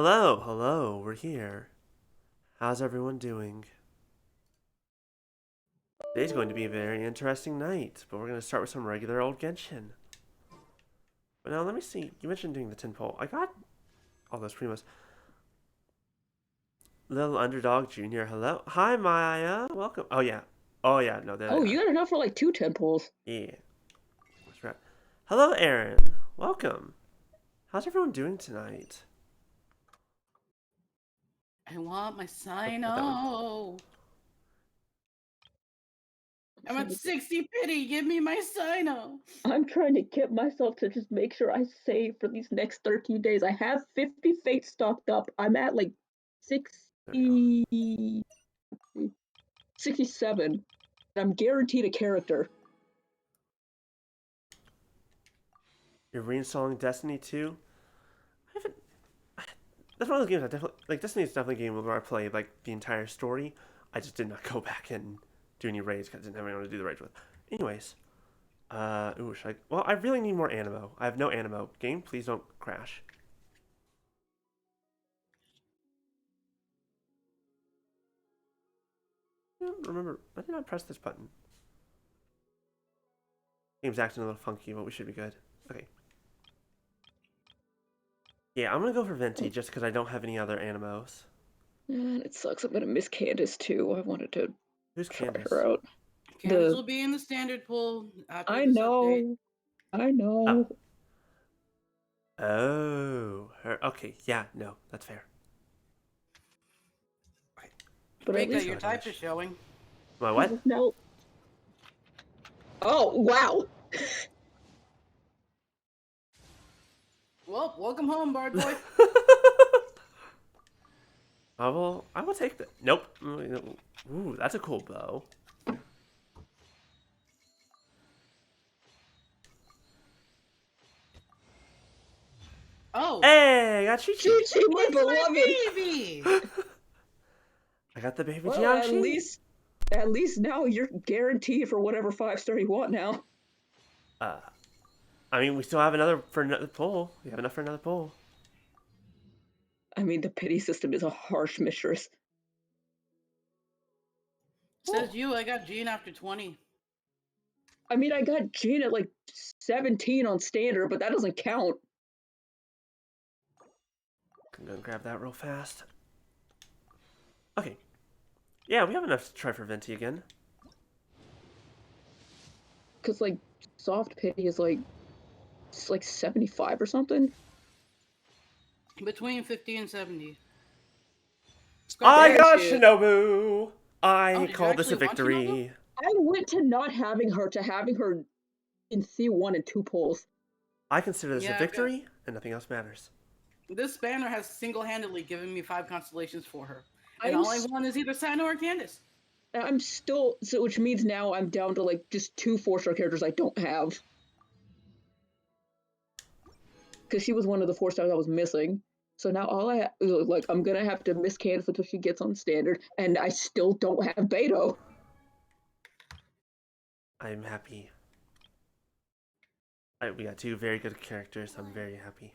Hello, hello, we're here. How's everyone doing? Today's going to be a very interesting night, but we're going to start with some regular old Genshin. But now, let me see. You mentioned doing the 10 pole. I got all those primos. Little Underdog Junior, hello. Hi, Maya. Welcome. Oh, yeah. Oh, yeah, no, there they Oh, you are. got enough for like two tentpoles. Yeah. That's right. Hello, Aaron. Welcome. How's everyone doing tonight? I want my Oh, not that one. Sino. I'm Trying at to- 60 pity. Give me my Sino. I'm trying to get myself to just make sure I save for these next 13 days. I have 50 fates stocked up. I'm at like There we go. 60, 67. I'm guaranteed a character. You're reinstalling Destiny 2? I haven't. That's one of those games I definitely like. Destiny is definitely a game where I played like the entire story. I just did not go back and do any raids because I didn't have anyone to do the raids with. Anyways, ooh, should I? Well, I really need more animo. I have no animo. Game, please don't crash. I don't remember, I did not press this button. Game's acting a little funky, but we should be good. Okay. Yeah, I'm gonna go for Venti Oh, just because I don't have any other animos. man, it sucks. I'm gonna miss Candace too. I wanted to Who's try Candace? her out. Candace The will be in the standard pool after I this update. know, I Oh. know. Oh. Her. Okay. Yeah. No, that's fair. Okay. But at Great that least your So type damage. is showing. My what? now. Oh wow! Well, welcome home, Bard Boy. I will take that. Nope. Ooh, that's a cool bow. Oh, Hey, I got Chi Chi. Chi, my it's beloved. my baby. I got the baby Well, Jiangxi. at least now you're guaranteed for whatever 5-star you want now. Uh, I mean, we still have another for another pull. We have enough for another pull. I mean, the pity system is a harsh mistress. Says you. I got Gene after 20. I mean, I got Jean at like 17 on standard, but that doesn't count. I'm gonna grab that real fast. Okay. Yeah, we have enough to try for Venti again. Because, like, soft pity is like, it's like 75 or something. Between 50 and 70. Scratch I that. There got she is. Shinobu. Oh, I did you call this a actually want Shinobu? victory. I went to not having her to having her in C1 and 2 polls. I consider this a Yeah, victory, and nothing else matters. this banner has single-handedly given me 5 constellations for her. And I'm all I want is either Sino or Candace. I'm still so, which means now I'm down to like just 2 4-star characters I don't have. Because she was one of the 4 stars I was missing. So now all I like I'm gonna have to miss Candace until she gets on standard, and I still don't have Beto. I'm happy. We got two very good characters. I'm very happy.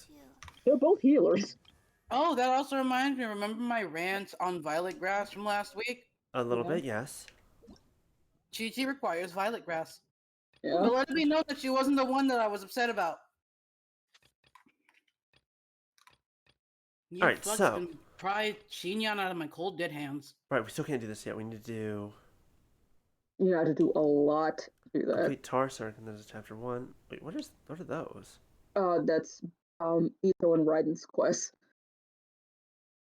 They're both healers. Oh, that also reminds me. Remember my rant on Violet Grass from last week? A little Yeah, bit, yes. Chi-Chi requires Violet Grass. yeah. But let me know that she wasn't the one that I was upset about. All You right, fucks so can pry Xinyan out of my cold dead hands. right, we still can't do this yet. We need to do You had to do a lot to do that. complete Tarsark, and there's chapter one. Wait, what are those? That's Etho and Raiden's quest.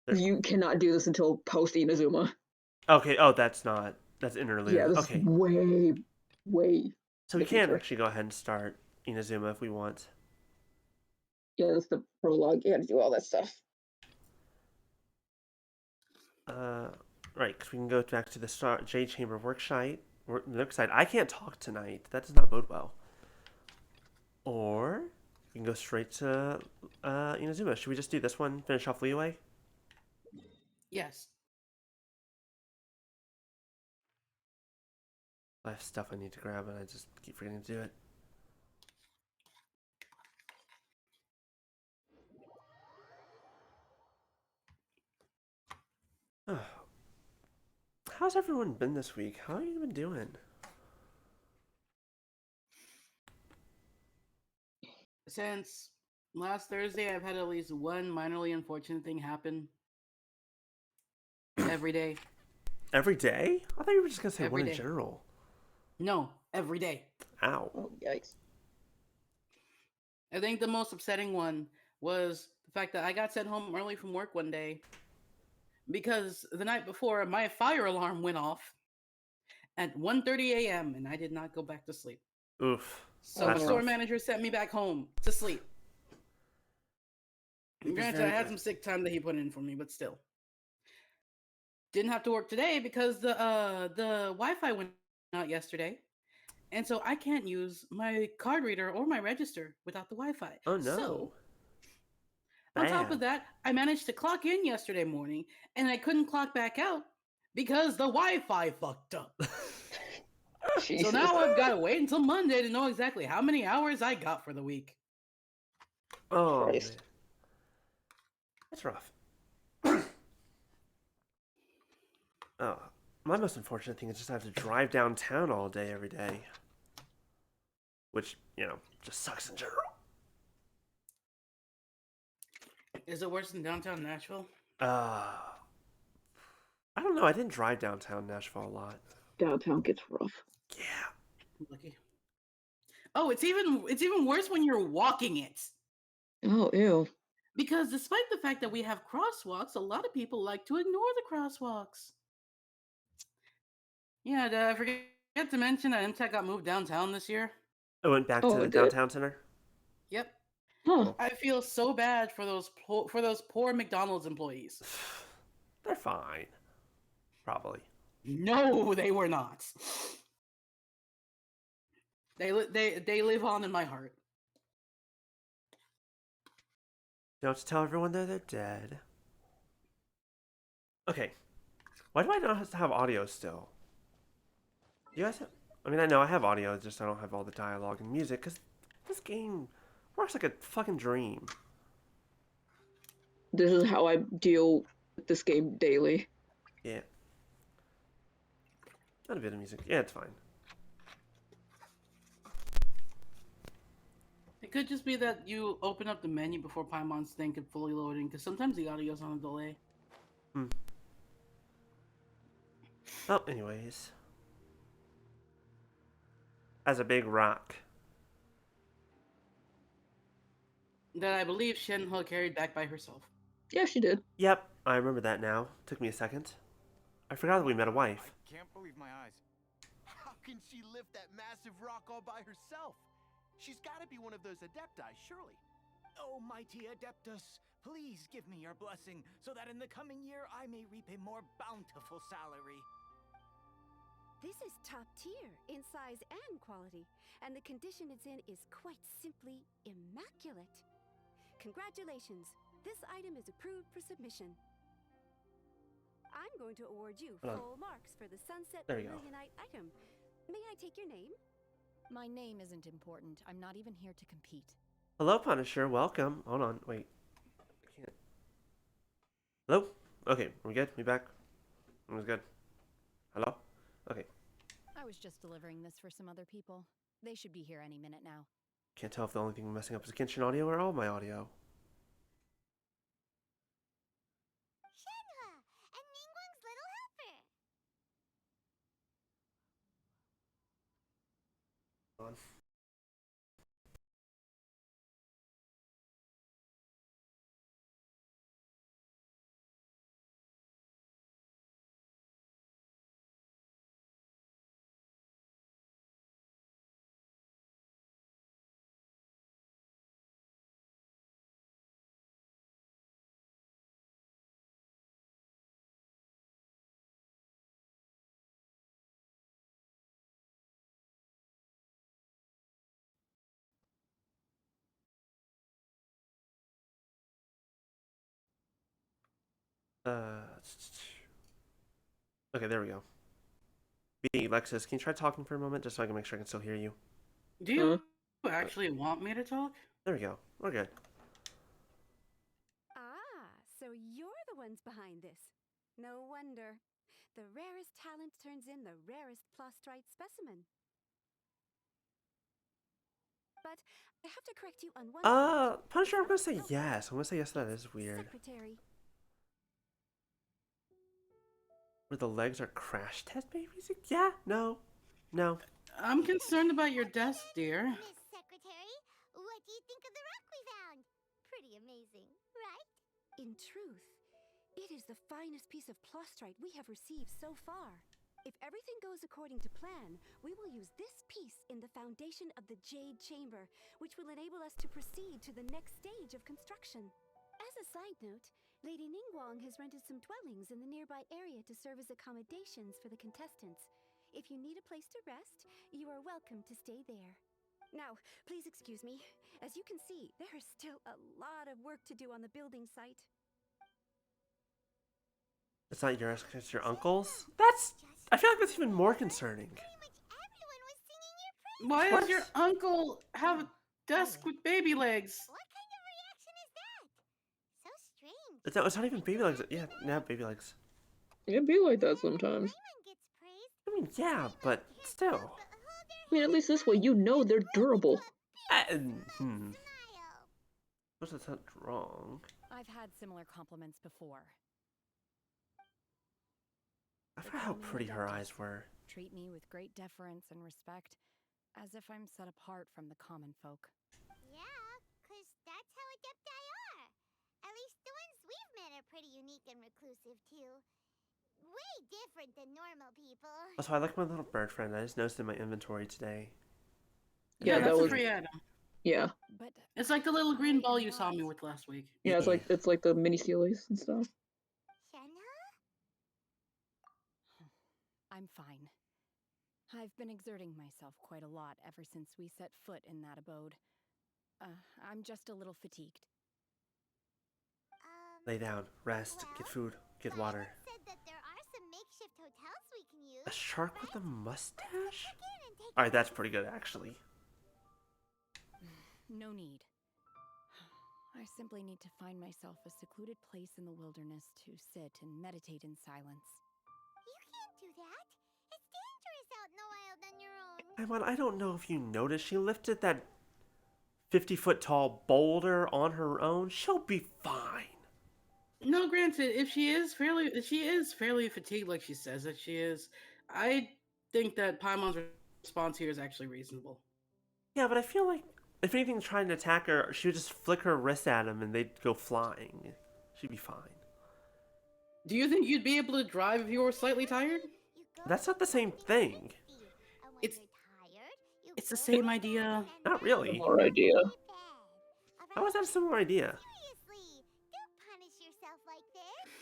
They're, You cannot do this until post Inazuma. okay. Oh, that's Yeah, interlude. this is Okay, way, way in so we the can future. actually go ahead and start Inazuma if we want. Yeah, that's the prologue. You had to do all that stuff. Uh, right, because we can go back to the Jade Chamber work site. I can't talk tonight. That does not bode well. Or we can go straight to Inazuma. Should we just do this one? Finish off Leeway. Yes. I have stuff I need to grab, and I just keep forgetting to do it. how's everyone been this week? How have you been doing? Since last Thursday, I've had at least one minorly unfortunate thing happen every day. Every day? I thought you were just gonna say Every one in day. general. No, every day. Ow. Oh, yikes. I think the most upsetting one was the fact that I got sent home early from work one day because the night before my fire alarm went off at 1:30 a.m. and I did not go back to sleep. Oof. So the That's store rough. manager sent me back home to sleep. Sleep is Granted, very I had good. some sick time that he put in for me, but still. Didn't have to work today because the Wi-Fi went out yesterday. And so I can't use my card reader or my register without the Wi-Fi. Oh So no. on top of Bad. that, I managed to clock in yesterday morning and I couldn't clock back out because the Wi-Fi fucked up. So Jesus. now I've got to wait until Monday to know exactly how many hours I got for the week. Oh man. Christ. That's rough. Oh, my most unfortunate thing is just I have to drive downtown all day every day. Which, just sucks in general. Is it worse than downtown Nashville? Uh, I don't know. I didn't drive downtown Nashville a lot. Downtown gets rough. Yeah. Lucky. Oh, it's even worse when you're walking it. Oh, ew. Because despite the fact that we have crosswalks, a lot of people like to ignore the crosswalks. Yeah, did I forget to mention that MTech got moved downtown this year? I went back to Oh, the it did? downtown center. Yep. Huh. I feel so bad for those poor McDonald's employees. They're fine. Probably. No, they were not. They live on in my heart. Don't tell everyone that they're dead. Okay. Why do I not have to have audio still? You guys have... I mean, I know I have audio, just I don't have all the dialogue and music, because this game works like a fucking dream. This is how I deal with this game daily. Yeah. Not a bit of music. Yeah, it's fine. It could just be that you open up the menu before Paimon's thing could fully loading, because sometimes the audio's on a delay. Well, anyways. As a big rock. That I believe Shenhe carried back by herself. Yeah, she did. Yep, I remember that now. Took me a second. I forgot that we met a wife. I can't believe my eyes. How can she lift that massive rock all by herself? She's got to be one of those adepti, surely. Oh, mighty Adeptus, please give me your blessing so that in the coming year I may reap a more bountiful salary. This is top tier in size and quality, and the condition it's in is quite simply immaculate. Congratulations, this item is approved for submission. I'm going to award you full marks for the Sunset There you go. Millionite item. May I take your name? My name isn't important. I'm not even here to compete. Hello, Punisher. Welcome. Hold on. Wait. I can't. Hello? Okay. We good? We back? Everyone's good? Hello? Okay. I was just delivering this for some other people. They should be here any minute now. Can't tell if the only thing messing up is Genshin audio or all my audio. Shenhe, and Ningguang's little helper. On. Uh. Okay, there we go. B, Lexus, can you try talking for a moment just so I can make sure I can still hear you? Do you actually want me to talk? There we go. We're good. Ah, so you're the ones behind this. No wonder. The rarest talent turns in the rarest plastrite specimen. But I have to correct you on one point. Punisher, I'm gonna say No, yes. I'm gonna say yes, that it's is weird. Secretary. Where the legs are crash test babies? Yeah, no. No. I'm concerned about your desk, dear. Miss Secretary, what do you think of the rock we found? Pretty amazing, right? In truth, it is the finest piece of plastrite we have received so far. If everything goes according to plan, we will use this piece in the foundation of the Jade Chamber, which will enable us to proceed to the next stage of construction. As a side note, Lady Ningguang has rented some dwellings in the nearby area to serve as accommodations for the contestants. If you need a place to rest, you are welcome to stay there. Now, please excuse me. As you can see, there is still a lot of work to do on the building site. It's not yours, it's your uncle's? I feel like that's even more concerning. Pretty much everyone was singing your praise. Why What? does your uncle have a desk with baby legs? What kind of reaction is that? So strange. It's not even baby legs. Yeah, now baby legs. It'd be like that sometimes. Raymond gets praised. I mean, yeah, but still. I mean, at least this way you know they're durable. Smile. What's that wrong? I've had similar compliments before. I forgot how pretty her eyes were. Treat me with great deference and respect, as if I'm set apart from the common folk. Yeah, 'cause that's how Adepti are. At least the ones we've met are pretty unique and reclusive, too. Way different than normal people. Also, I like my little bird friend. I just noticed in my inventory today. Yeah, that's that a was free item. yeah. But It's like the little green ball you saw me with last week. Yeah, it's like the mini Sealies and stuff. Shenna? I'm fine. I've been exerting myself quite a lot ever since we set foot in that abode. I'm just a little fatigued. Lay down, rest, get food, get water. Simon said that there are some makeshift hotels we can use. A shark with a right? mustache? Check in and take Alright, that's pretty good, actually. No need. I simply need to find myself a secluded place in the wilderness to sit and meditate in silence. You can't do that. It's dangerous out in the wild on your own. Emon, I don't know if you noticed, she lifted that 50-foot tall boulder on her own. She'll be fine. No, granted, if she is fairly fatigued, like she says that she is, I think that Paimon's response here is actually reasonable. Yeah, but I feel like if anything trying to attack her, she would just flick her wrist at him and they'd go flying. She'd be fine. Do you think you'd be able to drive if you were slightly tired? You go That's not the same thing. and when It's- you're tired, you It's the go same to idea. bed and Not then really. you Similar idea. go to bed. How is that a similar idea? Seriously, don't punish yourself like this.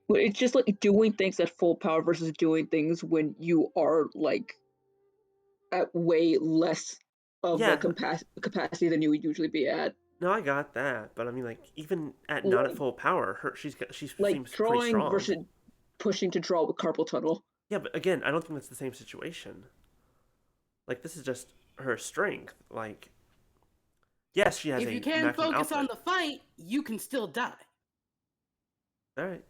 But it's just like doing things at full power versus doing things when you are like at way less of Yeah. the capacity than you would usually be at. No, I got that, but I mean, like, even at not at full power, she Like seems pretty drawing strong. versus pushing to draw with carpal tunnel. Yeah, but again, I don't think that's the same situation. Like, this is just her strength. Like, yes, she has If a you can't maximum focus on output. the fight, you can still die. All right.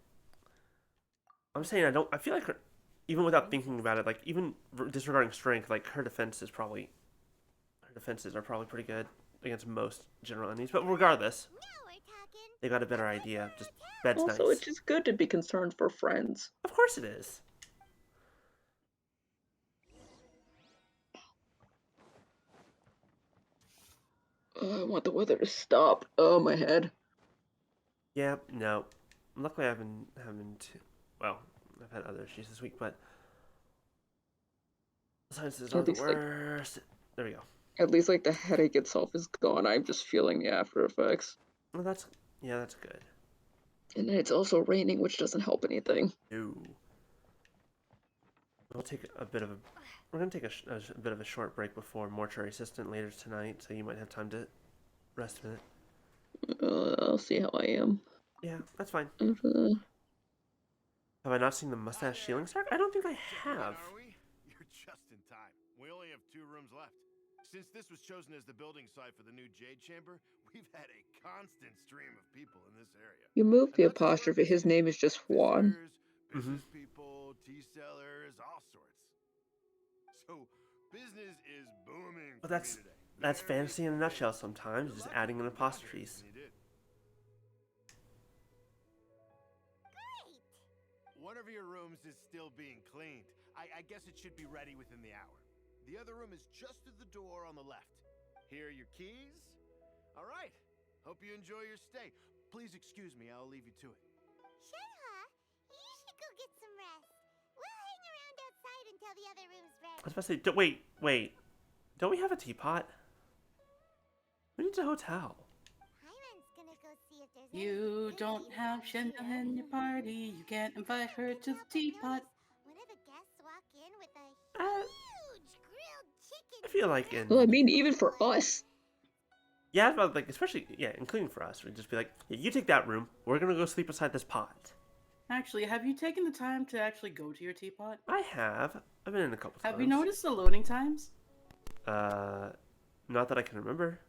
I'm saying I feel like her, even without thinking about it, like even disregarding strength, like her defenses are probably pretty good against most general enemies. But regardless, Now we're talking. they got a better idea. Just bed's Also, nice. it's just good to be concerned for friends. Of course it is. I want the weather to stop. Oh, my head. Yeah, no. Luckily, I've been having to. Well, I've had other issues this week, but sinuses are At the least, like- worst. There we go. At least like the headache itself is gone. I'm just feeling the after effects. Well, that's good. And then it's also raining, which doesn't help anything. No. We'll take a bit of a. We're gonna take a bit of a short break before Mortuary Assistant later tonight, so you might have time to rest a minute. I'll see how I am. Yeah, that's fine. After that. Have I not seen the mustache shielding star? I don't think I have. Are we? You're just in time. We only have 2 rooms left. Since this was chosen as the building site for the new Jade Chamber, we've had a constant stream of people in this area. You moved the And that's how apostrophe. we're His name is just Juan. visitors, business people, Well, that's fantasy in a nutshell. Sometimes just adding in apostrophes. Great! One of your rooms is still being cleaned. I guess it should be ready within the hour. The other room is just at the door on the left. Here are your keys. All right. Hope you enjoy your stay. Please excuse me. I'll leave you to it. Shenhe, you should go get some rest. We'll hang around outside until the other room's I was ready. about to say, wait. Don't we have a teapot? We need a hotel. Paimon's gonna go see if there's You any don't goodies have out Shenhe here. in your party. You can't invite her Couldn't to the help but teapot. notice one of the guests walk in with a Uh, huge grilled chicken. I feel like Well, I in mean, even for us. yeah, but like especially including for us, we'd just be like, yeah, you take that room. We're gonna go sleep beside this pot. Actually, have you taken the time to actually go to your teapot? I have. I've been in a couple times. Have you noticed the loading times? Not that I can remember.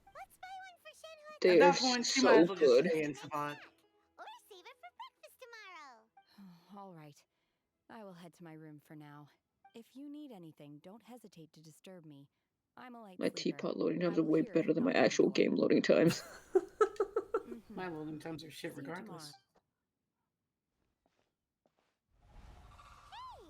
Let's buy one for Shenhe. At They're that point, you might so as well just good. stay in Teapot. Or save it for breakfast tomorrow. All right. I will head to my room for now. If you need anything, don't hesitate to disturb me. I'm a light My sleeper. teapot loading I times are will way hear if better than my knocking on the actual door. game loading times. Mhm. My loading times are shit See you regardless. Hey,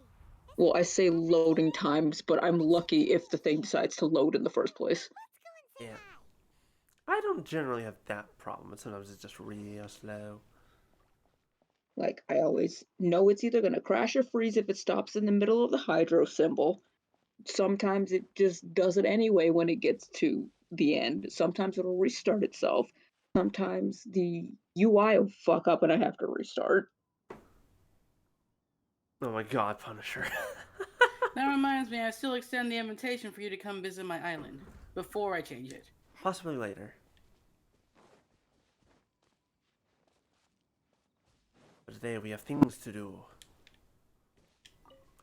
Well, I say loading times, but I'm lucky if the thing decides to load in the first place. let's go and say Yeah. hi. I don't generally have that problem, but sometimes it's just real slow. Like, I always know it's either going to crash or freeze if it stops in the middle of the hydro symbol. Sometimes it just does it anyway when it gets to the end. Sometimes it'll restart itself. Sometimes the UI will fuck up and I have to restart. Oh my god, Punisher. That reminds me, I still extend the invitation for you to come visit my island before I change it. Possibly later. But today we have things to do.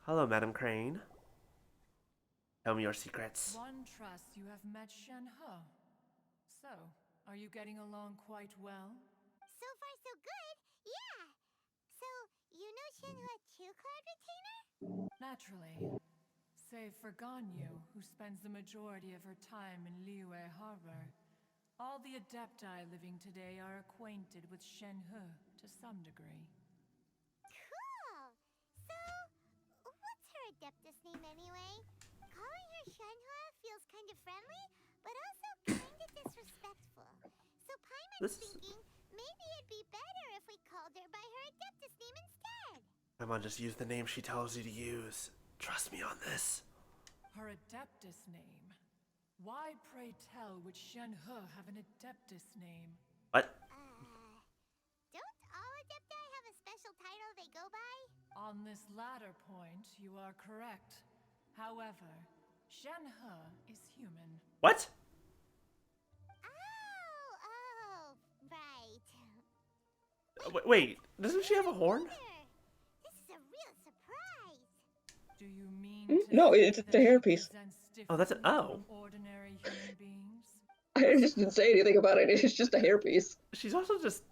Hello, Madam Crane. Tell me your secrets. One trusts you have met Shenhe. So, are you getting along quite well? So far, so good. Yeah. So, you know Shenhe too, Cloud Retainer? Naturally. Save for Ganyu, who spends the majority of her time in Liyue Harbor. All the Adepti living today are acquainted with Shenhe to some degree. Cool. So, what's her Adeptus name anyway? Calling her Shenhe feels kind of friendly, but also kind of disrespectful. So Paimon's This is- thinking maybe it'd be better if we called her by her Adeptus name instead. Come on, just use the name she tells you to use. Trust me on this. Her Adeptus name. Why, pray tell, would Shenhe have an Adeptus name? What? Don't all Adepti have a special title they go by? On this latter point, you are correct. However, Shenhe is human. What? Oh, right. Wait, doesn't she have a horn? This is a real surprise. Do you mean to No, say it's a that she hairpiece. presents Oh, that's differently oh. from ordinary human beings? I just didn't say anything about it. It's just a hairpiece. She's also just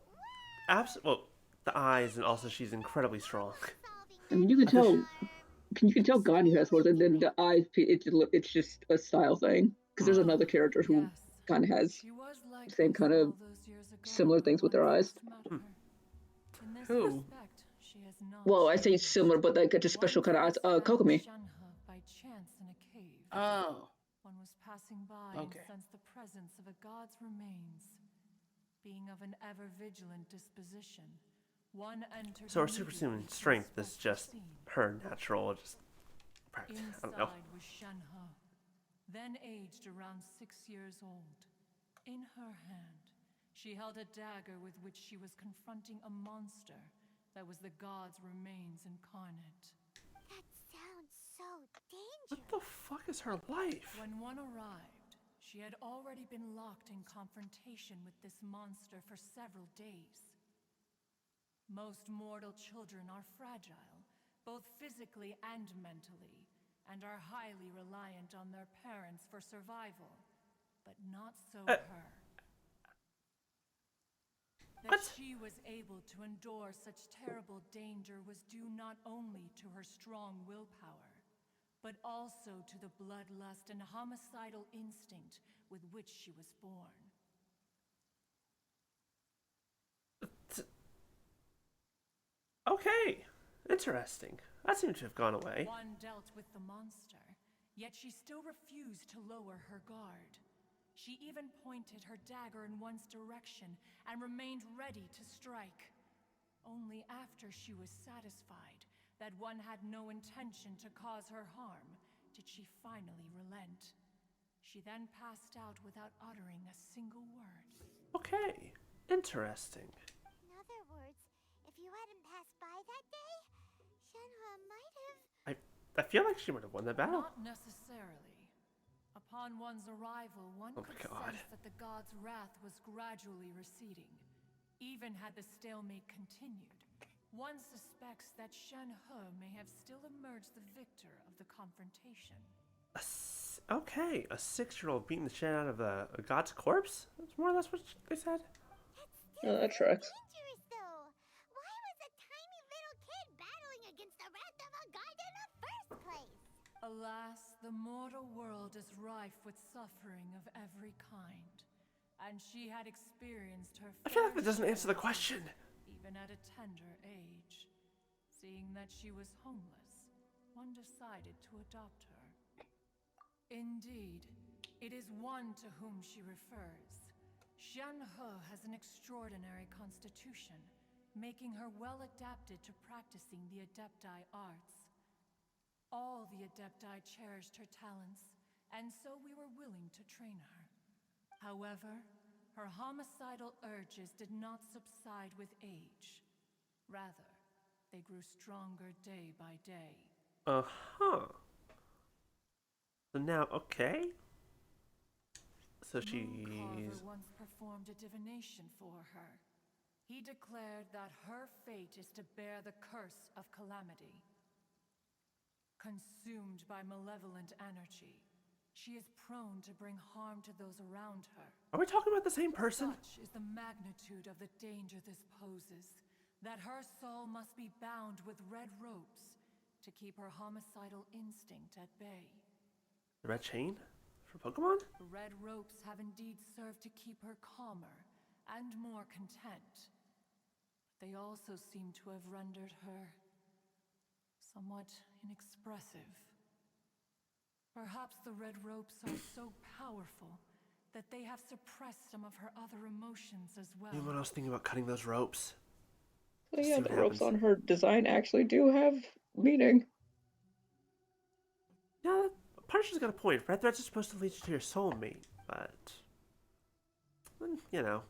well, the eyes, and also she's incredibly strong. I mean, you can I thought tell. You can tell Ganyu has horns, and then the eyes. It's just a style thing. Because there's another character who Yes. kind of has She was like same this kind of all those years ago similar things with when their I eyes. first met her. In this Who? respect, she has not Well, I say changed. similar, but like just special One kind of eyes. once found Kokomi. Shenhe by chance in a cave. Oh. One was passing by Okay. and sensed the presence of a god's remains. Being of an ever vigilant disposition, one entered. So her immediately superhuman to strength inspect is the just scene. her natural, just practice. I don't know. Inside was Shenhe, then aged around 6 years old. In her hand, she held a dagger with which she was confronting a monster that was the god's remains incarnate. That sounds so dangerous. What the fuck is her life? When one arrived, she had already been locked in confrontation with this monster for several days. Most mortal children are fragile, both physically and mentally, and are highly reliant on their parents for survival. But not so her. That What? she was able to endure such terrible danger was due not only to her strong willpower, but also to the bloodlust and homicidal instinct with which she was born. Okay, interesting. That seemed to have gone away. One dealt with the monster, yet she still refused to lower her guard. She even pointed her dagger in one's direction and remained ready to strike. Only after she was satisfied that one had no intention to cause her harm did she finally relent. She then passed out without uttering a single word. Okay, interesting. In other words, if you hadn't passed by that day, Shenhe might have... I feel like she would have won the battle. Not necessarily. Upon one's arrival, one Oh my could God. sense that the god's wrath was gradually receding. Even had the stalemate continued, one suspects that Shenhe may have still emerged the victor of the confrontation. Okay, a 6-year-old beating the shit out of a god's corpse? That's more or less what they said. Yeah, that tracks. Dangerous, though. Why was a tiny little kid battling against the wrath of a god in the first place? Alas, the mortal world is rife with suffering of every kind, and she had experienced her I feel like fair that doesn't answer the share, question. even at a tender age. Seeing that she was homeless, one decided to adopt her. Indeed, it is one to whom she refers. Shenhe has an extraordinary constitution, making her well adapted to practicing the Adepti arts. All the Adepti cherished her talents, and so we were willing to train her. However, her homicidal urges did not subside with age. Rather, they grew stronger day by day. Uh-huh. So now, okay. So she's... Mooncarver once performed a divination for her. He declared that her fate is to bear the curse of calamity. Consumed by malevolent energy, she is prone to bring harm to those around her. Are we talking about the same person? Such is the magnitude of the danger this poses, that her soul must be bound with red ropes to keep her homicidal instinct at bay. The red chain? For Pokemon? The red ropes have indeed served to keep her calmer and more content. But they also seem to have rendered her somewhat inexpressive. Perhaps the red ropes are so powerful that they have suppressed some of her other emotions as well. Anyone else thinking about cutting those ropes? So Just yeah, see what the ropes happens. on her design actually do have meaning. Yeah, Punisher's got a point. Red threads are supposed to lead you to your soulmate, but... you know.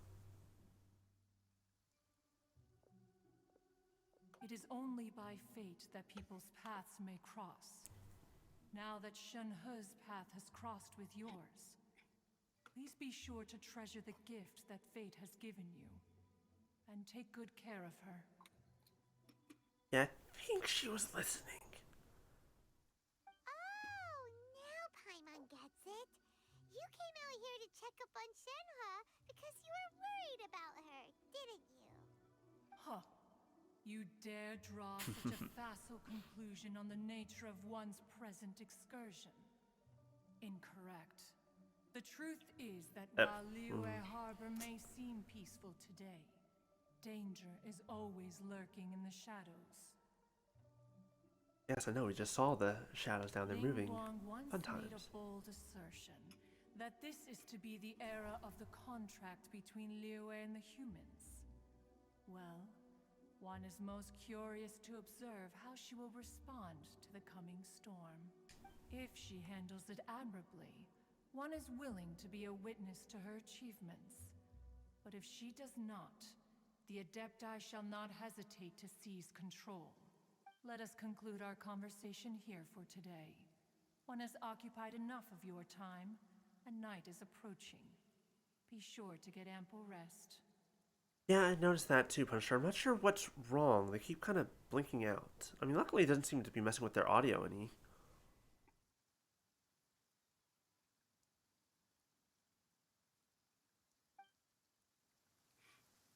It is only by fate that people's paths may cross. Now that Shenhe's path has crossed with yours, please be sure to treasure the gift that fate has given you, and take good care of her. Yeah, I think she was listening. Oh, now Paimon gets it. You came out here to check up on Shenhe because you were worried about her, didn't you? Huh. You dare draw such a facile conclusion on the nature of one's present excursion? Incorrect. The truth is that while Liyue Harbor may seem peaceful today, danger is always lurking in the shadows. Yes, I know, we just saw the shadows down there moving. Lingguang once Fun made a times. bold assertion that this is to be the era of the contract between Liyue and the humans. Well, one is most curious to observe how she will respond to the coming storm. If she handles it admirably, one is willing to be a witness to her achievements. But if she does not, the Adepti shall not hesitate to seize control. Let us conclude our conversation here for today. One has occupied enough of your time, and night is approaching. Be sure to get ample rest. Yeah, I noticed that too, Punisher. I'm not sure what's wrong. They keep kind of blinking out. I mean, luckily it doesn't seem to be messing with their audio any.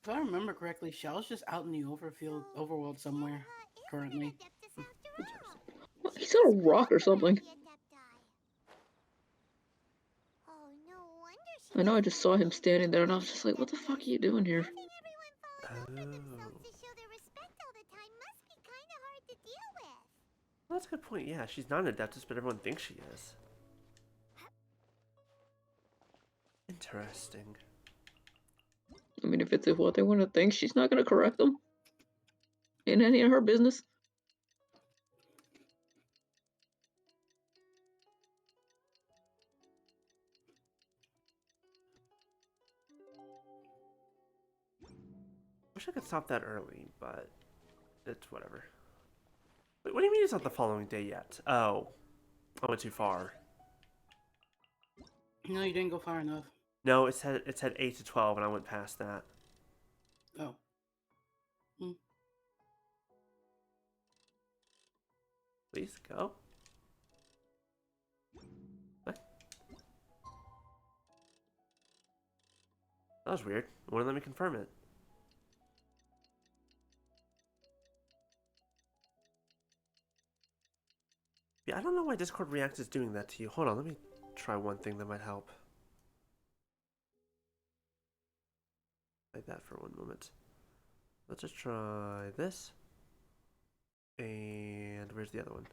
If I remember correctly, Shell's just out in the overworld somewhere Shenhe is currently. an Adeptus after all. He's on a rock or something. Oh, no wonder she I know I doesn't just like saw him being standing there and I was surrounded just by like, what the fuck are adeptus. you doing here? Having everyone fall in love with themselves Oh. to show their respect all the time must be kind of hard to deal with. Well, that's a good point. Yeah, she's not an Adeptus, but everyone thinks she is. Interesting. I mean, if it's what they want to think, she's not gonna correct them. Ain't any of her business. Wish I could stop that early, but it's whatever. Wait, what do you mean it's not the following day yet? Oh. I went too far. No, you didn't go far enough. No, it said 8 to 12 and I went past that. Oh. Please go. What? That was weird. It wouldn't let me confirm it. Yeah, I don't know why Discord React is doing that to you. Hold on, let me try one thing that might help. Like that for one moment. Let's just try this. And where's the other one?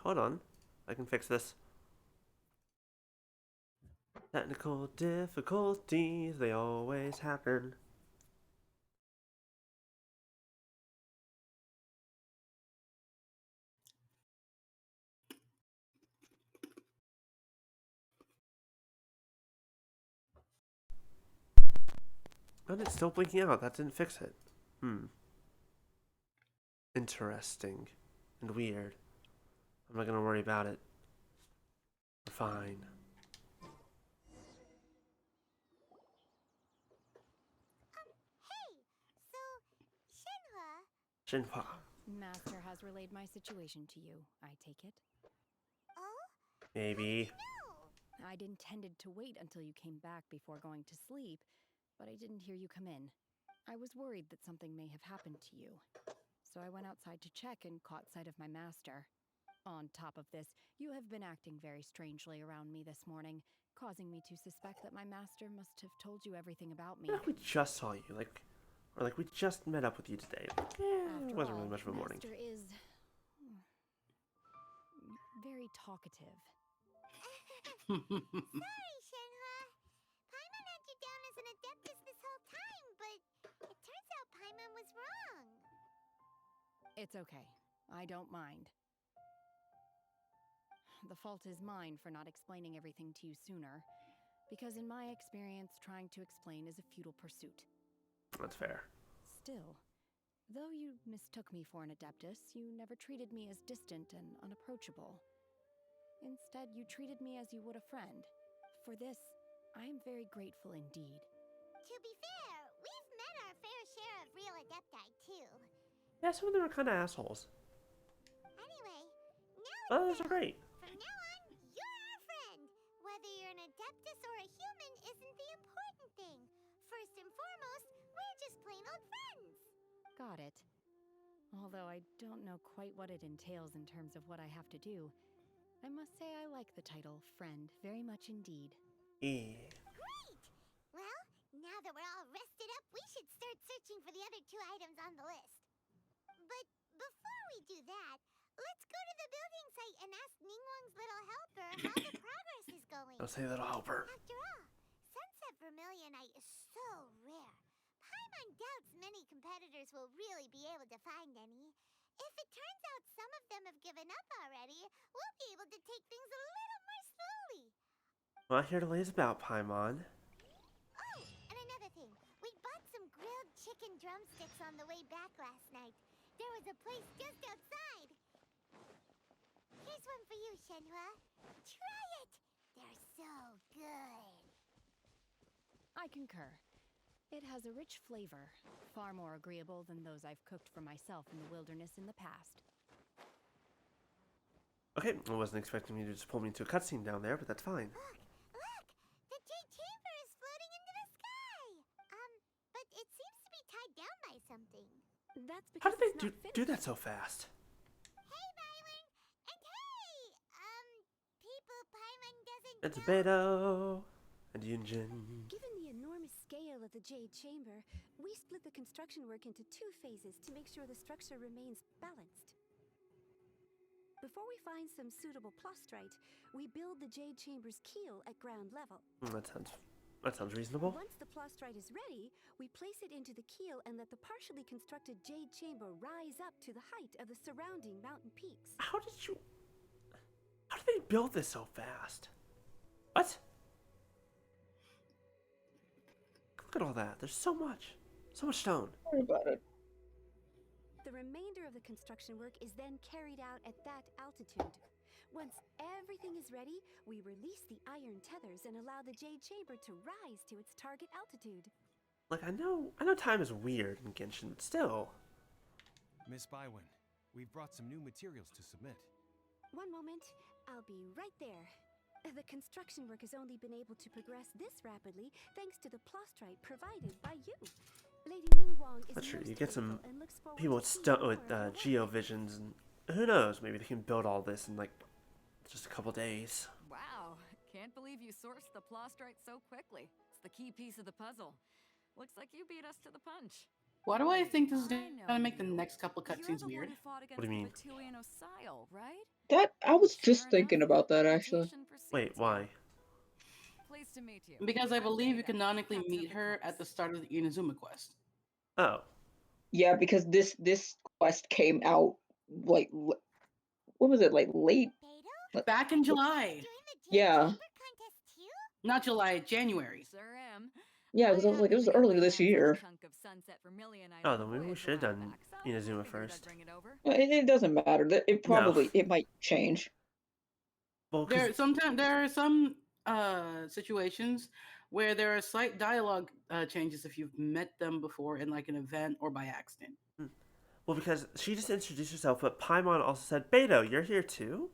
Hold on. I can fix this. Technical difficulties, they always happen. And it's still blinking out. That didn't fix it. Interesting. And weird. I'm not gonna worry about it. We're fine. Hey, so Shenhua. Shinhua. Master has relayed my situation to you, I take it? Oh, Maybe. no. I'd intended to wait until you came back before going to sleep, but I didn't hear you come in. I was worried that something may have happened to you. So I went outside to check and caught sight of my master. On top of this, you have been acting very strangely around me this morning, causing me to suspect that my master must have told you everything about me. We just saw you, or we just met up with you today. After It wasn't all, really much of a morning. Master is very talkative. Sorry, Shenhua. Paimon had you down as an adeptus this whole time, but it turns out Paimon was wrong. It's okay. I don't mind. The fault is mine for not explaining everything to you sooner, because in my experience, trying to explain is a futile pursuit. That's fair. Still, though you mistook me for an adeptus, you never treated me as distant and unapproachable. Instead, you treated me as you would a friend. For this, I am very grateful indeed. To be fair, we've met our fair share of real adepti, too. Yeah, some of them are kind of assholes. Anyway, now Oh, those are great. from now on, you're our friend. Whether you're an adeptus or a human isn't the important thing. First and foremost, we're just plain old friends. Got it. Although I don't know quite what it entails in terms of what I have to do, I must say I like the title Friend very much indeed. Yeah. Great! Well, now that we're all rested up, we should start searching for the other 2 items on the list. But before we do that, let's go to the building site and ask Ningguang's little helper how the progress is going. I'll say that'll help her. After all, Sunset Vermilionite is so rare. Paimon doubts many competitors will really be able to find any. If it turns out some of them have given up already, we'll be able to take things a little more slowly. Well, here to lays about, Paimon. Oh, and another thing. We bought some grilled chicken drumsticks on the way back last night. There was a place just outside. Here's one for you, Shenhua. Try it. They're so good. I concur. It has a rich flavor, far more agreeable than those I've cooked for myself in the wilderness in the past. Okay, I wasn't expecting you to just pull me into a cutscene down there, but that's fine. Look! The Jade Chamber is floating into the sky! But it seems to be tied down by something. That's How because did it's they not do that finished. so fast? Hey, Byron! And hey! People Paimon doesn't It's know. Beto and Yunjin. Given the enormous scale of the Jade Chamber, we split the construction work into 2 phases to make sure the structure remains balanced. Before we find some suitable plastrite, we build the Jade Chamber's keel at ground level. That sounds reasonable. Once the plastrite is ready, we place it into the keel and let the partially constructed Jade Chamber rise up to the height of the surrounding mountain peaks. How did they build this so fast? What? Look at all that. There's so much stone. Sorry about it. The remainder of the construction work is then carried out at that altitude. Once everything is ready, we release the iron tethers and allow the Jade Chamber to rise to its target altitude. Like I know time is weird in Genshin, but still. Miss Bywin, we've brought some new materials to submit. One moment, I'll be right there. The construction work has only been able to progress this rapidly thanks to the plastrite provided by you. Lady Ningguang is That's true. most You get some able and looks forward people to seeing with more of the geovisions, and who knows? Maybe they can build all this in like just a couple days. Wow, can't believe you sourced the plastrite so quickly. It's the key piece of the puzzle. Looks like you beat us to the punch. Why do I think this is I know gonna make the you. next couple You're cutscenes the one weird? who fought against What do you mean? the Batuian Osile, right? That I was Sure just thinking enough, about your that actually. reputation precedes Wait, you. why? Pleased to meet you. Because I I'm believe you Beta, canonically captain of meet the her Colts. at the start of the Inazuma quest. Oh, Yeah, because this quest came out like what was it, like late? Beto? Back in July. Doing the Jade Yeah, Chamber contest too? Not July, January. Sure am. yeah, because I was like, it happened was to get earlier my this hands on a year. chunk of Sunset Vermilion oh, on then a maybe we voyage should have a while done back, so I Inazuma figured I'd first. bring it over. It doesn't matter. It No. probably it might change. Well, There 'cause- sometimes there are some situations where there are slight dialogue changes if you've met them before in like an event or by accident. well, because she just introduced herself, but Paimon also said, "Beto, you're here too,"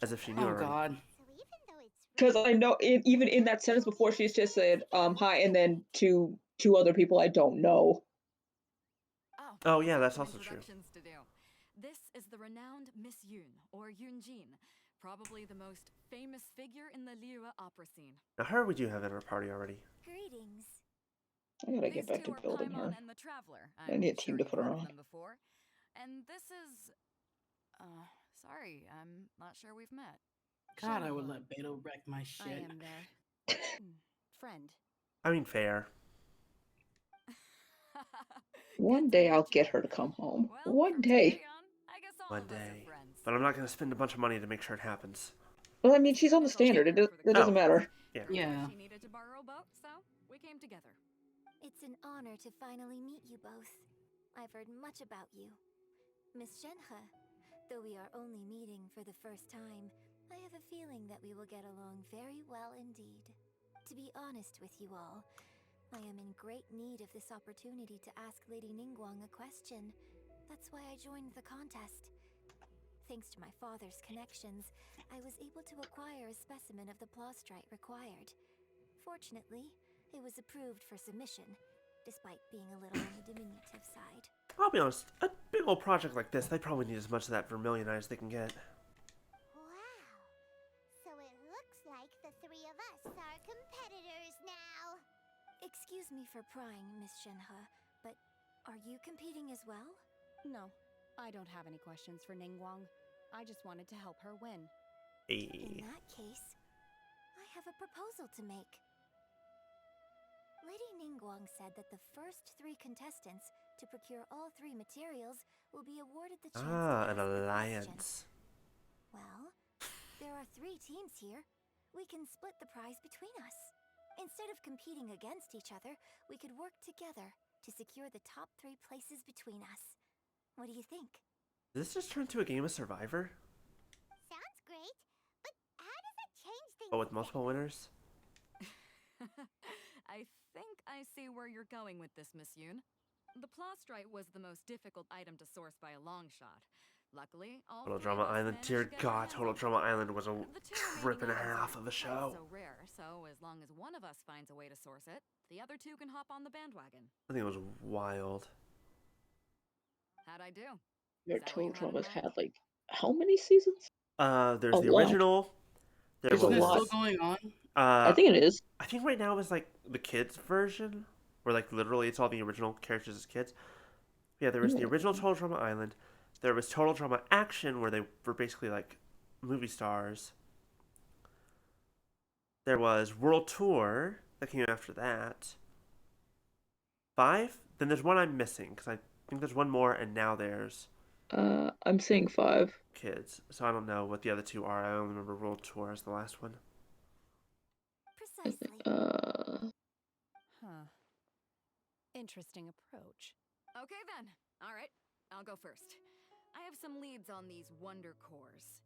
as if she knew Oh already. God. So even though it's Because I know even in that sentence before, she's just said hi, and then two other people I don't know. Oh, I've yeah, got that's some also true. introductions to do. This is the renowned Miss Yun, or Yunjin, probably the most famous figure in the Liyue opera scene. Now her we do have in our party already. greetings. I gotta These get back two to are building Paimon her. and the Traveler. I need a team sure to you've put her heard of on. them before. And this is, sorry, I'm not sure we've met. God, I would Shenhe. let Beto wreck my I shit. am their friend. I mean, fair. One Good to day I'll meet get you. her to come home. Well, One from day. today on, I guess all One of us are day. friends. But I'm not gonna spend a bunch of money to make sure it happens. Well, I mean, she's on the Is also standard. here for the It doesn't Oh. matter. Yeah. Turns out Yeah. She needed to borrow a boat, so we came together. It's an honor to finally meet you both. I've heard much about you. Miss Shenhe, though we are only meeting for the first time, I have a feeling that we will get along very well indeed. To be honest with you all, I am in great need of this opportunity to ask Lady Ningguang a question. That's why I joined the contest. Thanks to my father's connections, I was able to acquire a specimen of the plastrite required. Fortunately, it was approved for submission, despite being a little on the diminutive side. I'll be honest, a big old project like this, they probably need as much of that vermilion as they can get. Wow. So it looks like the three of us are competitors now. Excuse me for prying, Miss Shenhe, but are you competing as well? No, I don't have any questions for Ningguang. I just wanted to help her win. In Hey. that case, I have a proposal to make. Lady Ningguang said that the first 3 contestants to procure all 3 materials will be awarded the chance to Ah, ask an the question. alliance. Well, there are 3 teams here. We can split the prize between us. Instead of competing against each other, we could work together to secure the top 3 places between us. What do you think? Did this just turn into a game of Survivor? Sounds great, but how does it change things? But with multiple winners? I think I see where you're going with this, Miss Yoon. The plastrite was the most difficult item to source by a long shot. Luckily, all Total 3 Drama of us Island. managed Dear to get our God, hands Total on Drama it. Island was a The 2 trip and a remaining half items of a aren't show. so rare, so as long as one of us finds a way to source it, the other 2 can hop on the bandwagon. I think it was wild. How'd I do? Your Is that what you Total had in Drama's mind? had like how many seasons? There's A the lot. original. There There's a Isn't it lot. still going on? I Uh, think it is. I think right now is like the kids version, where like literally it's all the original characters as kids. Yeah, there was the Yeah. original Total Drama Island. There was Total Drama Action, where they were basically like movie stars. There was World Tour that came after that. 5. Then there's one I'm missing because I think there's one more, and now there's I'm saying 5. kids. So I don't know what the other 2 are. I only remember World Tour as the last one. Precisely. Huh. Interesting approach. Okay then. All right. I'll go first. I have some leads on these wonder cores.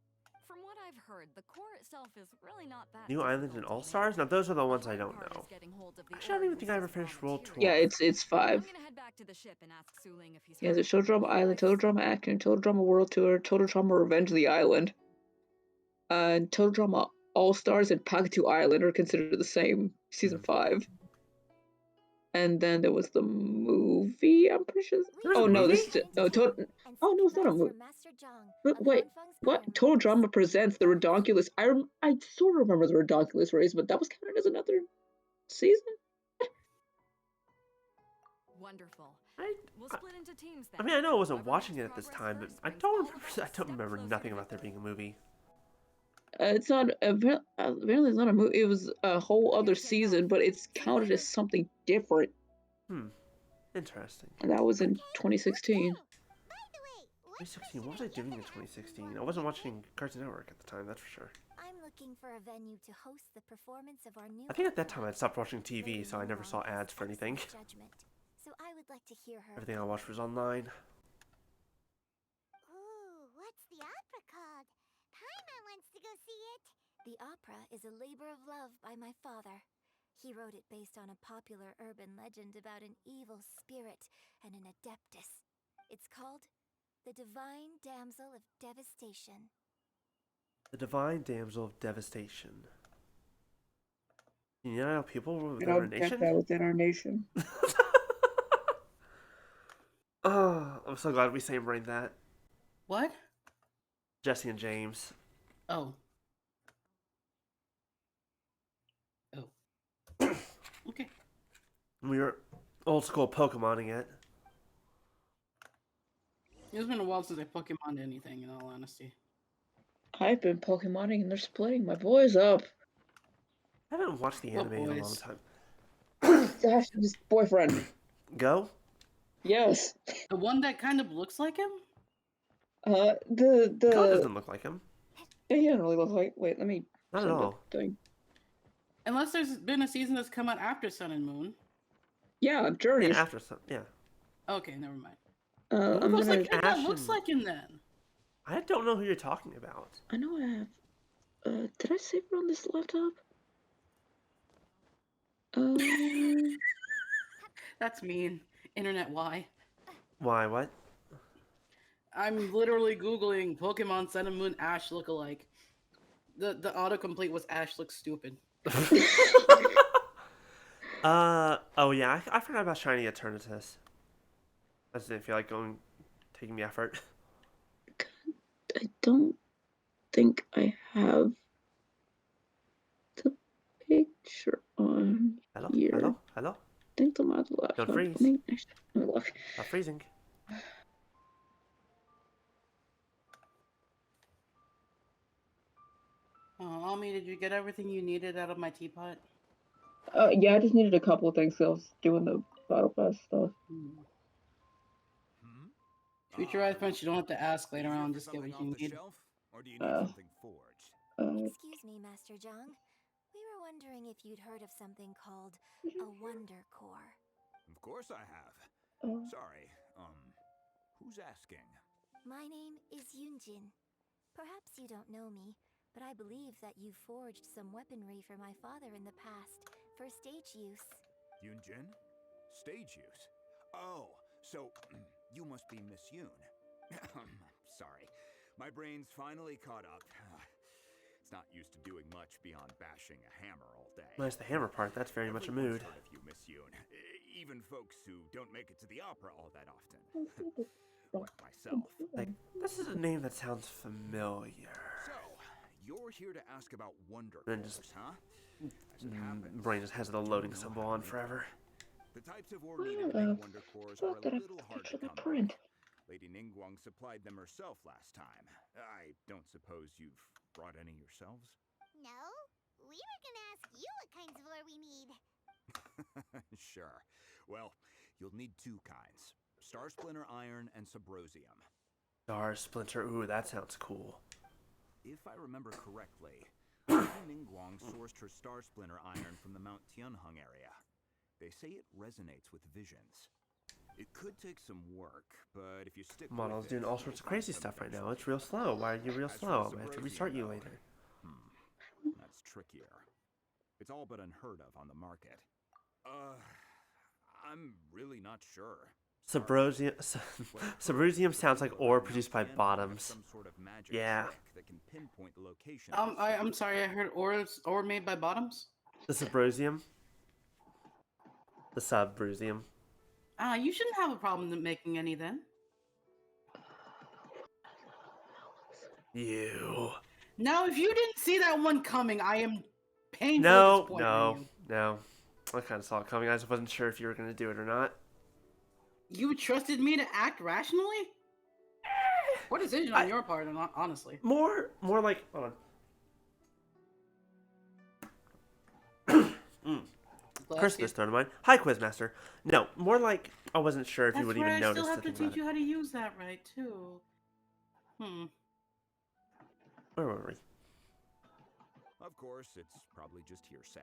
From what I've heard, the core itself is really not that New Island and difficult to All Stars. Now make. those are the The ones I hard don't part know. is getting hold of the Actually, I don't even think I ever ore finished used raw World Tour. Yeah, materials. it's I'm 5. gonna head back to the ship and ask Suling if he's Yeah, heard. there's Total Drama Island, Total Otherwise, Drama Action, Total Drama World Tour, Total Drama Revenge of the Island, and Total Drama All Stars and Pagatu Island are considered the same. Season 5. And then there was the movie. I'm pretty sure. There was a Oh no, movie? this is Total. Oh no, it's not a movie. Wait, what? Total Drama presents the Redonkulous. I sort of remember the Redonkulous race, but that was counted as another season. wonderful. I, We'll split into teams then. I mean, I know I wasn't Whoever watching makes it at this progress time, but first I brings don't all remember. of us I a don't step remember closer nothing to about there victory. being a movie. It's not apparently it's not a movie. It was a whole I'm other gonna take season, off. but it's See you counted later. as something different, Interesting. and that was in Okay, 2016. let's go. By the way, what's 2016. What was mission I doing in you're gonna ask me 2016? more I wasn't about, watching Cartoon Network at the time. That's for sure. I'm looking for a venue to host the performance of our new I think at that opera. time I'd stopped watching TV, Lady so I never saw Yulong has ads for anything. excellent judgment, so I would like to hear her. Everything I watched was online. Ooh, what's the opera called? Paimon wants to go see it. The opera is a labor of love by my father. He wrote it based on a popular urban legend about an evil spirit and an adeptus. It's called The Divine Damsel of Devastation. The Divine Damsel of Devastation. You know people within And our I'll get nation? that within our nation. Oh, I'm so glad we same brained that. What? Jesse and James. Oh. Oh. Okay. We were old school Pokemoning it. It's been a while since I Pokemoned anything, in all honesty. I've been Pokemoning and they're splitting my boys up. I haven't watched the What anime in a long boys? time. His boyfriend. Go? Yes. The one that kind of looks like him? Go The doesn't look like him. he doesn't really look like. Wait, let me. Not at send the all. Thing. Unless there's been a season that's come out after Sun and Moon. Yeah, Yeah, Journeys. after some. Yeah. Okay, never mind. Who I'm looks gonna. like What Ash that looks and- like him then? I don't know who you're talking about. I know I have. Did I save it on this laptop? That's mean. Internet why? Why? What? I'm literally Googling Pokemon Sun and Moon Ash lookalike. The autocomplete was Ash looks stupid. Oh yeah, I forgot about Shiny Eternatus. I just didn't feel like taking the effort. I don't think I have the picture on Hello? here. Hello? Hello? I think I'm on the laptop. Don't freeze. Let me look. Stop freezing. Oh, Ami, did you get everything you needed out of my teapot? Yeah, I just needed a couple of things 'cause I was doing the Battle Pass stuff. Hmm. Hmm? Future reference, you don't have to ask later You here on, for just get something what off you the need. shelf, or do you need Uh, something forged? Excuse me, Master Zhang. We were wondering if you'd heard of something called a Wonder Core. Of course I have. Sorry, who's asking? My name is Yunjin. Perhaps you don't know me, but I believe that you forged some weaponry for my father in the past for stage use. Yunjin? Stage use? Oh, so you must be Miss Yoon. Sorry, my brain's finally caught up. It's not used to doing much beyond bashing a hammer all day. Nice, the hammer part. That's very much a mood. Everyone's heard of you, Miss Yoon. Even folks who don't make it to the opera all that often. what, myself. Like, this is a name that sounds familiar. So, you're here to ask about Wonder Then Cores, just- huh? As it happens, Brain just has the loading symbol on forever. the types of ore needed to make Wonder Cores are a little hard to come by. print. Lady Ningguang supplied them herself last time. I don't suppose you've brought any yourselves? No, we were gonna ask you what kinds of ore we need. Sure. Well, you'll need two kinds. Star Splinter Iron and Subrosium. Star Splinter, ooh, that sounds cool. If I remember correctly, Lady Ningguang sourced her Star Splinter Iron from the Mount Tianheng area. They say it resonates with visions. It could take some work, but if you stick Model's with it, doing all sorts of crazy you'll stuff right eventually now. It's real slow. Why are you real As for slow? I have to Subrosium, restart you though, later. That's trickier. It's all but unheard of on the market. I'm really not sure. Subrosium, Subrosium sounds like ore produced by Bottoms. Some sort of magic Yeah. trick that can pinpoint the location. of the I'm sorry. I heard ore made by bottoms. The Subrosium. The Subrosium. You shouldn't have a problem making any then. You. Now, if you didn't see that one coming, I am painfully No, disappointed no, in you. no. I kind of saw it coming. I just wasn't sure if you were going to do it or not. You trusted me to act rationally? What decision on your part, honestly? More like, hold on. Christmas thrown of mine. Hi, Quizmaster. No, more like I wasn't sure if you would even notice I still have the to thing about teach you it. how to use that right, too. Where were we? Of course, it's probably just hearsay.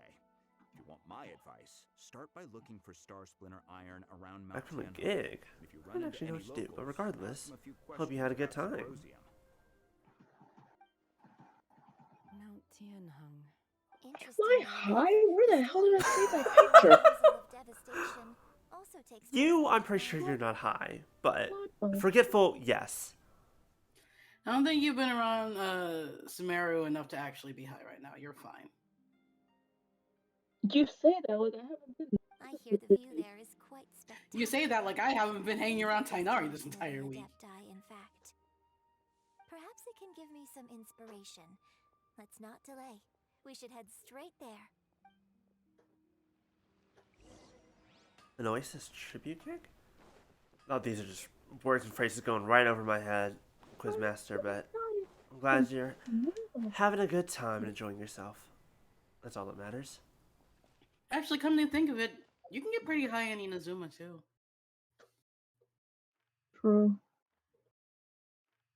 If you want my advice, start by looking for Star Splinter Iron around Mount Back from a Tianheng. gig. If you I run don't into actually know any what to do, but locals, regardless, ask them a few hope you had a good questions about time. Subrosium. Mount Tianheng. Why high? Where the hell did I see that picture? You, I'm pretty sure you're not high, but forgetful, yes. I don't think you've been around Sumeru enough to actually be high right now. You're fine. You say that like I haven't been. I hear the view there is quite spectacular. You say that like I haven't been hanging around Tainari this entire week. Adepti, in fact. Perhaps it can give me some inspiration. Let's not delay. We should head straight there. An Oasis tribute gig? Oh, these are just words and phrases going right over my head, Quizmaster, but I'm glad you're having a good time and enjoying yourself. That's all that matters. Actually, come to think of it, you can get pretty high in Inazuma, too. True.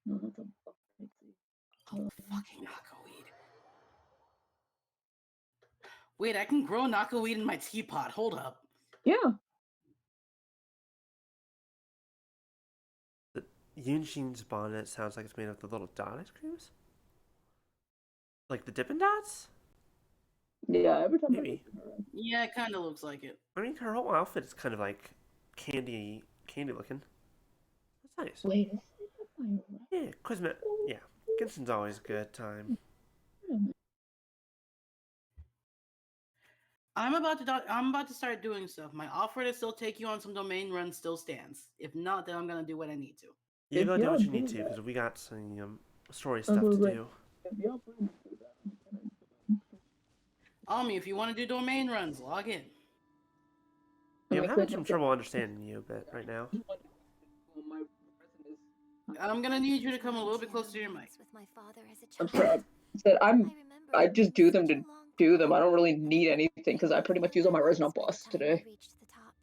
No, that's a Oh, fucking knockaweed. Wait, I can grow knockaweed in my teapot. Hold up. Yeah. The Yunshin's bonnet sounds like it's made of the little dot ice creams? Like the Dippin' Dots? Yeah, every time Maybe. Yeah, it kind of looks like it. I mean, her whole outfit is kind of like candy looking. That's nice. Wait, is it Yeah, Quizmat. Yeah, Genshin's always a good time. I'm about to start doing stuff. My offer to still take you on some domain runs still stands. If not, then I'm gonna do what I need to. You go do y'all what you do need to, that- because we got some story stuff to was like- do. If y'all plan to do that, Ami, if you want to do domain runs, log in. Yeah, I'm having could- some trouble understanding you a bit right now. my present is. I'm gonna need you to come a little bit closer to your mic. With my father as a I'm child. sorry. Said I remember I just do it them was to such a long do them. I climb. don't really need anything because I pretty much use all my resin on By the boss time today. we reached the top.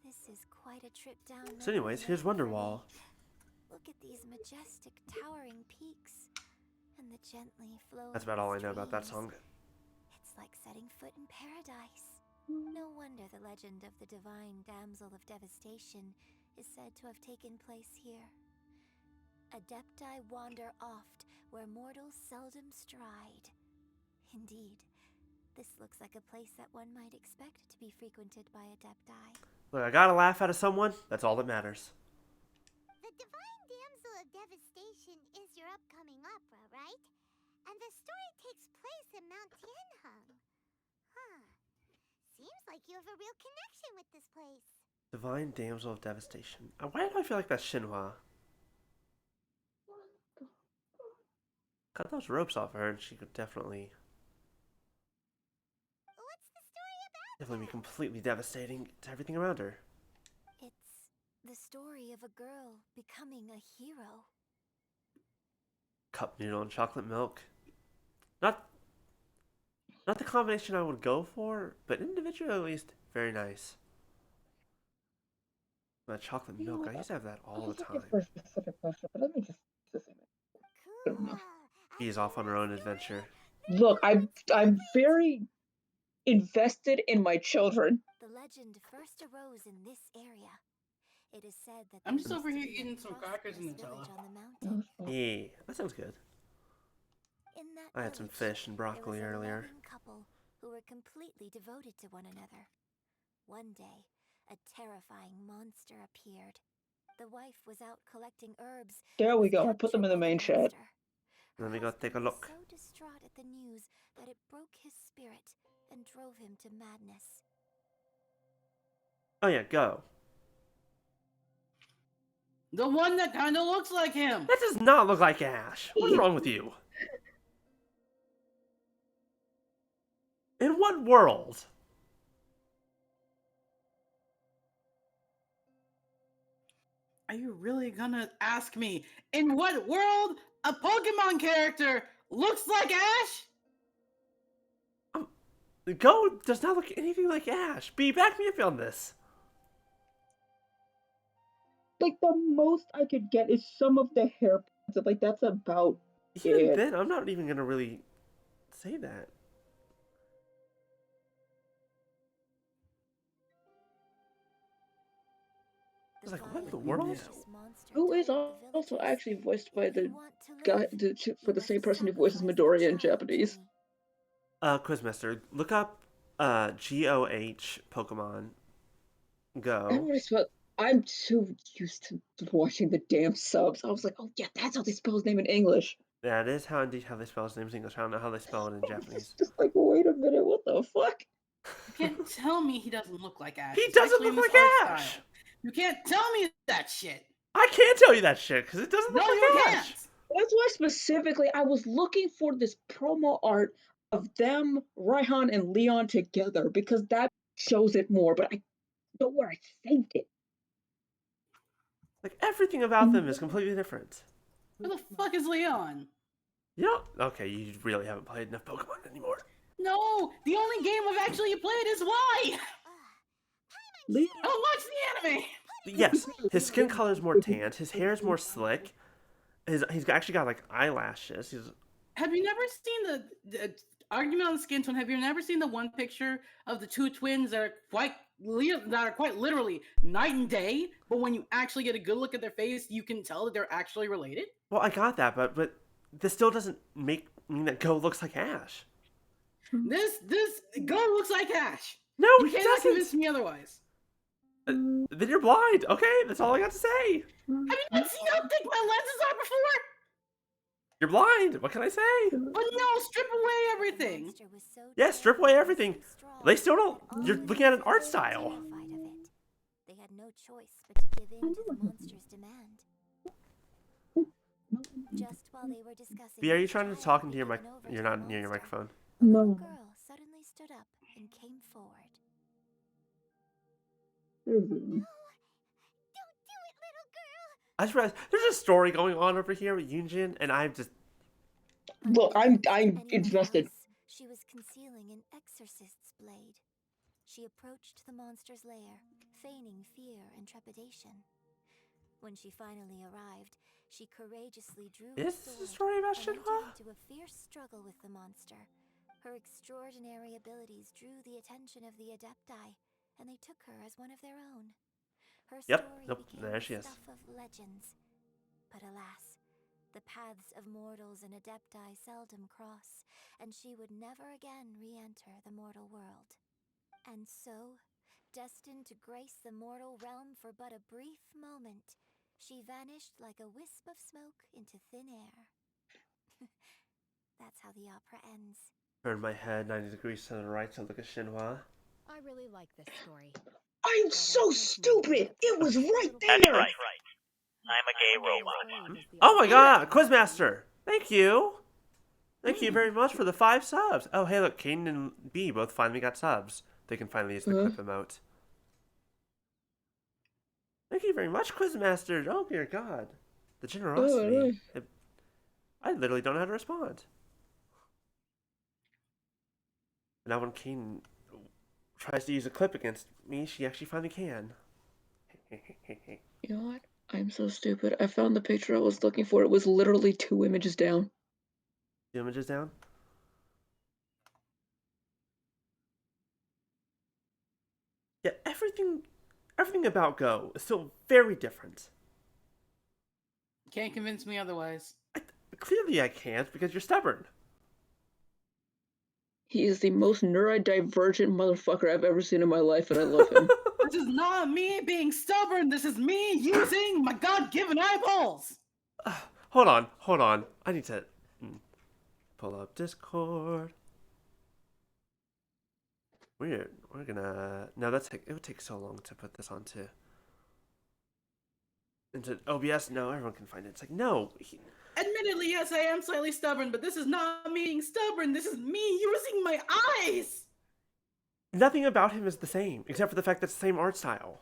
This is quite a trip down. So anyways, memory here's lane for Wonderwall. me. Look at these majestic, towering peaks and the gently flowing. That's about all I know about that streams. song. It's like setting foot in paradise. No wonder the legend of the divine damsel of devastation is said to have taken place here. Adepti wander oft where mortals seldom stride. Indeed, this looks like a place that one might expect to be frequented by adepti. Look, I got a laugh out of someone. That's all that matters. The divine damsel of devastation is your upcoming opera, right? And the story takes place in Mount Tianheng. Huh. Seems like you have a real connection with this place. Divine Damsel of Devastation. Why do I feel like that's Shinhua? Cut those ropes off her and she could definitely What's the story about? be completely devastating to everything around her. It's the story of a girl becoming a hero. Cup noodle and chocolate milk. Not not the combination I would go for, but individually at least very nice. That chocolate milk, I used to have that all the time. For a specific question, but let me just say it. Cool. She's off on her own adventure. Look, I'm very invested in my children. The legend first arose in this area. It is said that I'm there just over used here to be a eating some crackers and prosperous Nutella. village on the mountain. Yeah, that sounds good. In that I had some village, fish and broccoli there was a earlier. loving couple who were completely devoted to one another. One day, a terrifying monster appeared. The wife was out collecting herbs. There and we was go. I put them in the captured by main chat. monster. Let me Her go take a husband look. was so distraught at the news that it broke his spirit and drove him to madness. Oh yeah, go. The one that kind of looks like him. That does not look like Ash. What's wrong with you? In what world? Are you really gonna ask me in what world a Pokemon character looks like Ash? Go does not look anything like Ash. B, back me up on this. Like the most I could get is some of the hair points. Like that's about Even it. then, I'm not even gonna really say that. I was like, what in the world? Who is also actually voiced by the guy for the same person who voices Midoriya in Japanese? Quizmaster, look up GOH Pokemon Go. Everybody's spelled. I'm too used to watching the damn subs. I was like, oh yeah, that's how they spell his name in English. That is how indeed how they spell his name in English. I don't know how they spell it in Japanese. Just like, wait a minute, what the fuck? You can't tell me he doesn't look like Ash. He doesn't especially in look this like art Ash! style. You can't tell me that shit. I can't tell you that shit because it doesn't No, look you like can't. Ash. That's why specifically I was looking for this promo art of them, Raihan and Leon together because that shows it more, but I don't know where I saved it. Like everything about them is completely different. Who the fuck is Leon? You know? Okay, you really haven't played enough Pokemon anymore. No, the only game I've actually played is Y. Leon, I don't watch the anime. Yes, his skin color is more tanned. His hair is more slick. He's actually got like eyelashes. Have you never seen the argument on the skin tone? Have you never seen the one picture of the two twins that are quite literally night and day? But when you actually get a good look at their face, you can tell that they're actually related. Well, I got that, but this still doesn't mean that Go looks like Ash. This Go looks like Ash. No, You he cannot doesn't. convince me otherwise. Then you're blind. Okay, that's all I got to say. Have you not seen how thick my lenses are before? You're blind. What can I say? But no, strip away everything. Yeah, strip away everything. They still don't. You're looking at an art style. Terrified of it. They had no choice but to give in to the monster's demand. Just while they were discussing, B, are you trying to talk into your mic? taken over You're to the not near your monster, microphone. a little No. girl suddenly stood up and came forward. Mhm. Don't do it, little girl! I just realized there's a story going on over here with Yunjin, and I'm just. Look, I'm Anyone invested. else, she was concealing an exorcist's blade. She approached the monster's lair, feigning fear and trepidation. When she finally arrived, she courageously drew her Is this a sword story about and entered Shinhua? into a fierce struggle with the monster. Her extraordinary abilities drew the attention of the Adepti, and they took her as one of their own. Her Yep, story nope, became there the she is. stuff of legends. But alas, the paths of mortals and Adepti seldom cross, and she would never again re-enter the mortal world. And so, destined to grace the mortal realm for but a brief moment, she vanished like a wisp of smoke into thin air. That's how the opera ends. Turn my head 90 degrees to the right to look at Shinhua. I really like this story. I'm so stupid! It was right there! Right. I'm a gay robot. Oh my god, Quizmaster! Thank you! Thank you very much for the 5 subs! Oh, hey, look, Caden and B both finally got subs. They can finally use the clip emote. Thank you very much, Quizmaster! Oh, dear god. The generosity. I literally don't know how to respond. Now when Caden tries to use a clip against me, she actually finally can. You know what? I'm so stupid. I found the picture I was looking for. It was literally 2 images down. 2 images down? Yeah, everything about Go is still very different. Can't convince me otherwise. Clearly I can't, because you're stubborn. He is the most neurodivergent motherfucker I've ever seen in my life, and I love him. This is not me being stubborn. This is me using my God-given eyeballs. Hold on. I need to pull up Discord. We're gonna... No, it would take so long to put this onto... Into OBS? No, everyone can find it. It's like, no. Admittedly, yes, I am slightly stubborn, but this is not me being stubborn. This is me using my eyes. Nothing about him is the same, except for the fact that it's the same art style.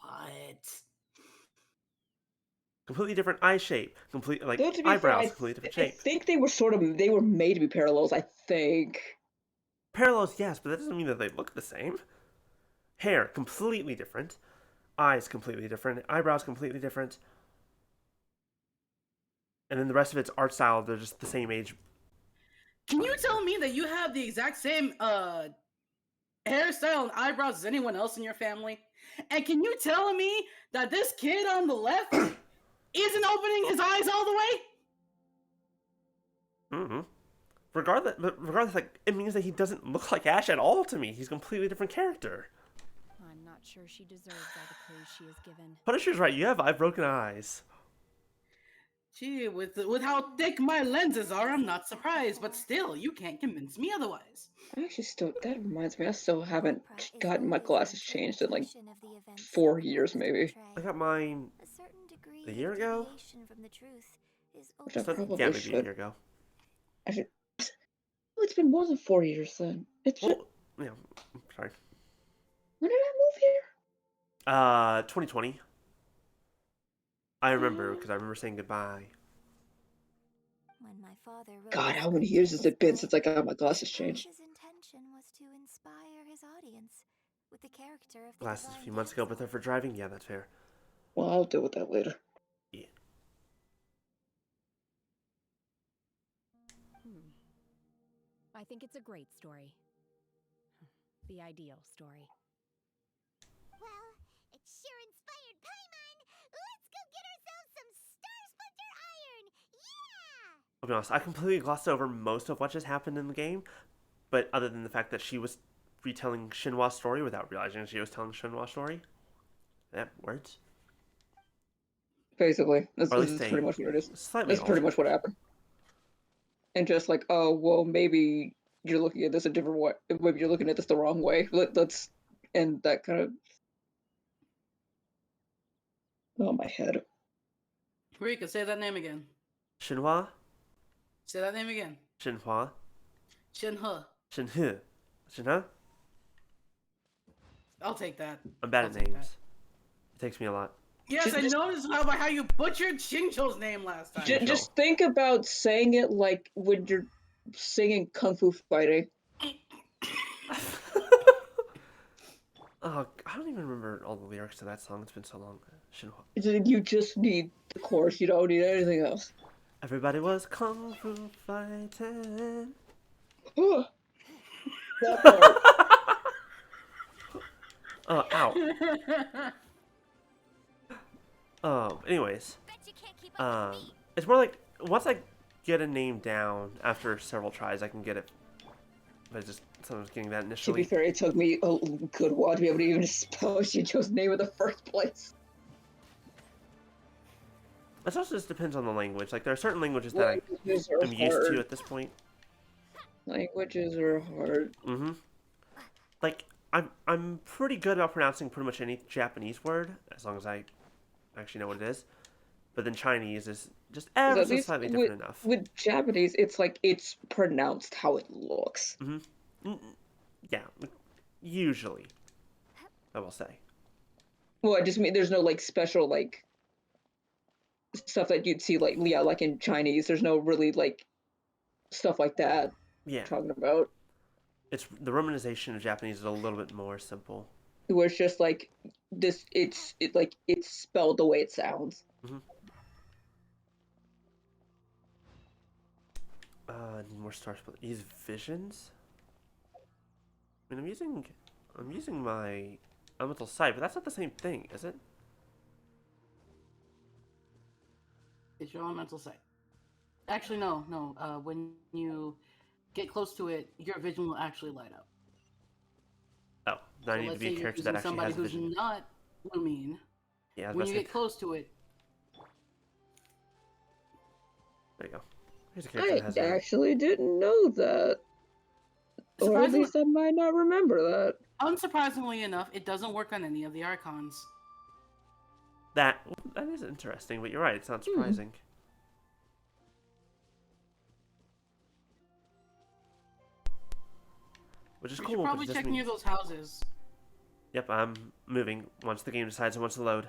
What? Completely different eye shape. Completely, Though, to be eyebrows, fair, completely different I shape. think they were made to be parallels, I think. Parallels, yes, but that doesn't mean that they look the same. Hair, completely different. Eyes, completely different. Eyebrows, completely different. And then the rest of it's art style, they're just the same age. Can you tell me that you have the exact same hairstyle and eyebrows as anyone else in your family? And can you tell me that this kid on the left isn't opening his eyes all the way? Mm-hmm. Regardless, like, it means that he doesn't look like Ash at all to me. He's a completely different character. I'm not sure she deserves all the praise she is given. Punisher's right, you have broken eyes. Gee, with how thick my lenses are, I'm not surprised, but still, you can't convince me otherwise. I actually still, that reminds me, I still haven't gotten my glasses changed in like 4 years, maybe. I got mine a year ago? Which I probably maybe should. a year ago. I should. Oh, it's been more than 4 years then. It's well, yeah, sorry. When did I move here? 2020. I remember, because I remember saying goodbye. When my father wrote God, how many years has it been since I got my glasses changed? his intention was to inspire his audience with the character of the Glasses a divine few months ago, but they're for driving? Yeah, that's fair. Well, I'll deal with that later. Yeah. I think it's a great story. The ideal story. Well, it sure inspired Paimon! Let's go get ourselves some Star Splinter Iron! Yeah! I'll be honest, I completely glossed over most of what just happened in the game, but other than the fact that she was retelling Shinhwa's story without realizing she was telling Shinhwa's story. That words? Basically, that's pretty much what it is. That's pretty much what happened. And just like, oh, well, maybe you're looking at this a different way. Maybe you're looking at this the wrong way. Let's end that kind of... Oh, my head. Rika, say that name again. Shinhwa? Say that name again. Shinhwa? Shinhe. Shinhe. Shinhe? I'll take that. I'm bad at names. It takes me a lot. Yes, I noticed how you butchered Xingqiu's name last time. Just think about saying it like when you're singing Kung Fu Fighting. Oh, I don't even remember all the lyrics to that song. It's been so long. Shinhwa. You just need the chorus. You don't need anything else. Everybody was Kung Fu fighting. That part. Oh, ow. Anyways. It's more like, once I get a name down, after several tries, I can get it. But just, sometimes getting that initially. To be fair, it took me a good while to be able to even spell Xingqiu's name in the first place. It also just depends on the language. Like, there are certain languages that I'm used to at this point. Languages are hard. Mm-hmm. Like, I'm pretty good about pronouncing pretty much any Japanese word as long as I actually know what it is. But then Chinese is just 'Cause ever at so least slightly different enough. with Japanese, it's like it's pronounced how it looks. Yeah, usually, I will say. Well, I just mean there's no like special like stuff that you'd see like yeah, like in Chinese. There's no really like stuff like that. Yeah, Talking about it's the romanization of Japanese is a little bit more simple. where it's just like this. Like it's spelled the way it sounds. hmm Need more stars, but use visions. I mean, I'm using my elemental sight, but that's not the same thing, is it? It's your elemental sight. Actually, no. When you get close to it, your vision will actually light up. Oh, So I need to let's be say a you're character using that actually somebody has who's vision. not Lumine. Yeah, I was When about you to say, get close to it, there you go. Here's a character I that has actually didn't know that, or at surprisingly, least I might not remember that. unsurprisingly enough, it doesn't work on any of the Archons. that is interesting, but you're right, it's not surprising. Which is You cool, should probably because this check near means... those houses. Yep, I'm moving once the game decides it wants to load.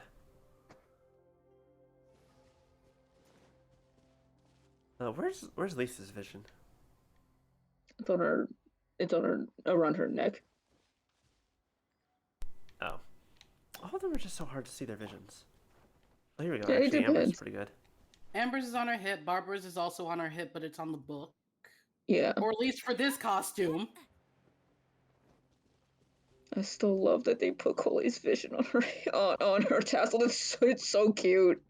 Where's Lisa's vision? It's on her. It's on her around her neck. Oh. All of them are just so hard to see their visions. Oh, here we go. Yeah, it Actually, Amber's depends. pretty good. Amber's is on her hip. Barbara's is also on her hip, but it's on the book. Yeah. Or at least for this costume. I still love that they put Cole's vision on her on her tassel. It's so cute.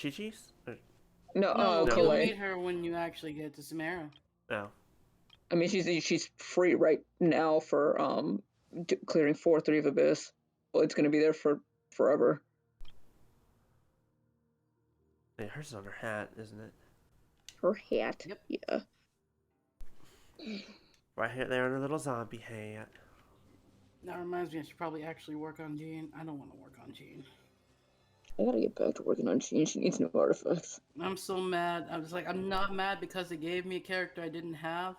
Chi-Chi's? No, No, No. you'll Cole. meet her when you actually get to Samara. No. I mean, she's free right now for clearing 4-3 of Abyss. Well, it's gonna be there for forever. Yeah, hers is on her hat, isn't it? Her hat. Yep. Yeah. Right here, there on her little zombie hat. That reminds me, I should probably actually work on Jean. I don't want to work on Jean. I gotta get back to working on Jean. She needs new artifacts. I'm so mad. I was like, I'm not mad because they gave me a character I didn't have.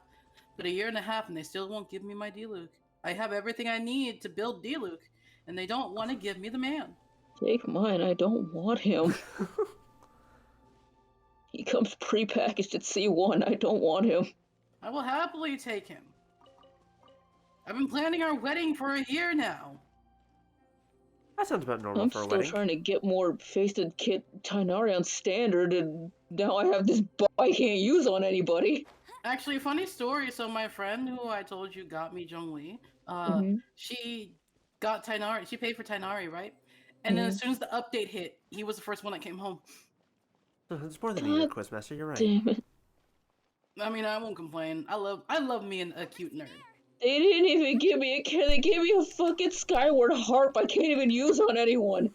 But a year and a half and they still won't give me my D-Luke. I have everything I need to build D-Luke. And they don't want to give me the man. Take mine. I don't want him. He comes pre-packaged at C1. I don't want him. I will happily take him. I've been planning our wedding for a year now. That sounds about normal I'm for a still wedding. trying to get more Fated Kit Tainari on standard, and now I have this I can't use on anybody. Actually, funny story. So my friend who I told you got me Zhongli, she got Tainari. She paid for Tainari, right? And then as soon as the update hit, he was the first one that came home. It's more than a year, Quizmaster. You're right. Damn it. I mean, I won't complain. I love me a cute nerd. They didn't even give me a care. They gave me a fucking Skyward Harp I can't even use on anyone.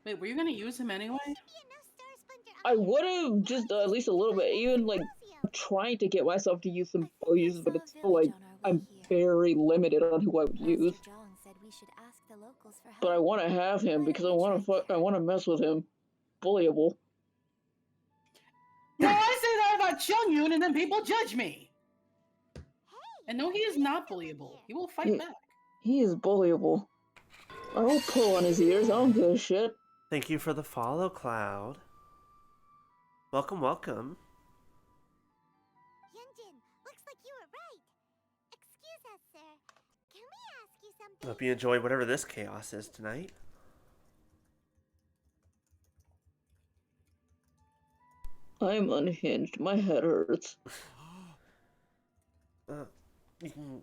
Wait, were you gonna use him anyway? I would have just at least a little bit. Even like trying to get myself to use some bows, but it's still like I'm very limited on who I would use. But I want to have him because I want to mess with him. Bullyable. No, I say that about Chungyun, and then people judge me. And no, he is not bullyable. He will fight back. He is bullyable. I will pull on his ears. I don't give a shit. Thank you for the follow, Cloud. Welcome, welcome. Yunjin, looks like you were right. Excuse us, sir. Can we ask you something? Hope you enjoy whatever this chaos is tonight. I'm unhinged. My head hurts. You can...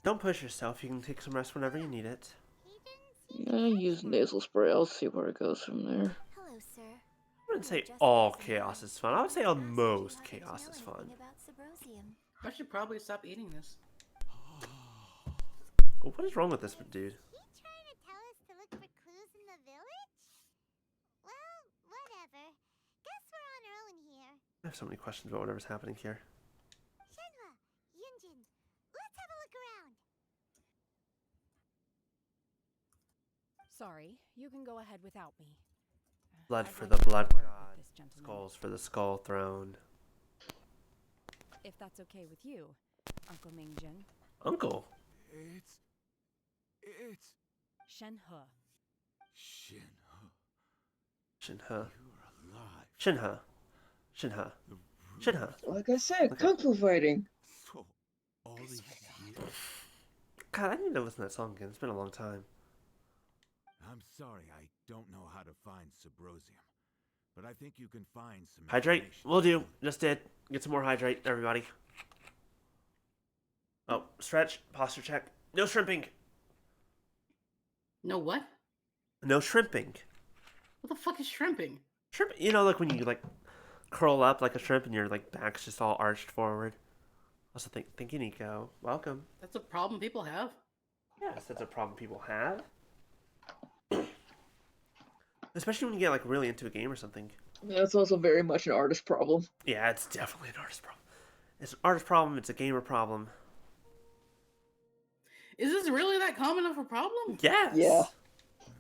Don't push yourself. You can take some rest whenever you need it. I use nasal spray. I'll see where it goes from there. Hello, sir. I wouldn't say all chaos is fun. I would say almost chaos is fun. I should probably stop eating this. What is wrong with this dude? He trying to tell us to look for clues in the village? Well, whatever. Guess we're on our own here. I have so many questions about whatever's happening here. Shenhua, Sorry, you can go ahead without me. Blood I'd for like the to have a blood word with god. this gentleman. Skulls for the skull throne. If that's okay with you, Uncle Mingjin. Uncle. It's Shenhe. Shinha. Shinha. You're alive. Shinha. Shinha. Shinha. Like I said, Okay. kung fu fighting. So, all these years. God, I need to listen to that song again. It's been a long time. I'm sorry, I don't know how to find Subrosium, but I think you can find some Hydrate. information. Will do. Just did. Get some more hydrate, everybody. Oh, stretch. Posture check. No shrimping. No what? No shrimping. What the fuck is shrimping? Shrimp. You know, like when you like curl up like a shrimp and your like back's just all arched forward. Also, thank you, Nico. Welcome. That's a problem people have. Yes, that's a problem people have. Especially when you get like really into a game or something. That's also very much an artist problem. Yeah, it's definitely an artist problem. It's an artist problem. It's a gamer problem. Is this really that common of a problem? Yes. Yeah.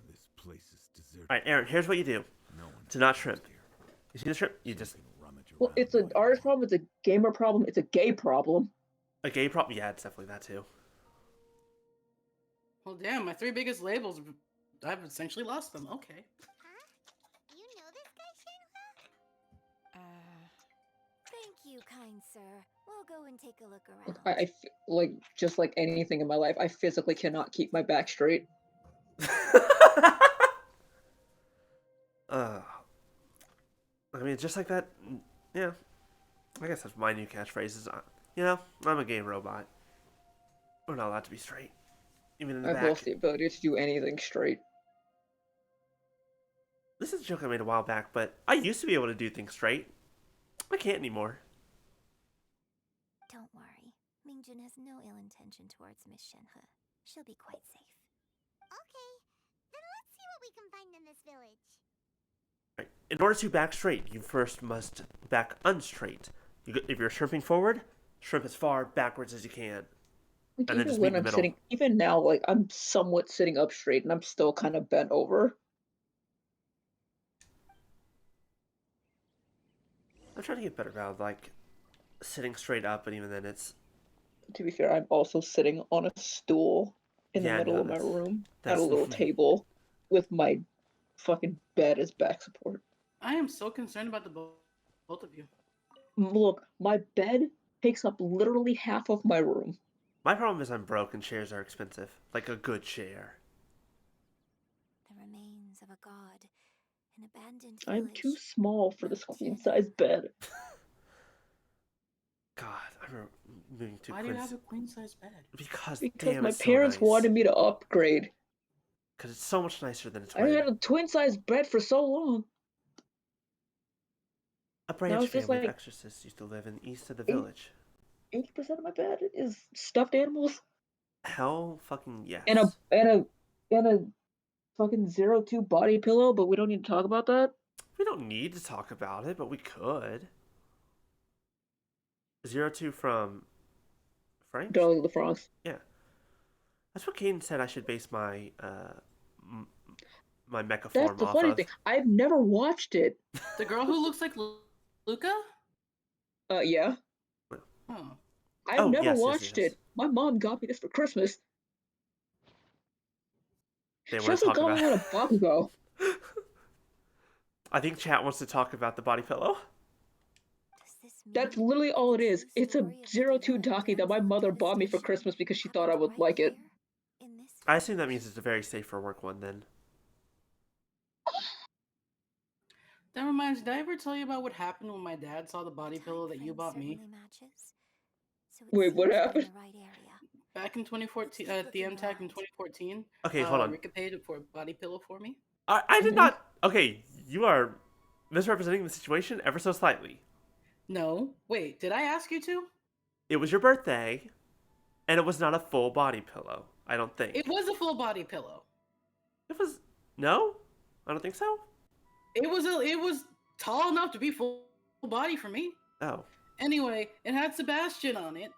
This place is deserted. All right, Aaron. Here's what you do No one to not shrimp. You see the shrimp? You just Well, it's an artist problem, it's a gamer problem, it's a gay problem. a gay problem. Yeah, it's definitely that too. Well, damn, my 3 biggest labels, I've essentially lost them. Okay. Huh? You know this guy, Shenhua? Thank you, kind sir. We'll go and take a look around. Like, just like anything in my life, I physically cannot keep my back straight. I mean, just like that. Yeah. I guess that's my new catchphrase. Is, you know, I'm a gay robot. We're not allowed to be straight, even in the I've back. lost the ability to do anything straight. This is a joke I made a while back, but I used to be able to do things straight. I can't anymore. Don't worry. Mingjun has no ill intention towards Miss Shenhe. She'll be quite safe. Okay, then let's see what we can find in this village. Right. In order to back straight, you first must back unstraight. If you're shrimping forward, shrimp as far backwards as you can. Like, And then even just when meet in I'm the middle. sitting, even now, like, I'm somewhat sitting up straight and I'm still kind of bent over. I'm trying to get better about like sitting straight up, but even then it's To be fair, I'm also sitting on a stool in the Yeah, middle no, of my that's- room at that's a little table with my fucking bed as back support. I am so concerned about the both of you. Look, my bed takes up literally half of my room. My problem is I'm broke and chairs are expensive. Like a good chair. The remains of a god, an abandoned I'm village. too small for this queen-size bed. God, I'm moving to Why do you Quincy. have a queen-size bed? Because Because damn, my it's parents so nice. wanted me to upgrade. Because it's so much nicer than a I twin. had a twin-size bed for so long. A Now branch it's just family of like exorcists used to live in east of the eight- village. 80% of my bed is stuffed animals Hell fucking yes. and a fucking 02 body pillow, but we don't need to talk about that. We don't need to talk about it, but we could. 02 from French? Dog of the Frogs. Yeah. That's what Caden said I should base my my mecha That's form the off funny of. thing. I've never watched it. The girl who looks like Luca? Yeah. Oh. I've Oh, never yes, yes, watched yes. it. My mom got me this for Christmas. They She want to also talk got me one about a Bakugo. I think chat wants to talk about the body pillow. Does this That's mean literally all it is. the It's a story of the 02 demonic Daki that my damsel mother bought me for devastation Christmas because she thought I happened would right like it. here, in this I assume that means it's a very safe for work one then. That reminds me, did I ever tell you about what happened when my dad saw the body pillow that you bought me? Wait, what happened? Back in 2014, at the MTAC in 2014. Okay, hold on. Rika paid for a body pillow for me. I did not. Okay, you are misrepresenting the situation ever so slightly. No. Wait, did I ask you to? It was your birthday, and it was not a full body pillow. I don't think. It was a full body pillow. It was. No? I don't think so. It was tall enough to be full body for me. Oh. Anyway, it had Sebastian on it,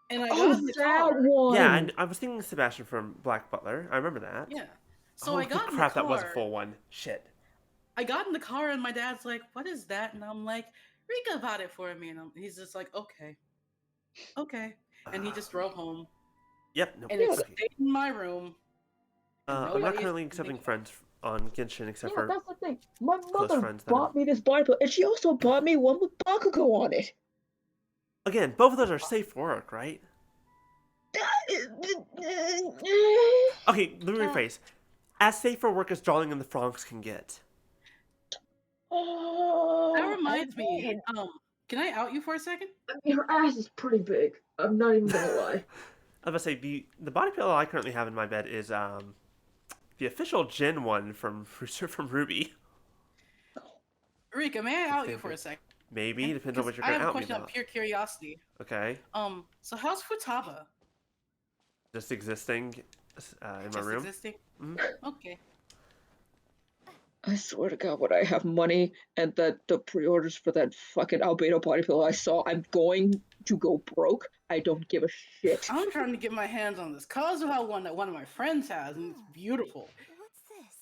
and I Oh, got in the that car. one! Yeah, I was thinking Sebastian from Black Butler. I remember that. Yeah. So Oh I got in the crap! That was a car. full one. Shit. I got in the car and my dad's like, "What is that?" And I'm like, "Rika bought it for me." And he's just like, "Okay, okay," and he just drove home. Yep. Nope. And it Okay. stayed in my room, and I'm not nobody currently accepting friends on Genshin except Yeah, for that's the thing. My close mother friends that are. bought me this body pillow, and she also bought me one with Bakugo on it. Again, both of those are safe for work, right? Okay, let me rephrase. As safe for work as drawing in the Franks can get. That reminds me. I Can I out you for a second? mean, her ass is pretty big. I'm not even gonna lie. I was about to say the body pillow I currently have in my bed is the official Jin one from Ruby. Rika, may I out you for a second? Maybe depends on what you're I gonna have a out me question out about. of pure curiosity. Okay. So how's Futaba? Just existing in my Just room. existing? Mm-hmm. Okay. I swear to God, when I have money and that the pre-orders for that fucking albedo body pillow I saw, I'm going to go broke. I don't give a shit. I'm trying to get my hands on this Kazuha one that one of my friends has, and it's beautiful. What's this?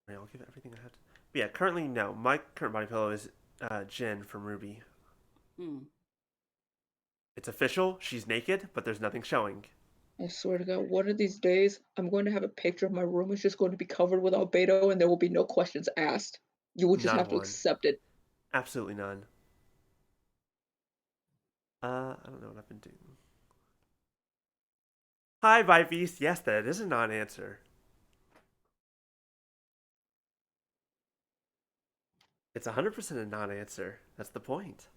Right, I'll give it everything I have. But yeah, currently no. My current body pillow is Jin from Ruby. It's official. She's naked, but there's nothing showing. I swear to God, one of these days, I'm going to have a picture of my room. It's just going to be covered with albedo, and there will be no questions asked. You will just Not have to one. accept it. Absolutely none. I don't know what I've been doing. Hi, Vibeast. Yes, that is a non-answer. It's 100% a non-answer. That's the point.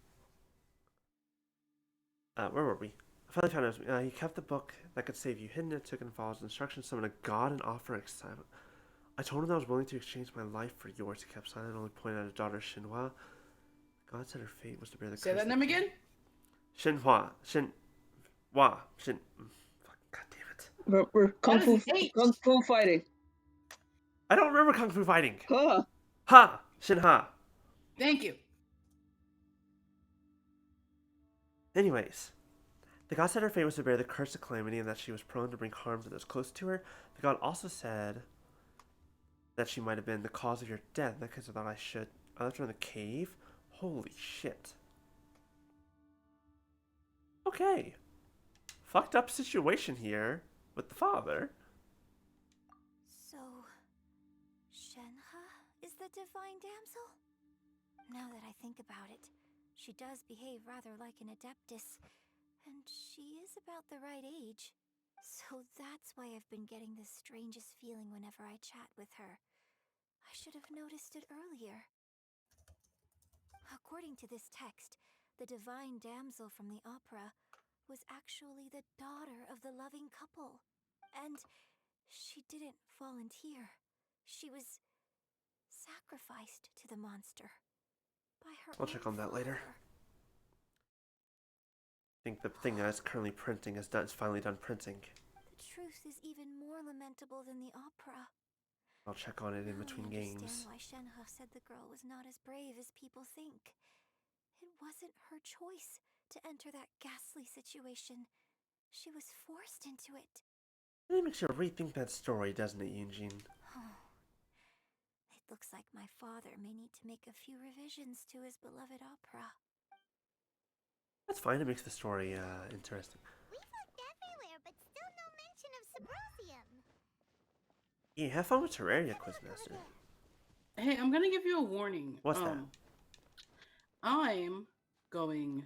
Where were we? I finally found out. He kept the book that could save you. Hidden it, took and follows instructions, summoned a god and offer excitement. I told him that I was willing to exchange my life for yours. He kept silent, only pointed at his daughter Shinhua. God said her fate was to bear the Say curse. that name again? Shinhua. God damn it. We're kung fu fighting. I don't remember kung fu fighting. Huh. Ha! Shinha. Thank you. Anyways, the god said her fate was to bear the curse of calamity and that she was prone to bring harm to those close to her. The god also said that she might have been the cause of your death. In that case, I thought I left her in the cave? Holy shit. Okay. Fucked up situation here with the father. So, Shenhe is the divine damsel? Now that I think about it, she does behave rather like an adeptus, and she is about the right age. So that's why I've been getting the strangest feeling whenever I chat with her. I should have noticed it earlier. According to this text, the divine damsel from the opera was actually the daughter of the loving couple. And she didn't volunteer. She was sacrificed to the monster by her I'll check on that later. father. I think the thing that's currently printing is finally done printing. The truth is even more lamentable than the opera. I'll check on it in between I games. understand why Shenhe said the girl was not as brave as people think. It wasn't her choice to enter that ghastly situation. She was forced into it. It makes you rethink that story, doesn't it, Yunjin? It looks like my father may need to make a few revisions to his beloved opera. That's fine, it makes the story interesting. We've looked everywhere, but still no mention of Symposium. Yeah, have fun with Terraria, Quizmaster. Hey, I'm gonna give you a warning. What's that? I'm going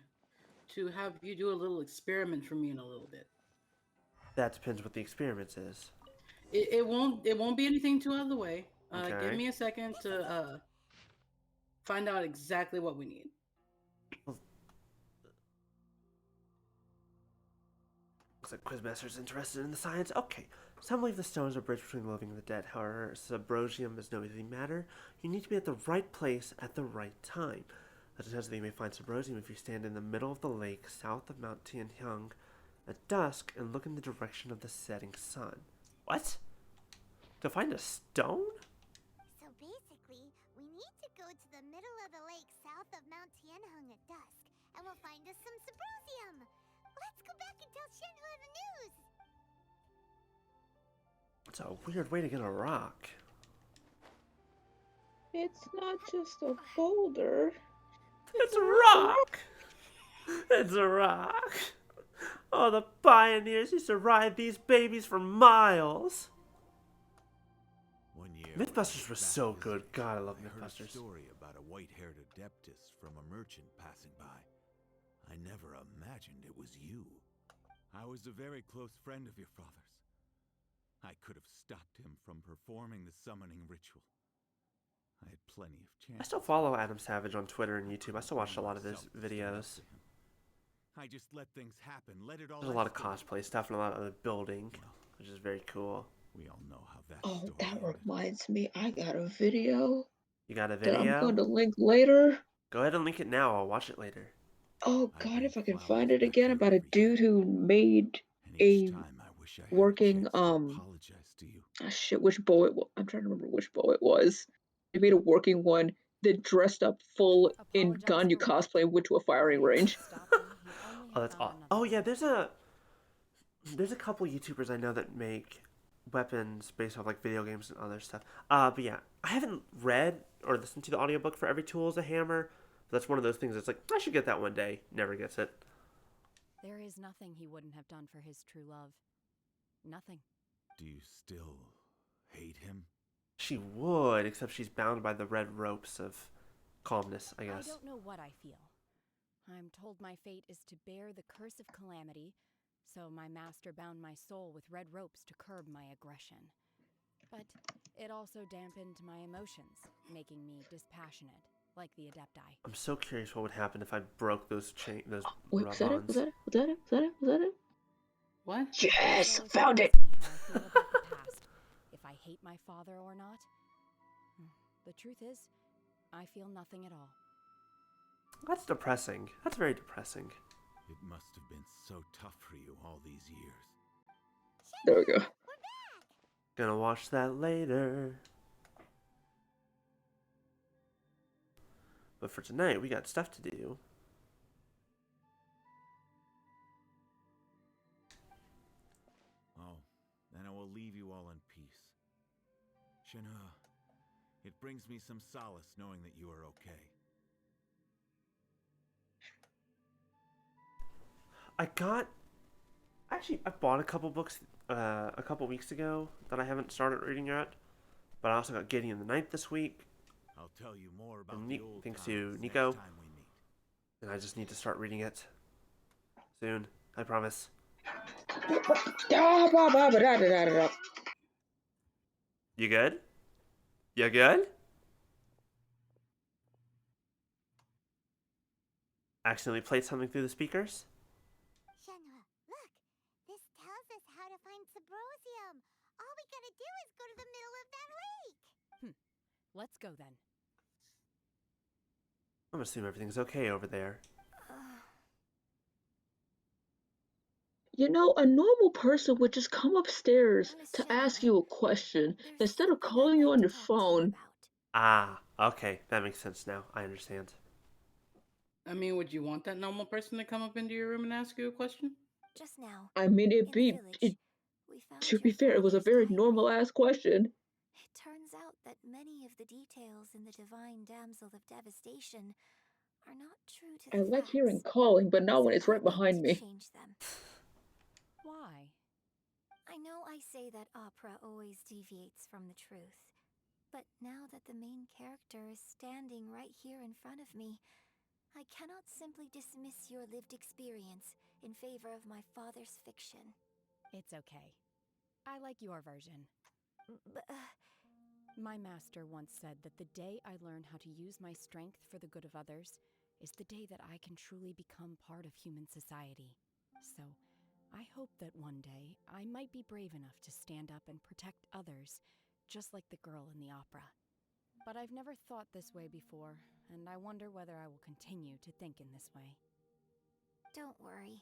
to have you do a little experiment for me in a little bit. That depends what the experiment is. It won't be anything too out of the way. Okay. Give me a second to find out exactly what we need. Looks like Quizmaster's interested in the science. Okay. Some believe the stones are a bridge between the living and the dead. However, Subrosium is no easy matter. You need to be at the right place at the right time. That says that you may find Subrosium if you stand in the middle of the lake south of Mount Tianhyang at dusk and look in the direction of the setting sun. What? To find a stone? So basically, we need to go to the middle of the lake south of Mount Tianheng at dusk, and we'll find us some Symposium. Let's go back and tell Shenhua the news. It's a weird way to get a rock. It's not just a boulder. It's a rock! It's a rock! Oh, the pioneers used to ride these babies for miles! One year, Mythbusters when I were was back so visiting, good. God, I love I heard a Mythbusters. story about a white-haired adeptus from a merchant passing by. I never imagined it was you. I was a very close friend of your father's. I could have stopped him from performing the summoning ritual. I had plenty of chances. I still follow Adam Savage on Twitter and YouTube. I still watch a lot of his videos. I just let things happen, let it all There's a lot of escalate. cosplay stuff and a lot of other building, which is very cool. We all know how that Oh, story that ended. reminds me, I got a video You got a that I'm video? going to link later. Go ahead and link it now. I'll watch it later. Oh I God, bring if I can flowers find it back again, here about a every dude year, who made and each a time I wish I had a working chance to apologize to you. shit, which bow it was. I'm trying to remember which bow it was. They made a working one that dressed up full in Apologize Ganyu for what? cosplay and went to a firing Why, if range. you stopped him, he'd only Oh, have that's found awesome. another Oh yeah, one. there's a couple YouTubers I know that make weapons based off like video games and other stuff. But yeah, I haven't read or listened to the audiobook for Every Tool is a Hammer. That's one of those things that's like, I should get that one day. Never gets it. There is nothing he wouldn't have done for his true love. Nothing. Do you still hate him? She would, except she's bound by the red ropes of calmness, I guess. I don't know what I feel. I'm told my fate is to bear the curse of calamity, so my master bound my soul with red ropes to curb my aggression. But it also dampened my emotions, making me dispassionate, like the Adepti. I'm so curious what would happen if I broke those those Wait, was that it? bonds. Was that it? Was that it? Was that it? Was that it? What? Yes, So it found it. reminds me how I feel about the past. If I hate my father or not. The truth is, I feel nothing at all. That's depressing. That's very depressing. It must have been so tough for you all these years. There we go. Gonna watch that later. But for tonight, we got stuff to do. Oh, then I will leave you all in peace. Shenhe, it brings me some solace knowing that you are okay. I bought a couple books a couple weeks ago that I haven't started reading yet. But I also got Gideon the Ninth this week. I'll tell you more about And the old thanks times to next Nico. time we meet. And I just need to start reading it soon. I promise. You good? You good? Accidentally played something through the speakers? Shenhe, look! This tells us how to find Subrosium. All we gotta do is go to the middle of that lake. Let's go then. I'm gonna assume everything's okay over there. You know, a normal person would just come upstairs Honest to Shenhe, ask you a question there's instead of something calling I'd you like on to your talk to you phone. about. Ah, okay. That makes sense now. I understand. I mean, would you want that normal person to come up into your room and ask you a question? Just now, I mean, in the village, we found to your be fair, it was a father's very diary. normal ass question. It turns out that many of the details in the Divine Damsel of Devastation are not true to I the like facts. hearing calling, but not when So it's I right need behind to me. change them. Why? I know I say that opera always deviates from the truth, but now that the main character is standing right here in front of me, I cannot simply dismiss your lived experience in favor of my father's fiction. It's okay. I like your version. But, My master once said that the day I learn how to use my strength for the good of others is the day that I can truly become part of human society. So, I hope that one day I might be brave enough to stand up and protect others, just like the girl in the opera. But I've never thought this way before, and I wonder whether I will continue to think in this way. don't worry,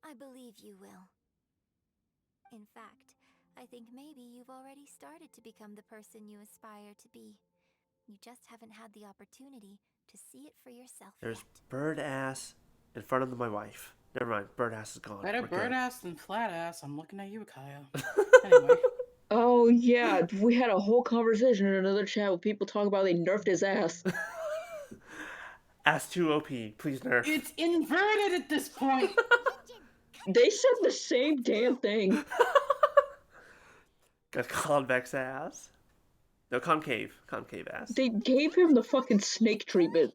I believe you will. In fact, I think maybe you've already started to become the person you aspire to be. You just haven't had the opportunity to see it for yourself There's yet. bird ass in front of my wife. Never mind, bird ass is gone. Better We're bird good. ass than flat ass. I'm looking at you, Kaya. Anyway. Oh yeah, we had a whole conversation in another chat with people talking about they nerfed his ass. Ass 2 OP, please nerf. It's inverted at this point. They said the same damn thing. Got convex ass. No, concave ass. They gave him the fucking snake treatment.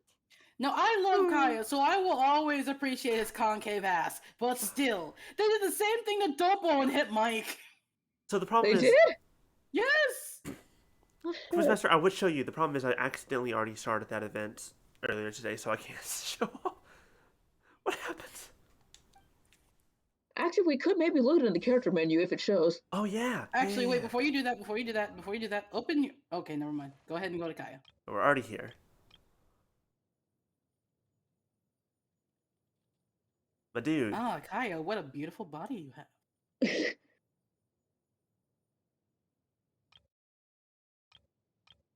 No, I love Kaya, so I will always appreciate his concave ass. But still, they did the same thing to Dopo and Hit Mike. So the problem They is, did? Yes! Quizmaster, I would show you. The problem is I accidentally already started that event earlier today, so I can't show off. What happened? Actually, we could maybe look in the character menu if it shows. Oh, yeah. Actually, yeah. wait, before you do that, open your... Okay, never mind. Go ahead and go to Kaya. We're already here. But dude. Ah, Kaya, what a beautiful body you have.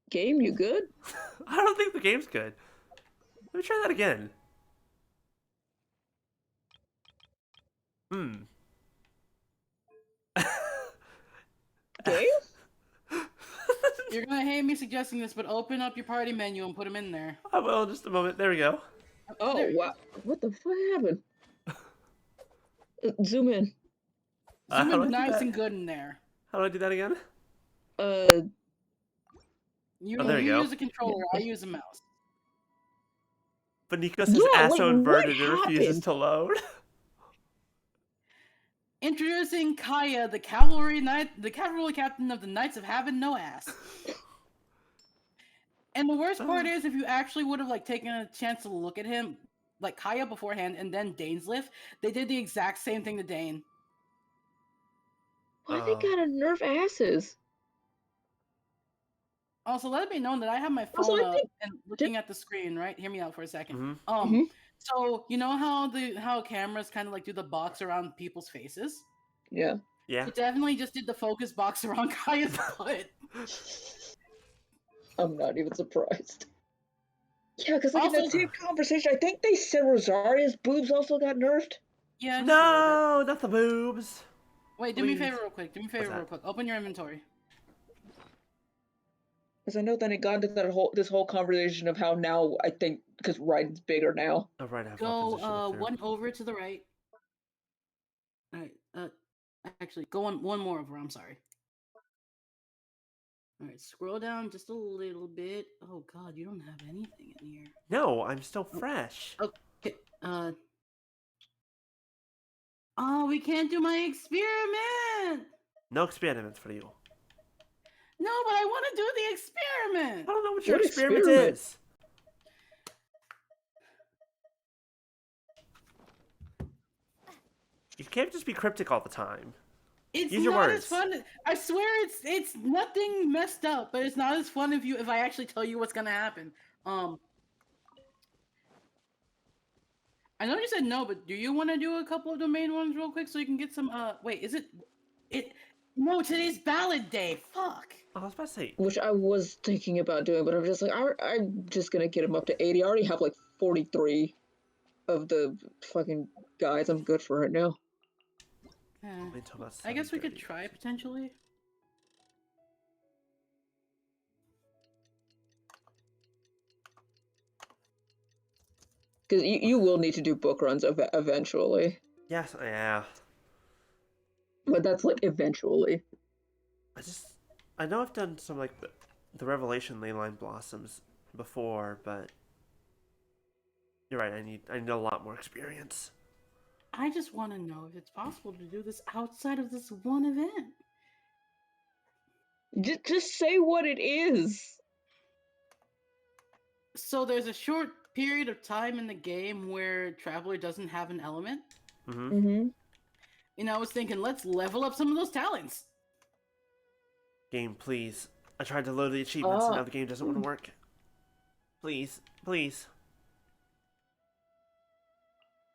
Game, you good? I don't think the game's good. Let me try that again. Game? You're gonna hate me suggesting this, but open up your party menu and put them in there. I will in just a moment. There we go. Oh, wow. What the fuck happened? Zoom in. Zoom in nice and good in there. How do I do that again? You there you go. use a controller, I use a mouse. But Nico says ass so inverted it refuses to load. Introducing Kaya, the cavalry captain of the Knights of Having No Ass. And the worst part is, if you actually would have taken a chance to look at him, like Kaya beforehand, and then Dane's lift, they did the exact same thing to Dane. Why they gotta nerf asses? Also, let it be known that I have my phone up and looking at the screen, right? Hear me out for a second. So you know how cameras kind of do the box around people's faces? Yeah. Yeah. It definitely just did the focus box around Kaya's butt. I'm not even surprised. Yeah, because in that same conversation, I think they said Rosaria's boobs also got nerfed. Yeah. No, not the boobs. Wait, do me a favor real quick. Open your inventory. Because I know then it got into this whole conversation of how now I think because Raiden's bigger now. Oh, right. Go one over to the right. All right. Actually, go one more over. I'm sorry. All right, scroll down just a little bit. Oh God, you don't have anything in here. No, I'm still fresh. Okay. Oh, we can't do my experiment. No experiments for you. No, but I want to do the experiment. I don't know what your experiment is. You can't just be cryptic all the time. It's Use your not words. as fun. I swear it's nothing messed up, but it's not as fun if I actually tell you what's gonna happen. I know you said no, but do you want to do a couple of the main ones real quick so you can get some? Wait, is it? No, today's ballad day. Fuck. I was about to say. Which I was thinking about doing, but I'm just like, I'm just gonna get him up to 80. I already have 43 of the fucking guys. I'm good for right now. I guess we could try potentially. Because you will need to do book runs eventually. Yes, yeah. But that's eventually. I know I've done some the Revelation Leyline Blossoms before, but you're right. I need a lot more experience. I just want to know if it's possible to do this outside of this one event. Just say what it is. So there's a short period of time in the game where Traveler doesn't have an element. Mm-hmm. And I was thinking, let's level up some of those talents. Game, please. I tried to load the achievements and now the game doesn't want to work. Please, please.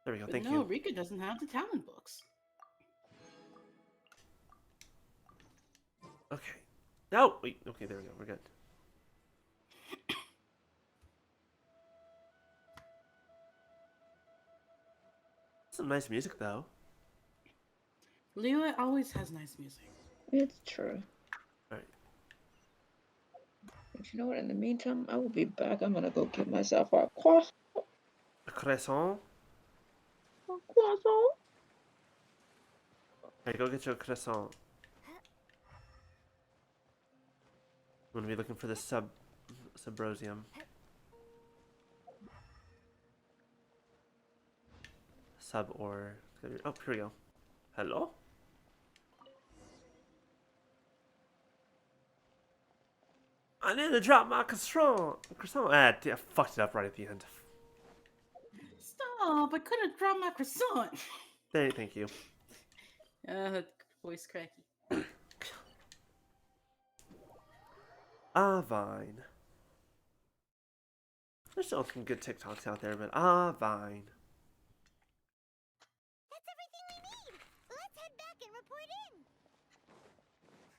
There we go, thank you. No, Rika doesn't have the talent books. Okay. No! Wait, okay, there we go, we're good. Some nice music, though. Leo always has nice music. It's true. But you know what? In the meantime, I will be back. I'm gonna go get myself a croissant. A croissant? A croissant. Hey, go get your croissant. I'm gonna be looking for the subrosium. Sub or oh, here we go. Hello? I need to drop my croissant. Ah, I fucked it up right at the end. Stop! I could have dropped my croissant. Thank you. Voice cracky. Vine. There's still some good TikToks out there, but Vine. That's everything we need. Let's head back and report in.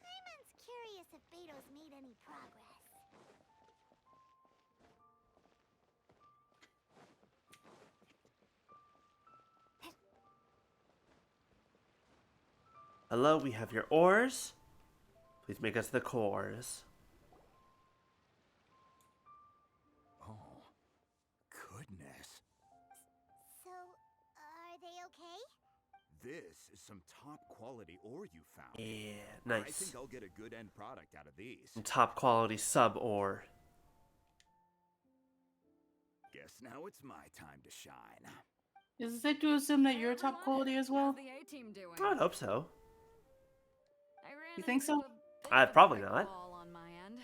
Hyman's curious if Beto's made any progress. Hello, we have your ores. Please make us the cores. Oh, goodness. So, are they okay? This is some top quality ore you found. Yeah, I nice. think I'll get a good end product out of these. Some top quality sub ore. Guess now it's my time to shine. Is it safe to assume that you're top quality as well? How's the A-team doing? I would hope so. You think so? Probably not. On my end.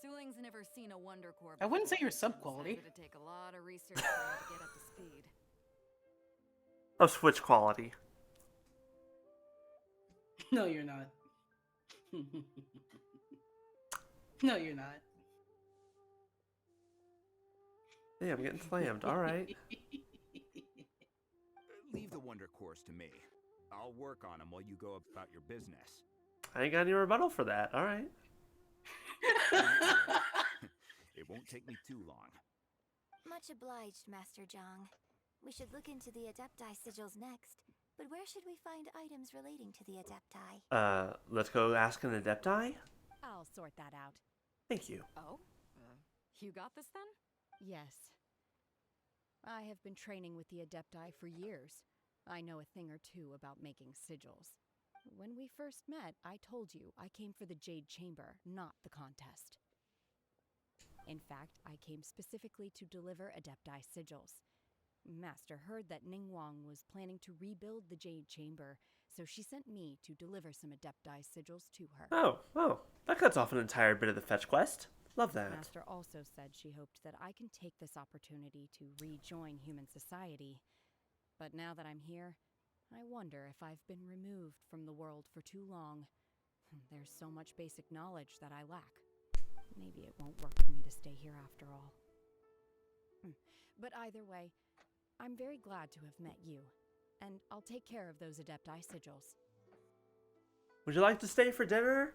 Suling's never seen a Wonder Core I wouldn't say before, you're sub so quality. it's gonna take a lot of research for him to get up to speed. Of Switch quality. No, you're not. No, you're not. Yeah, I'm getting slammed. Alright. Leave the wonder cores to me. I'll work on them while you go about your business. I ain't got any rebuttal for that. Alright. It won't take me too long. Much obliged, Master Zhang. We should look into the Adepti sigils next. But where should we find items relating to the Adepti? Let's go ask an Adepti? I'll sort that out. Thank you. Oh? You got this then? Yes. I have been training with the Adepti for years. I know a thing or two about making sigils. When we first met, I told you I came for the Jade Chamber, not the contest. In fact, I came specifically to deliver Adepti sigils. Master heard that Ningguang was planning to rebuild the Jade Chamber, so she sent me to deliver some Adepti sigils to her. Oh, that cuts off an entire bit of the fetch quest. Love that. Master also said she hoped that I can take this opportunity to rejoin human society. But now that I'm here, I wonder if I've been removed from the world for too long. There's so much basic knowledge that I lack. Maybe it won't work for me to stay here after all. But either way, I'm very glad to have met you, and I'll take care of those Adepti sigils. Would you like to stay for dinner?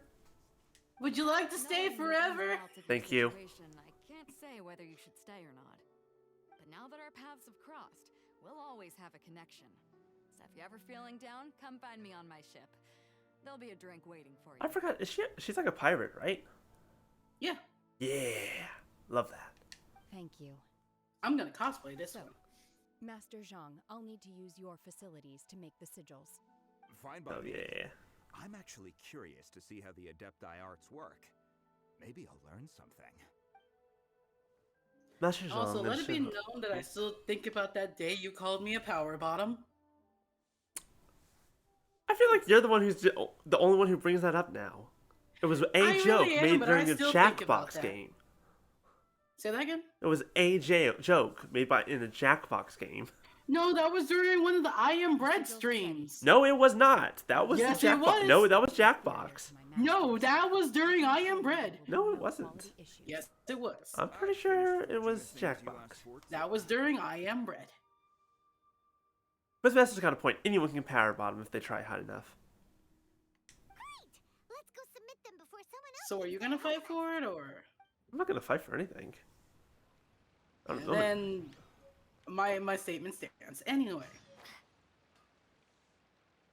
Would you like to stay forever? Thank you. I can't say whether you should stay or not. But now that our paths have crossed, we'll always have a connection. So if you're ever feeling down, come find me on my ship. There'll be a drink waiting for you. I forgot. She's like a pirate, right? Yeah. Yeah. Love that. Thank you. I'm gonna cosplay this one. Master Zhang, I'll need to use your facilities to make the sigils. Fine by Oh, me. yeah. I'm actually curious to see how the Adepti arts work. Maybe I'll learn something. Master Zhang, Also, let it be mentioned- known that I still think about that day you called me a power bottom. I feel like you're the one who's the only one who brings that up now. It was a joke really am, made but during I a still think about Jackbox that. game. Say that again? It was a joke made in a Jackbox game. No, that was during one of the I Am Bread streams. No, it was not. That was Yes, the it Jackbox. was. No, that was Jackbox. No, that was during I Am Bread. No, it wasn't. Yes, it was. I'm pretty sure it was Jackbox. That was during I Am Bread. But Master's got a point. Anyone can power bottom if they try hard enough. Let's go submit them before someone else. So are you gonna fight for it, or? I'm not gonna fight for anything. I don't know. Then my statement stands. Anyway.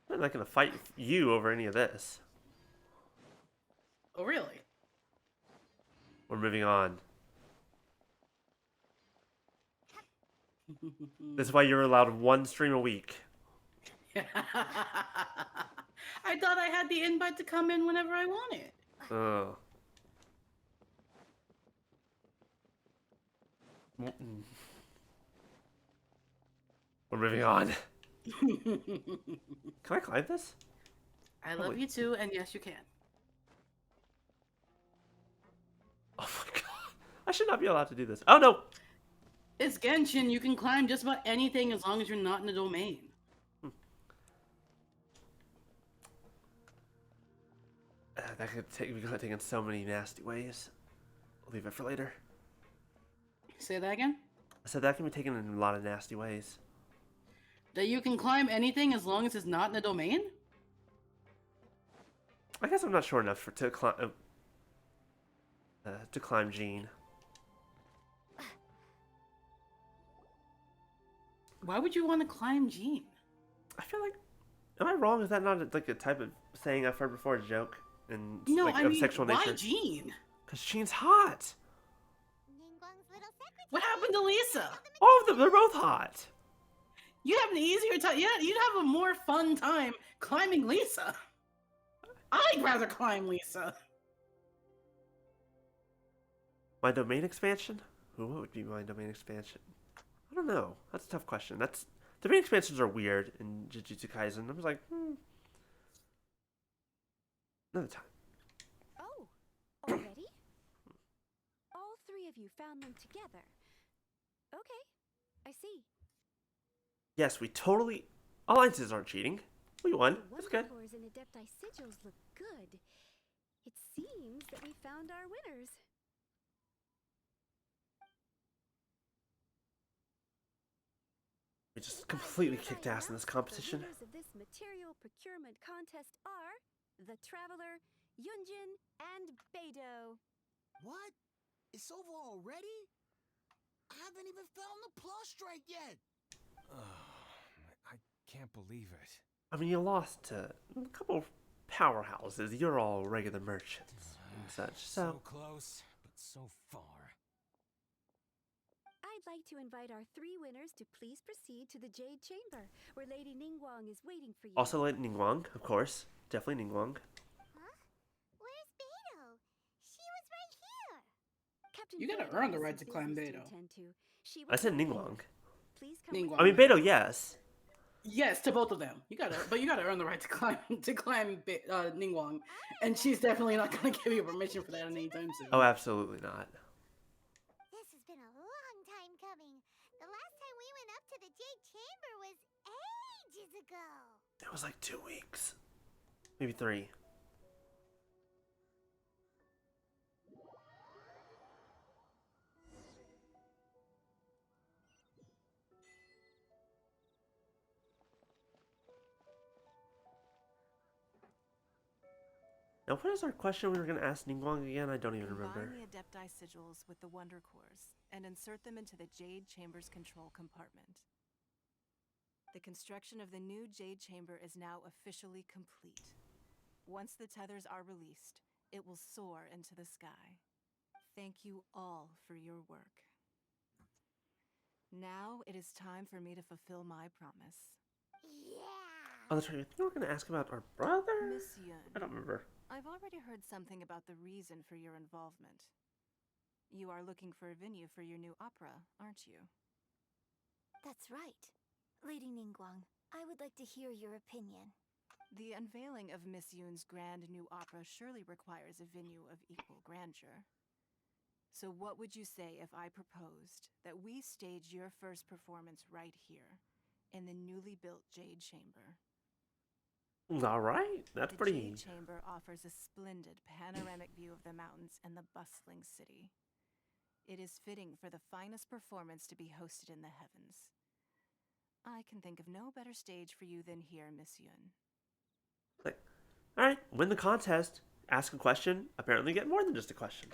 I'm not gonna fight you over any of this. Oh, really? We're moving on. This is why you're allowed one stream a week. I thought I had the invite to come in whenever I wanted. Oh. We're moving on. Can I climb this? I love you too, and yes, you can. Oh my god. I should not be allowed to do this. Oh no! It's Genshin. You can climb just about anything as long as you're not in the domain. That could take in so many nasty ways. I'll leave it for later. Say that again? I said that can be taken in a lot of nasty ways. That you can climb anything as long as it's not in the domain? I guess I'm not sure enough to climb Jean. Why would you want to climb Jean? I feel like, am I wrong? Is that not like a type of saying I've heard before, a joke, and No, like I of mean, sexual why nature? Jean? Because Jean's hot. What happened to Lisa? All of them, they're both hot. You'd have an easier time. Yeah, you'd have a more fun time climbing Lisa. I'd rather climb Lisa. My domain expansion? Ooh, what would be my domain expansion? I don't know. That's a tough question. Domain expansions are weird in Jujutsu Kaisen. I was like, another time. Oh, already? All three of you found them together. Okay, I see. Yes, we totally. Alliances aren't cheating. We won. That's good. The Wonder Cores and Adepti sigils look good. It seems that we found our winners. We just completely kicked ass in this competition. The winners of this material procurement contest are the Traveler, Yunjin, and Beidou. What? It's over already? I haven't even found the plus strike yet. I can't believe it. I mean, you lost to a couple of powerhouses. You're all regular merchants and such. So close, but so far. I'd like to invite our three winners to please proceed to the Jade Chamber, where Lady Ningguang is waiting for you. Also, Lady Ningguang, of course. Definitely Ningguang. Huh? Where's Beidou? She was right here. Captain You gotta Beidou earn the has right some to climb business Beidou. attend to. She I will said not be Ningguang. here. Please come Ningguang. I mean, Beidou, yes. Yes, to both of them. You gotta earn the right to climb Ningguang, and she's definitely not gonna give you permission for that anytime soon. Oh, absolutely not. This has been a long time coming. The last time we went up to the Jade Chamber was ages ago. It was like 2 weeks. Maybe 3. Now, what is our question we were going to ask Ningguang again? I don't even remember. Combine the Adepti sigils with the Wonder Cores and insert them into the Jade Chamber's control compartment. The construction of the new Jade Chamber is now officially complete. Once the tethers are released, it will soar into the sky. Thank you all for your work. Now it is time for me to fulfill my promise. Oh, that's right. I think we were going to ask about our brother? Miss Yun, I don't remember. I've already heard something about the reason for your involvement. You are looking for a venue for your new opera, aren't you? That's right. Lady Ningguang, I would like to hear your opinion. The unveiling of Miss Yun's grand new opera surely requires a venue of equal grandeur. So what would you say if I proposed that we stage your first performance right here, in the newly built Jade Chamber? All right. That's The pretty... Jade Chamber offers a splendid panoramic view of the mountains and the bustling city. It is fitting for the finest performance to be hosted in the heavens. I can think of no better stage for you than here, Miss Yun. Like, all right, win the contest, ask a question, apparently get more than just a question.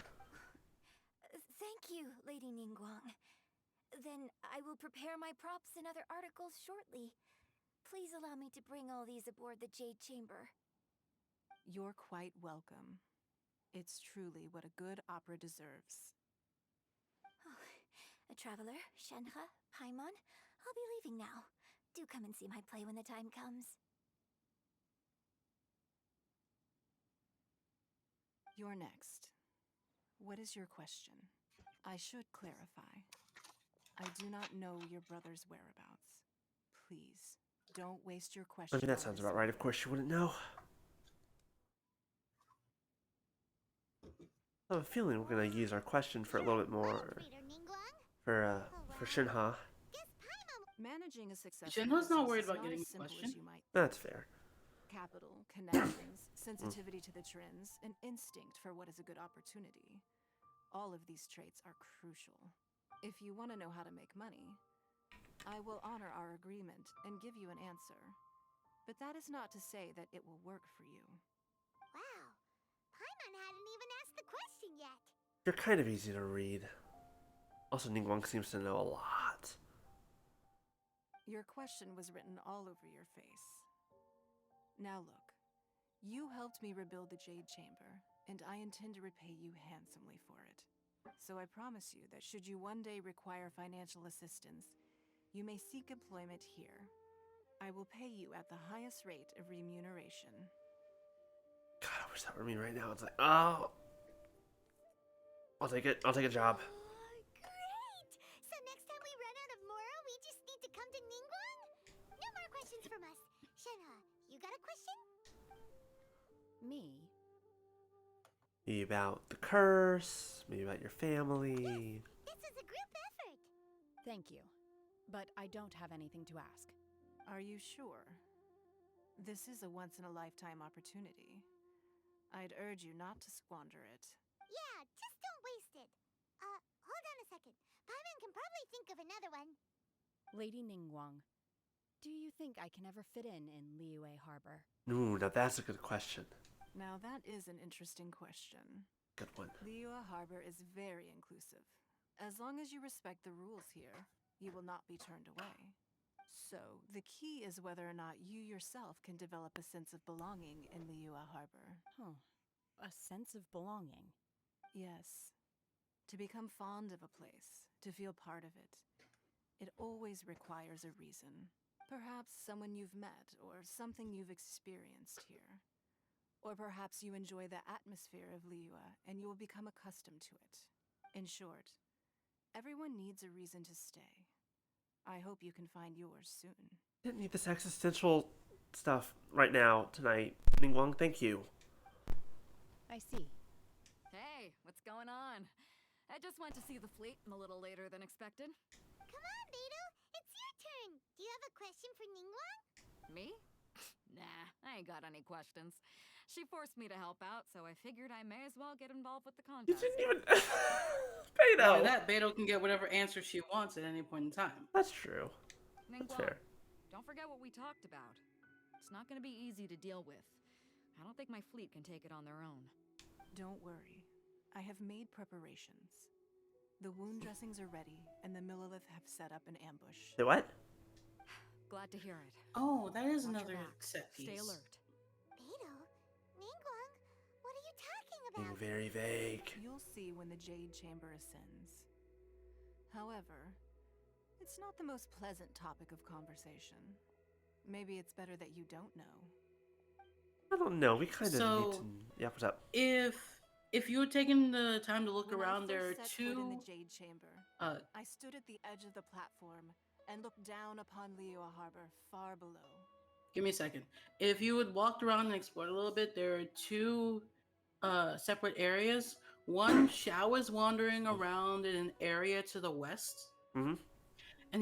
Thank you, Lady Ningguang. Then I will prepare my props and other articles shortly. Please allow me to bring all these aboard the Jade Chamber. You're quite welcome. It's truly what a good opera deserves. A traveler, Shenhe, Paimon, I'll be leaving now. Do come and see my play when the time comes. You're next. What is your question? I should clarify. I do not know your brother's whereabouts. Please, don't waste your I question. mean, that sounds about right. Of course you wouldn't know. I have a feeling we're gonna use our question for a little bit more for Shinha. Managing a successful Shinho's not business worried is about not getting as a simple question. as you might That's think. fair. Capital, connections, sensitivity to the trends, an instinct for what is a good opportunity. All of these traits are crucial. If you want to know how to make money, I will honor our agreement and give you an answer. But that is not to say that it will work for you. Wow, Paimon hadn't even asked the question yet. You're kind of easy to read. Also, Ningguang seems to know a lot. Your question was written all over your face. Now look, you helped me rebuild the Jade Chamber, and I intend to repay you handsomely for it. So I promise you that should you one day require financial assistance, you may seek employment here. I will pay you at the highest rate of remuneration. God, I wish that were me right now. It's like, oh, I'll take it. I'll take a job. Great! So next time we run out of Moro, we just need to come to Ningguang? No more questions from us. Shenhe, you got a question? Me? Maybe about the curse, maybe about your family. This is a group effort. Thank you. But I don't have anything to ask. Are you sure? This is a once-in-a-lifetime opportunity. I'd urge you not to squander it. Yeah, just don't waste it. Hold on a second. Paimon can probably think of another one. Lady Ningguang, do you think I can ever fit in Liyue Harbor? Ooh, now that's a good question. Now that is an interesting question. Good one. Liyue Harbor is very inclusive. As long as you respect the rules here, you will not be turned away. So, the key is whether or not you yourself can develop a sense of belonging in Liyue Harbor. Huh. A sense of belonging. Yes. To become fond of a place, to feel part of it, it always requires a reason. Perhaps someone you've met, or something you've experienced here. Or perhaps you enjoy the atmosphere of Liyue, and you will become accustomed to it. In short, everyone needs a reason to stay. I hope you can find yours soon. Didn't need this existential stuff right now, tonight. Ningguang, thank you. I see. Hey, what's going on? I just went to see the fleet a little later than expected. Come on, Beidou. It's your turn. Do you have a question for Ningguang? Me? Nah, I ain't got any questions. She forced me to help out, so I figured I may as well get involved with the You contest. didn't even... Not Beidou! only that, Beidou can get whatever answer she wants at any point in time. That's true. That's Ningguang, fair. don't forget what we talked about. It's not going to be easy to deal with. I don't think my fleet can take it on their own. Don't worry. I have made preparations. The wound dressings are ready, and the Millilith have set up an ambush. Say what? Glad to hear it. Oh, that is Watch your another back. set piece. Stay alert. Beidou? Ningguang? What are you talking Being about? very vague. You'll see when the Jade Chamber ascends. However, it's not the most pleasant topic of conversation. Maybe it's better that you don't know. I don't know. We kind of So, need to... Yeah, what's up? If you had taken the time to look When around, I there are first set foot in the two. Jade Chamber, Uh, I stood at the edge of the platform and looked down upon Liyue Harbor far below. give me a second. If you had walked around and explored a little bit, there are two separate areas. One, Xiao is wandering around in an area to the west, and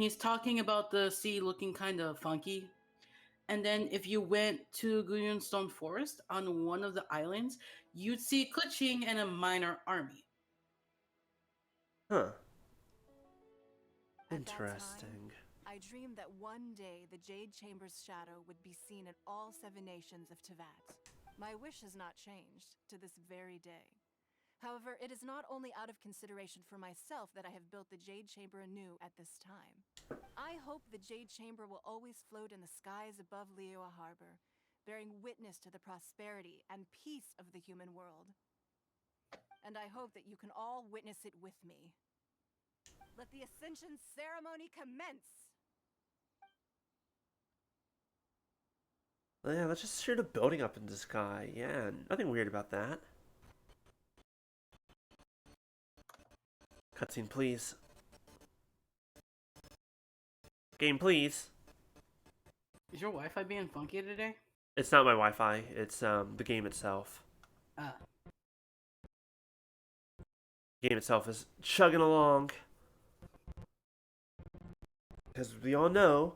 he's talking about the sea looking kind of funky. And then if you went to Guyunstone Forest on one of the islands, you'd see Kuching and a minor army. Huh. At that time, Interesting. I dreamed that one day the Jade Chamber's shadow would be seen in all 7 nations of Tevat. My wish has not changed to this very day. However, it is not only out of consideration for myself that I have built the Jade Chamber anew at this time. I hope the Jade Chamber will always float in the skies above Liyue Harbor, bearing witness to the prosperity and peace of the human world. and I hope that you can all witness it with me. Let the Ascension ceremony commence! Yeah, let's just shoot a building up in the sky. Yeah, nothing weird about that. Cutscene, please. Game, please. Is your Wi-Fi being funky today? It's not my Wi-Fi. It's the game itself. Ah. The game itself is chugging along. Because we all know,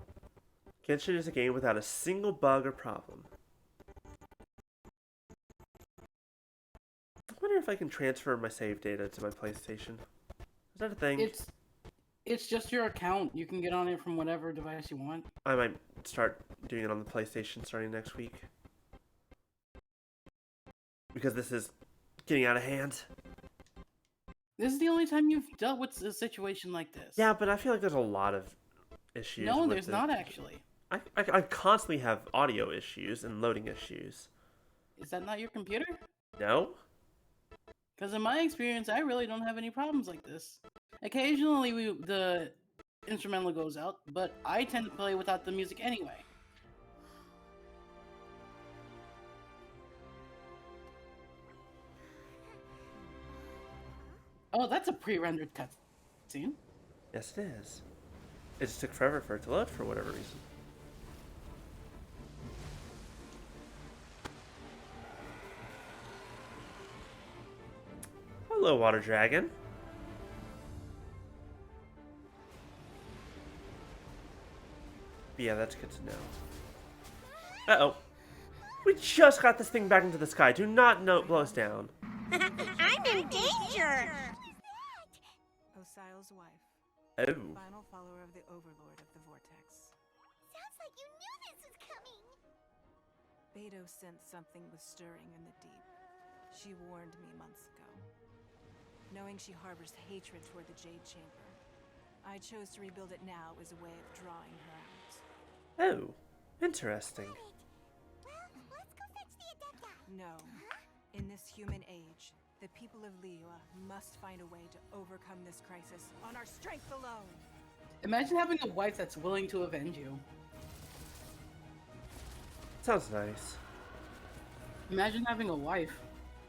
Genshin is a game without a single bug or problem. I wonder if I can transfer my save data to my PlayStation. Is that a thing? It's just your account. You can get on it from whatever device you want. I might start doing it on the PlayStation starting next week. Because this is getting out of hand. This is the only time you've dealt with a situation like this. Yeah, but I feel like there's a lot of issues. No, with there's not actually. I constantly have audio issues and loading issues. Is that not your computer? No? Because in my experience, I really don't have any problems like this. Occasionally, the instrumental goes out, but I tend to play without the music anyway. Oh, that's a pre-rendered cutscene. Yes, it is. It just took forever for it to load for whatever reason. Hello, water dragon. Yeah, that's good to know. Uh-oh. We just got this thing back into the sky. Do not blow us down. I'm in danger! Osial's wife. Oh. Final follower of the Overlord of the Vortex. Sounds like you knew this was coming! Beidou sensed something was stirring in the deep. She warned me months ago. Knowing she harbors hatred toward the Jade Chamber, I chose to rebuild it now as a way of drawing her out. Oh, interesting. Well, let's go fetch the Adepta! No. In this human age, the people of Liyue must find a way to overcome this crisis on our strength alone. Imagine having a wife that's willing to avenge you. Sounds nice. Imagine having a wife.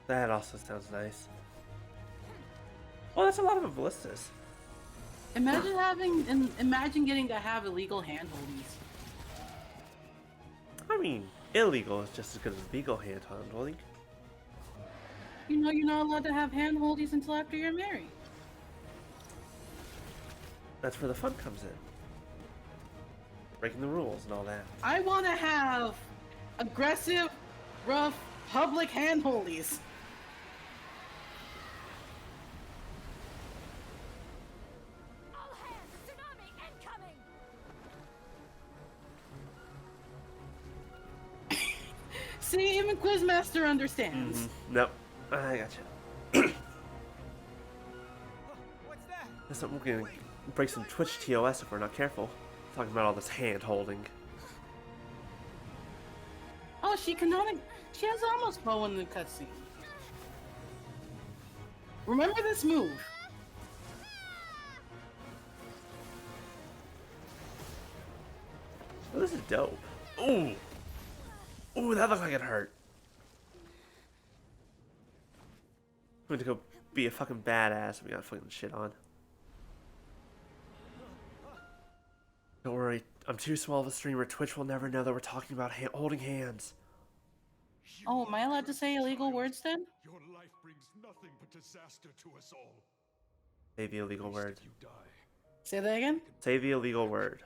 That also sounds nice. Well, that's a lot of ballistas. Imagine getting to have illegal handholdings. I mean, illegal is just as good as legal handholding. You know you're not allowed to have handholdies until after you're married. That's where the fun comes in. Breaking the rules and all that. I want to have aggressive, rough, public handholdies. All hands, tsunami incoming! See, even Quizmaster understands. Mm-hmm. Nope. I gotcha. What's that? That's something we're gonna break some Twitch TOS if we're not careful. Talking about all this hand holding. Oh, she has almost bow in the cutscene. Remember this move. Oh, this is dope. Ooh. Ooh, that looked like it hurt. I'm going to go be a fucking badass. We got fucking shit on. Don't worry, I'm too small of a streamer. Twitch will never know that we're talking about holding hands. Oh, am I allowed to say illegal words then? Your life brings nothing but disaster to us all. Say the illegal word. Say that again? Say the illegal word.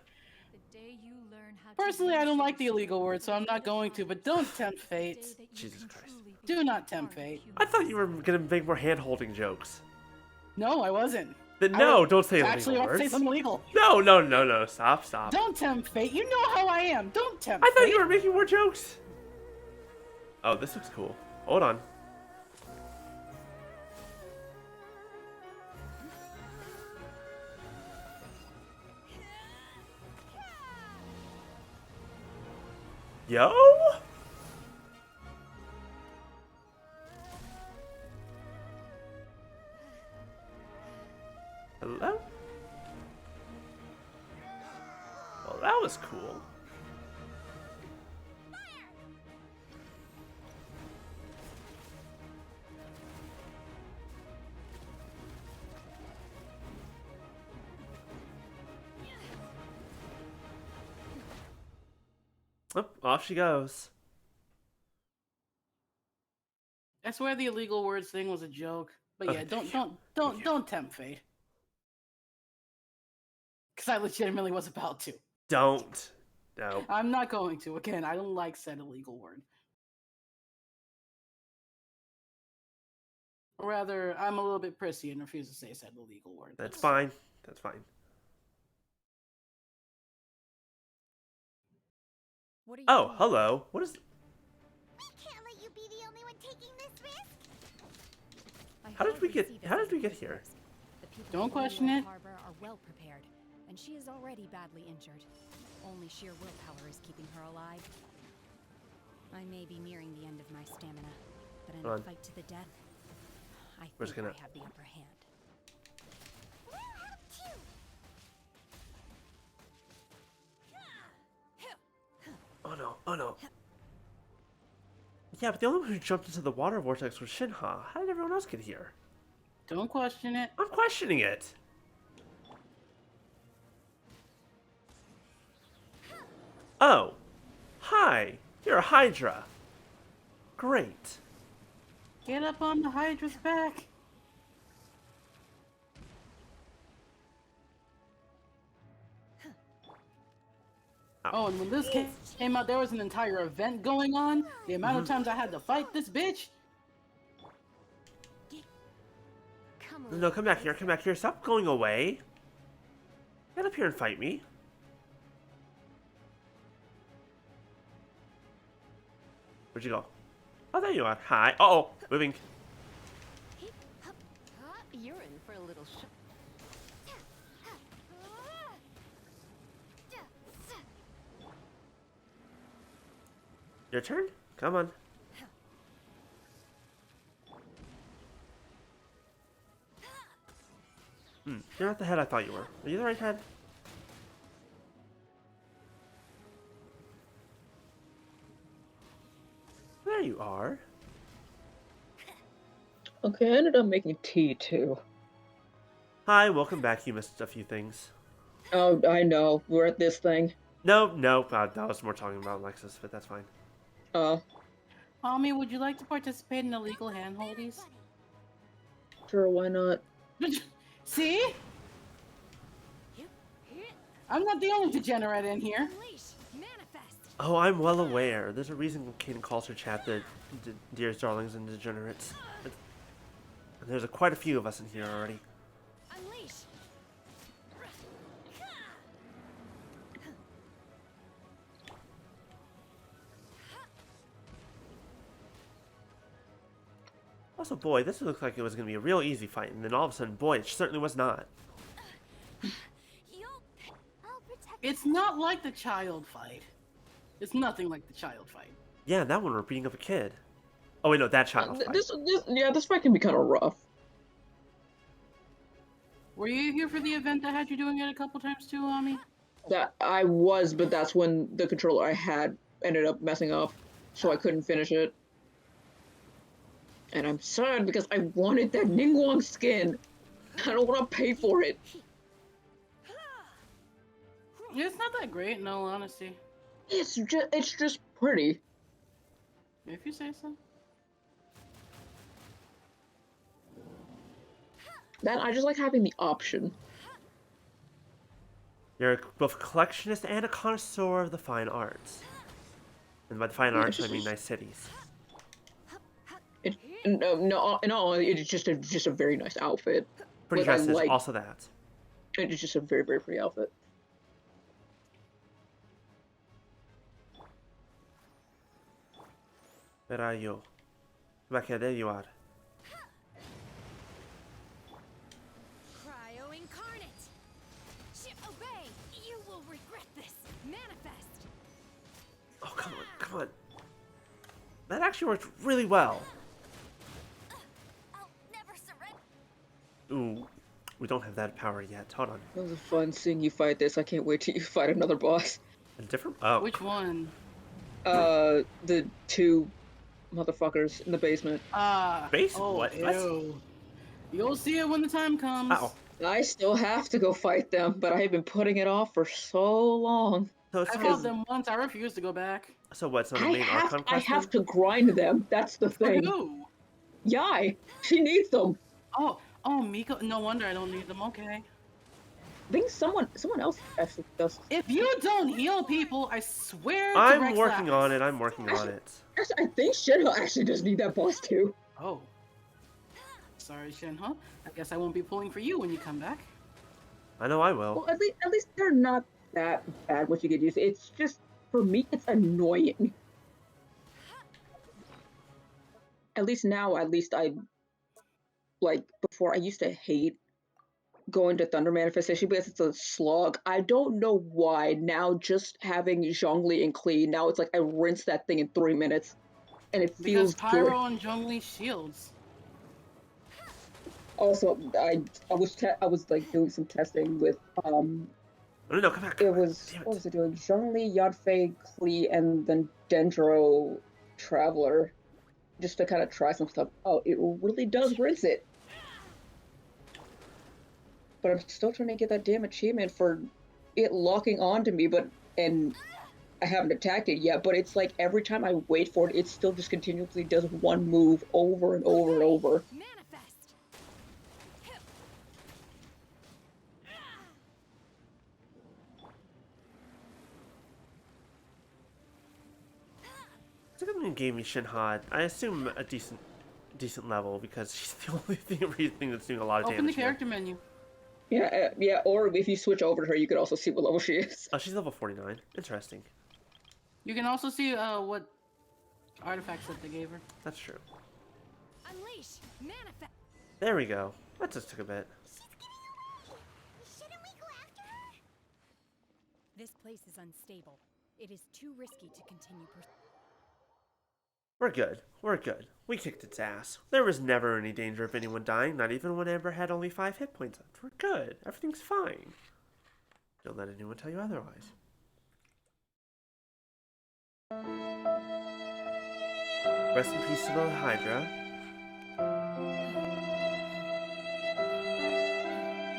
The day you learn how Personally, I don't like the illegal word, so I'm not going to, but don't tempt fate. Jesus Christ. Do not tempt fate. I thought you were gonna make more hand holding jokes. No, I wasn't. Then no, don't say illegal actually words. want to say something illegal. No. Stop. Don't tempt fate. You know how I am. Don't tempt I thought fate. you were making more jokes. Oh, this looks cool. Hold on. Yo? Hello? Well, that was cool. Oh, off she goes. I swear the illegal words thing was a joke. But yeah, Okay, don't tempt fate. Because I legitimately was about to. Don't. No. I'm not going to. Again, I don't like said illegal word. Or rather, I'm a little bit prissy and refuse to say said illegal word. That's fine. That's fine. What are you Oh, doing? hello. What is... We can't let you be the only one taking this risk. How did we get here? The people Don't of question Lily it. Harbor are well prepared, and she is already badly injured. Only sheer willpower is keeping her alive. I may be nearing the end of my stamina, but in a fight to the death, I think I have the upper hand. We'll help too. Oh no, oh no. Yeah, but the only one who jumped into the water vortex was Shinha. How did everyone else get here? Don't question it. I'm questioning it. Oh. Hi. You're a Hydra. Great. Get up on the Hydra's back. Oh, and when this came out, there was an entire event going on. The amount of times I had to fight this bitch. No, come back here, come back here. Stop going away. Get up here and fight me. Where'd you go? Oh, there you are. Hi. Uh-oh. Moving. You're in for a little shock. Your turn? Come on. You're not the head I thought you were. Are you the right head? There you are. Okay, I ended up making tea too. Hi, welcome back. You missed a few things. Oh, I know. We're at this thing. No, that was more talking about Lexus, but that's fine. Mommy, would you like to participate in illegal handholdies? Sure, why not? See? I'm not the only degenerate in here. Oh, I'm well aware. There's a reason Kaden calls her chat the Dear's Darlings and Degenerates. And there's quite a few of us in here already. Also, boy, this looked like it was going to be a real easy fight, and then all of a sudden, boy, it certainly was not. It's not like the child fight. It's nothing like the child fight. Yeah, that one we're beating up a kid. Oh wait, no, that child fight. This fight can be kind of rough. Were you here for the event that had you doing it a couple times too, Ami? That I was, but that's when the controller I had ended up messing up, so I couldn't finish it. And I'm sad because I wanted that Ningguang skin. I don't want to pay for it. Yeah, it's not that great, in all honesty. It's just pretty. If you say so. That I just like having the option. You're both a collectionist and a connoisseur of the fine arts. And by the fine arts, I mean nice cities. No, in all, it's just a very nice outfit. Pretty dress is also that. It's just a very, very pretty outfit. Where are you? Back here, there you are. Cryo incarnate! Obey! You will regret this! Manifest! Oh, come on, come on. That actually worked really well. I'll never surrender. Ooh, We don't have that power yet. Hold on. It was fun seeing you fight this. I can't wait till you fight another boss. A different. Oh. Which one? The two motherfuckers in the basement. Base? Oh, What? ew. You'll see it when the time comes. Oh. I still have to go fight them, but I have been putting it off for so long. So it's I fought them once. I refuse to go back. So what's on the main Archon I quest? have to grind them. That's the For thing. who? Yai, she needs them. Oh, Miko. No wonder I don't need them. Okay. I think someone else actually does. If you don't heal people, I swear to I'm Rex working Lapis. on it. I'm working on it. Actually, I think Shinho actually does need that boss too. Oh. Sorry, Shinho. I guess I won't be pulling for you when you come back. I know I will. Well, at least they're not that bad once you get used to it. It's just, for me, it's annoying. At least now, I, like, before I used to hate going to Thunder Manifestation because it's a slog. I don't know why. Now, just having Zhongli and Klee, now it's like I rinse that thing in 3 minutes. And it feels because Pyro good. and Zhongli shields. Also, I was like doing some testing with No, come back. It was what was it doing? Zhongli, Yadfei, Klee, and then Dendro Traveler, just to kind of try some stuff. Oh, it really does rinse it. But I'm still trying to get that damn achievement for it locking onto me, and I haven't attacked it yet, but it's like every time I wait for it, it still just continuously does one move over and over and over. Someone gave me Shinhad. I assume a decent level because she's the only thing that's doing a lot of damage. Open the character menu. Yeah, or if you switch over to her, you could also see what level she is. Oh, she's level 49. Interesting. You can also see what artifacts that they gave her. That's true. Unleash, manifest. There we go. That just took a bit. Shouldn't we go after her? This place is unstable. It is too risky to continue We're good. We're good. We kicked its ass. There was never any danger of anyone dying, not even when Amber had only 5 hit points left. We're good. Everything's fine. Don't let anyone tell you otherwise. Rest in peace to the Hydra.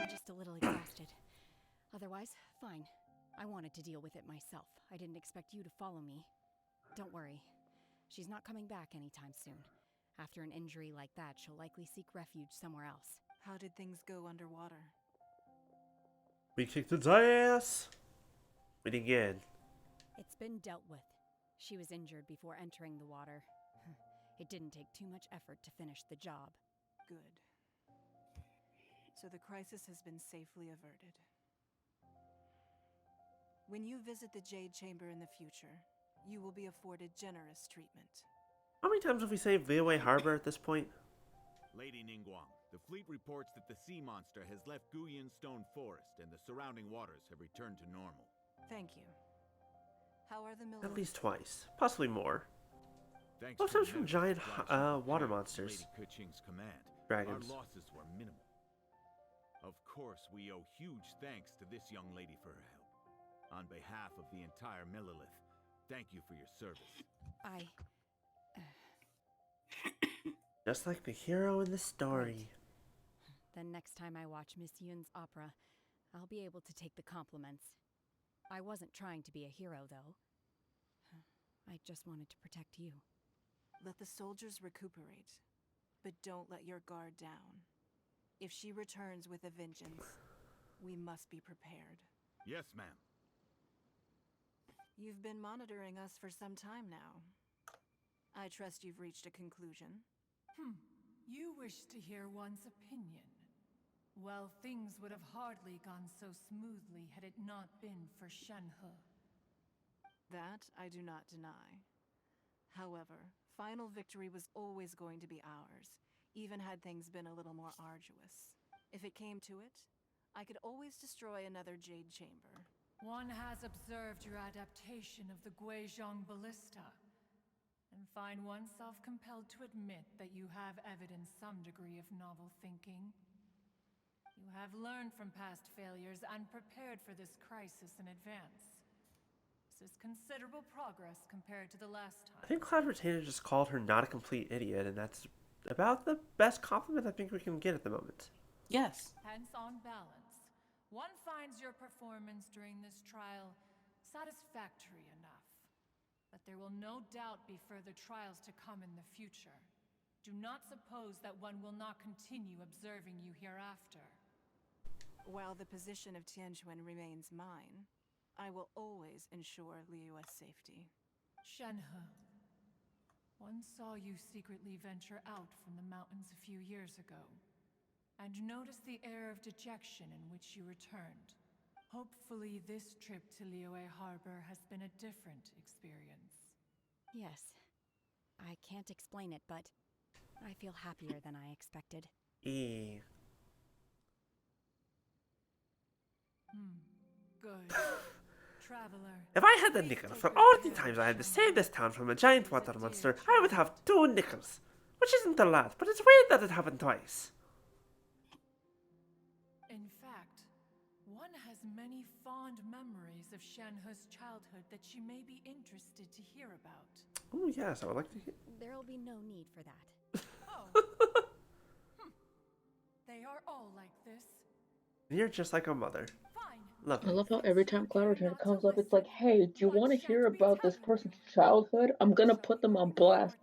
I'm just a little exhausted. Otherwise, fine. I wanted to deal with it myself. I didn't expect you to follow me. Don't worry. She's not coming back anytime soon. After an injury like that, she'll likely seek refuge somewhere else. How did things go underwater? We kicked its ass. We did good. It's been dealt with. She was injured before entering the water. It didn't take too much effort to finish the job. Good. So the crisis has been safely averted. When you visit the Jade Chamber in the future, you will be afforded generous treatment. How many times have we saved Leeway Harbor at this point? Lady Ningguang, the fleet reports that the sea monster has left Guyan Stone Forest and the surrounding waters have returned to normal. Thank you. How are the At least twice. Possibly more. Thanks Most to times from giant water monsters. Lady Keqing's command, Dragons. our losses were minimal. Of course, we owe huge thanks to this young lady for her help. On behalf of the entire Millilith, thank you for your service. Just like the hero in the story. Then next time I watch Miss Yun's opera, I'll be able to take the compliments. I wasn't trying to be a hero, though. I just wanted to protect you. Let the soldiers recuperate, but don't let your guard down. If she returns with a vengeance, we must be prepared. Yes, ma'am. You've been monitoring us for some time now. I trust you've reached a conclusion. You wish to hear one's opinion. Well, things would have hardly gone so smoothly had it not been for Shenhe. That I do not deny. However, final victory was always going to be ours, even had things been a little more arduous. If it came to it, I could always destroy another Jade Chamber. One has observed your adaptation of the Guizhong Ballista, and find oneself compelled to admit that you have evidenced some degree of novel thinking. You have learned from past failures and prepared for this crisis in advance. This is considerable progress compared to the last I time. think Cloud Retainer just called her not a complete idiot, and that's about the best compliment I think we can get at the moment. Yes. Hence, on balance, one finds your performance during this trial satisfactory enough. But there will no doubt be further trials to come in the future. Do not suppose that one will not continue observing you hereafter. While the position of Tianquan remains mine, I will always ensure Liyue's safety. Shenhe, one saw you secretly venture out from the mountains a few years ago, and noticed the air of dejection in which you returned. Hopefully this trip to Liyue Harbor has been a different experience. Yes. I can't explain it, but I feel happier than I expected. Good. Traveler. If I had the nickel for all the times I had to save this town from a giant water monster, I would have 2 nickels. Which isn't a lot, but it's weird that it happened twice. In fact, one has many fond memories of Shenhe's childhood that she may be interested to hear about. Oh yes, I would like to hear. There'll be no need for that. Oh. They are all like this. You're just like a mother. Love I it. love how every time Cloud Returner comes up, it's like, hey, do you want to hear about this person's childhood? I'm gonna put them on blast.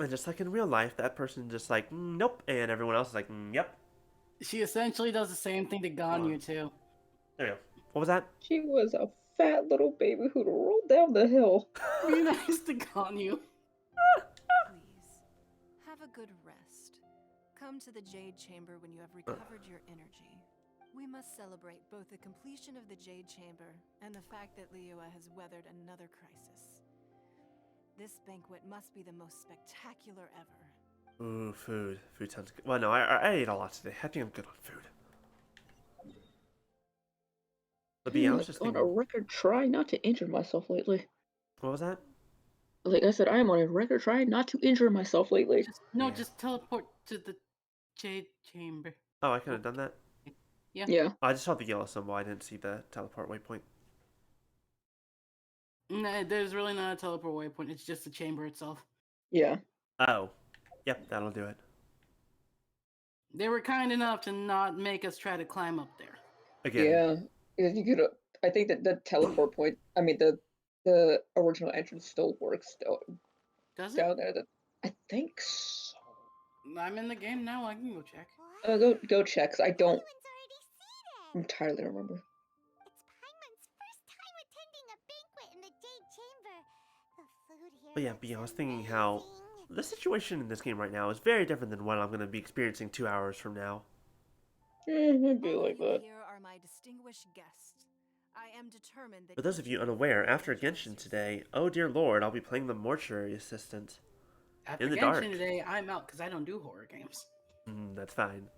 And just like in real life, that person just like, nope, and everyone else is like, yep. She essentially does the same thing to Ganyu too. There we go. What was that? She was a fat little baby who'd rolled down the hill. Be nice to Ganyu. Please, have a good rest. Come to the Jade Chamber when you have recovered your energy. We must celebrate both the completion of the Jade Chamber and the fact that Liyue has weathered another crisis. This banquet must be the most spectacular ever. Ooh, food. Food sounds good. Well, no, I ate a lot today. I think I'm good on food. But yeah, I was just on thinking. a record try not to injure myself lately. What was that? Like I said, I am on a record try not to injure myself lately. Just teleport to the Jade Chamber. Oh, I could have done that. Yeah. I just saw the yellow symbol. I didn't see the teleport waypoint. No, there's really not a teleport waypoint. It's just the chamber itself. Yeah. Oh. Yep, that'll do it. They were kind enough to not make us try to climb up there. Again. Yeah, because you could. I think that the teleport point. I mean, the original entrance still works. Still. Does it? Down there. I think so. I'm in the game now. I can go check. Go check. 'Cause I don't entirely remember. But yeah, I was thinking how the situation in this game right now is very different than what I'm going to be experiencing 2 hours from now. It'd be like that. Here are my distinguished guests. I am determined that. For those of you unaware, after Genshin today, oh dear lord, I'll be playing the mortuary assistant. After in the Genshin dark. today, I'm out because I don't do horror games. That's fine.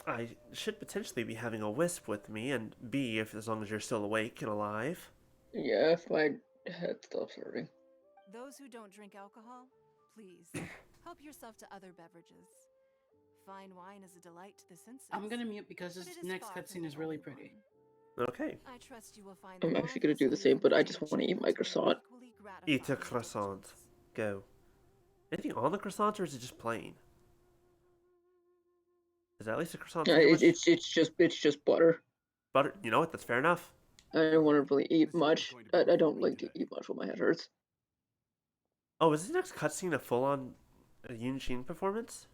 I should potentially be having a wisp with me, and B, if as long as you're still awake and alive. Yeah, if my head stops hurting. Those who don't drink alcohol, please help yourself to other beverages. Fine wine is a delight to the senses. I'm gonna mute because this next cutscene is really pretty. Okay. I trust you will find I'm actually gonna do the same, but I just want to eat my croissant. Eat a croissant. Go. Anything on the croissant, or is it just plain? Is that at least a croissant sandwich? It's just butter. Butter. You know what? That's fair enough. I don't want to really eat much. I don't like to eat much when my head hurts. Oh, is this next cutscene a full-on Yun performance?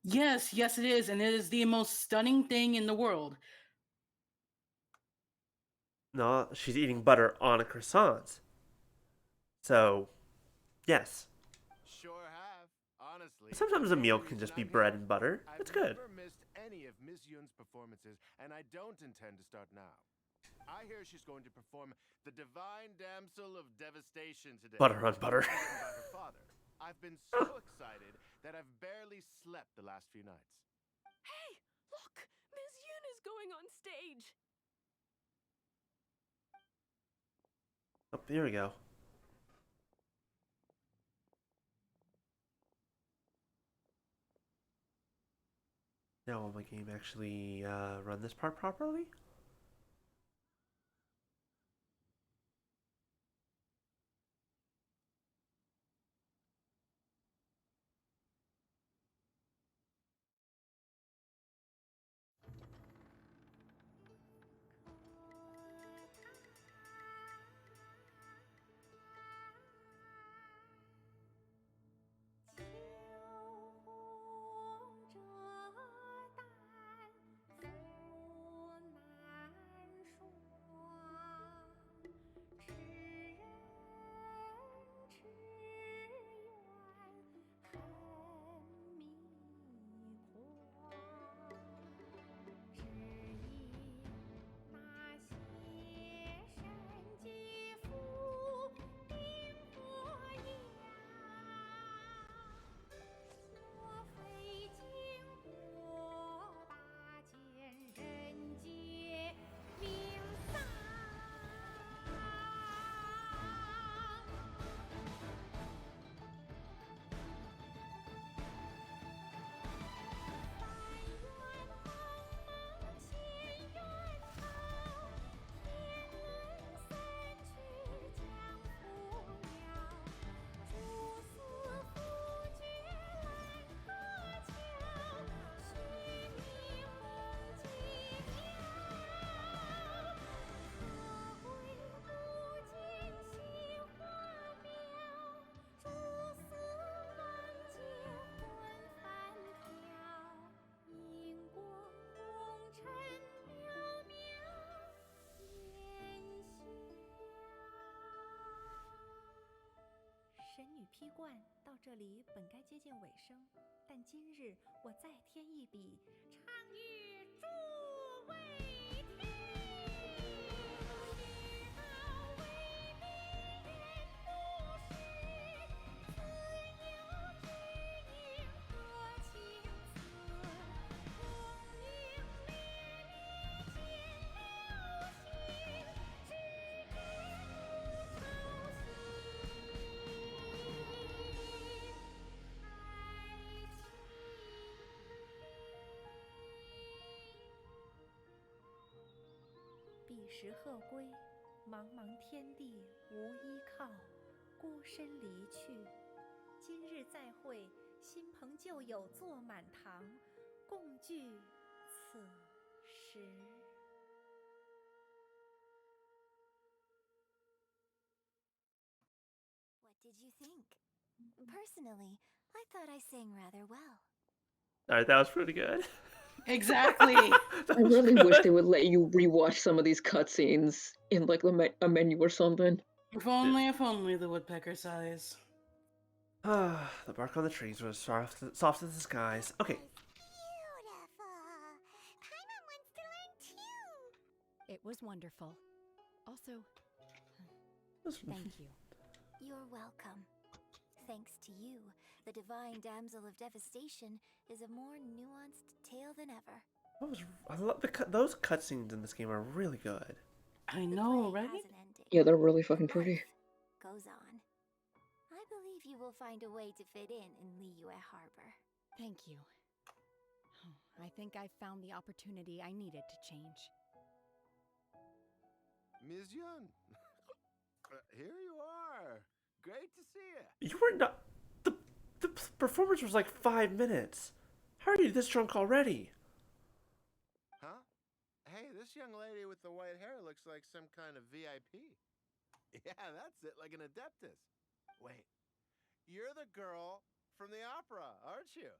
Yes, it is, and it is the most stunning thing in the world. No, she's eating butter on a croissant. So, yes. Sure have, honestly. Sometimes a meal can just be bread and butter. That's good. I've never missed any of Miss Yun's performances, and I don't intend to start now. I hear she's going to perform the Divine Damsel of Devastation today. Butter on butter. By her father. I've been so excited that I've barely slept the last few nights. Hey, look! Miss Yun is going on stage! Oh, here we go. Now will my game actually run this part properly?神女劈冠到这里本该接近尾声，但今日我再添一笔，唱与诸位听。世道为民人不识，自有知音多情思。功名烈烈见了心，只知不操心。彼时鹤归，茫茫天地无依靠，孤身离去。今日再会，新朋旧友坐满堂，共聚此时。What did you think? Personally, I thought I sang rather well. Alright, that was pretty good. Exactly. I really wish they would let you rewatch some of these cutscenes in like a menu or something. If only the woodpecker sighs. The bark on the trees was soft as the skies. Okay. It was wonderful. Also, thank you. You're welcome. Thanks to you, the Divine Damsel of Devastation is a more nuanced tale than ever. I love those cutscenes in this game are really good. I know, right? Yeah, they're really fucking pretty. Goes on. I believe you will find a way to fit in Liyue Harbor. Thank you. I think I found the opportunity I needed to change. Ms. Yun, here you are. Great to see you. You were not. The performance was like 5 minutes. How are you this drunk already? Huh? Hey, this young lady with the white hair looks like some kind of VIP. Yeah, that's it, like an adeptus. Wait, you're the girl from the opera, aren't you?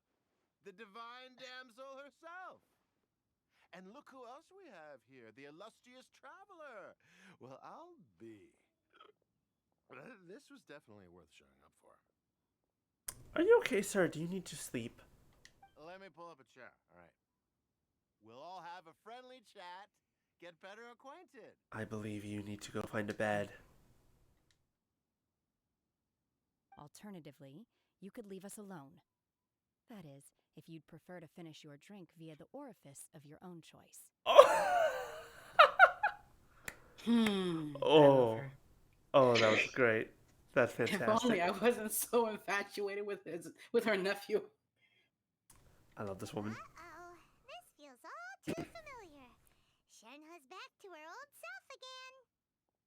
The divine damsel herself. And look who else we have here, the illustrious traveler. Well, I'll be. This was definitely worth showing up for. Are you okay, sir? Do you need to sleep? Let me pull up a chair, all right. We'll all have a friendly chat, get better acquainted. I believe you need to go find a bed. Alternatively, you could leave us alone. That is, if you'd prefer to finish your drink via the orifice of your own choice. Oh, that was great. That's fantastic. If only I wasn't so infatuated with her nephew. I love this woman.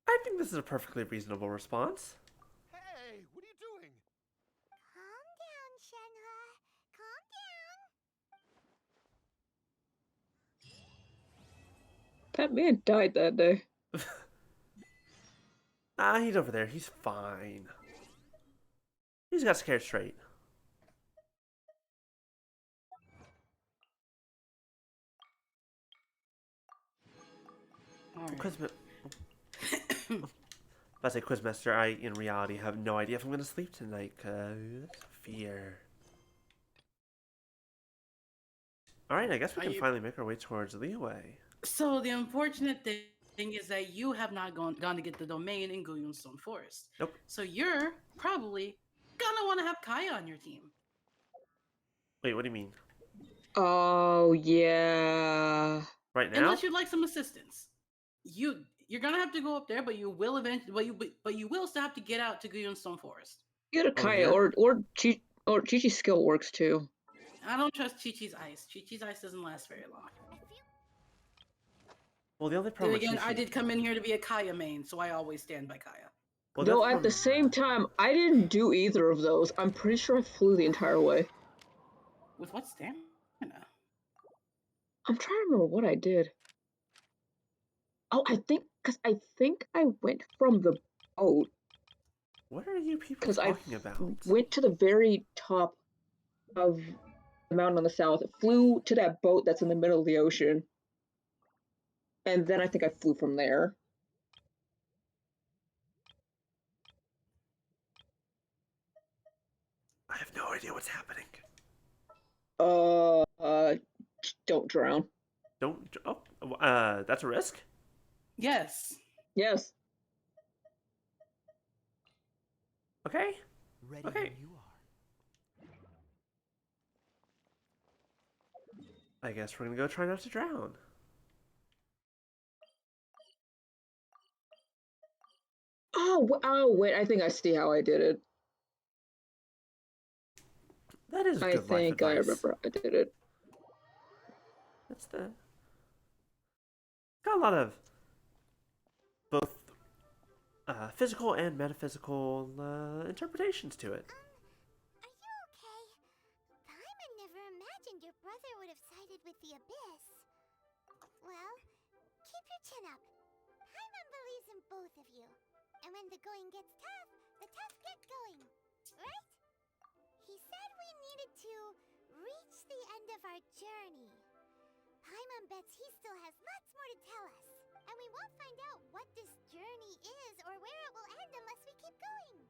I think this is a perfectly reasonable response. Hey, what are you doing? Calm down, Shenhua. Calm down. That man died that day. Ah, he's over there. He's fine. He's got scared straight. Alright. If I say Quizmaster, I in reality have no idea if I'm gonna sleep tonight, cause fear. Alright, I guess we can finally make our way towards Leeway. So the unfortunate thing is that you have not gone to get the domain in Guyunstone Forest. Nope. So you're probably gonna want to have Kaya on your team. Wait, what do you mean? Oh yeah. Right now? Unless you'd like some assistance. You're gonna have to go up there, but you will eventually. But you will still have to get out to Guyunstone Forest. Get a Kaya or Chi-Chi's skill works too. I don't trust Chi-Chi's ice. Chi-Chi's ice doesn't last very long. Well, the only Then problem again, with I did come in here to be a Kaya main, so I always stand by Kaya. Well, Though at the same time, I didn't do either of those. I'm pretty sure I flew the entire way. With what stamina? I'm trying to remember what I did. Oh, I think I went from the boat. What are you people Because I talking about? went to the very top of the mountain on the south, flew to that boat that's in the middle of the ocean, and then I think I flew from there. I have no idea what's happening. Don't drown. Don't. Oh, that's a risk? Yes. Yes. Okay. Ready Okay. when you are. I guess we're gonna go try not to drown. Oh, wait, I think I see how I did it. That is good life I think I advice. remember how I did it. That's the... Got a lot of both physical and metaphysical interpretations to it. Are you okay? Paimon never imagined your brother would have sided with the Abyss. Well, keep your chin up. Paimon believes in both of you. And when the going gets tough, the tough get going. Right? He said we needed to reach the end of our journey. Paimon bets he still has lots more to tell us. And we won't find out what this journey is or where it will end unless we keep going.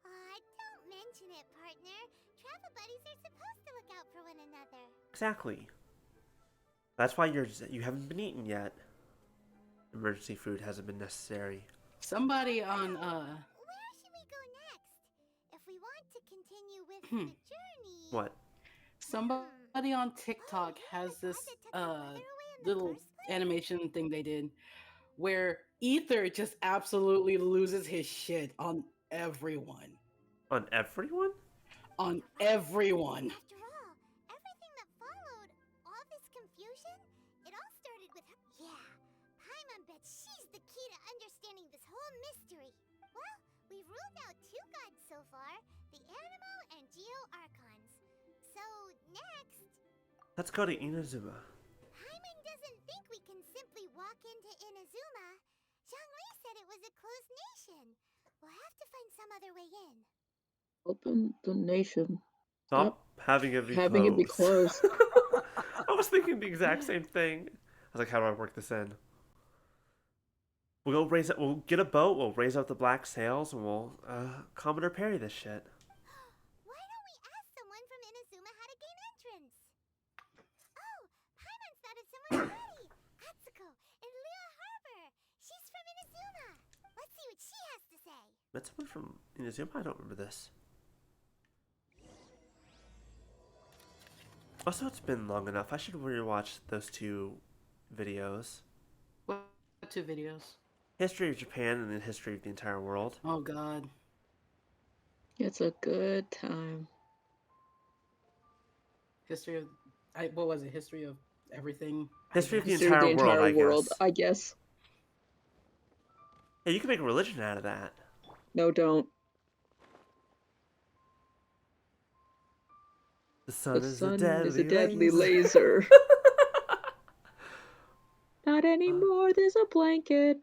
Aw, don't mention it, partner. Travel buddies are supposed to look out for one another. Exactly. That's why you haven't been eaten yet. Emergency food hasn't been necessary. Somebody on Where should we go next? If we want to continue with the journey. What? Somebody on TikTok has this little animation thing they did where Ether just absolutely loses his shit on everyone. On everyone? On everyone. After all, everything that followed, all this confusion, it all started with her. Yeah, Paimon bets she's the key to understanding this whole mystery. Well, we've ruled out two gods so far, the Animo and Geo Archons. So, next... Let's go to Inazuma. Paimon doesn't think we can simply walk into Inazuma. Zhongli said it was a closed nation. We'll have to find some other way in. Open the nation. Stop having it be having it be closed. closed. I was thinking the exact same thing. I was like, how do I work this in? We'll get a boat, we'll raise up the black sails, and we'll Commodore Perry this shit. Why don't we ask someone from Inazuma how to gain entrance? Oh, Paimon spotted someone already! Atsuko in Lua Harbor! She's from Inazuma! Let's see what she has to say! Met someone from Inazuma? I don't remember this. Also, it's been long enough. I should rewatch those two videos. What two videos? History of Japan and the history of the entire world. Oh god. It's a good time. History of what was it? History of everything? History of the History of entire world, I guess. Yeah, you can make a religion out of that. No, don't. The sun The is sun a is a deadly deadly laser. Not anymore, there's a blanket.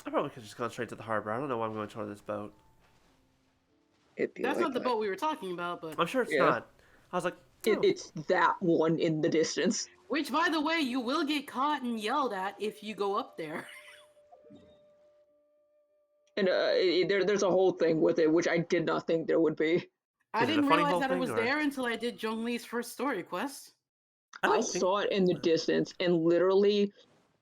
I probably could have just gone straight to the harbor. I don't know why I'm going toward this boat. That's not the boat we were talking about, but I'm sure it's not. I was like, oh. It's that one in the distance. Which, by the way, you will get caught and yelled at if you go up there. And there's a whole thing with it, which I did not think there would be. I didn't realize that it was there until I did Zhongli's first story quest. I saw it in the distance and literally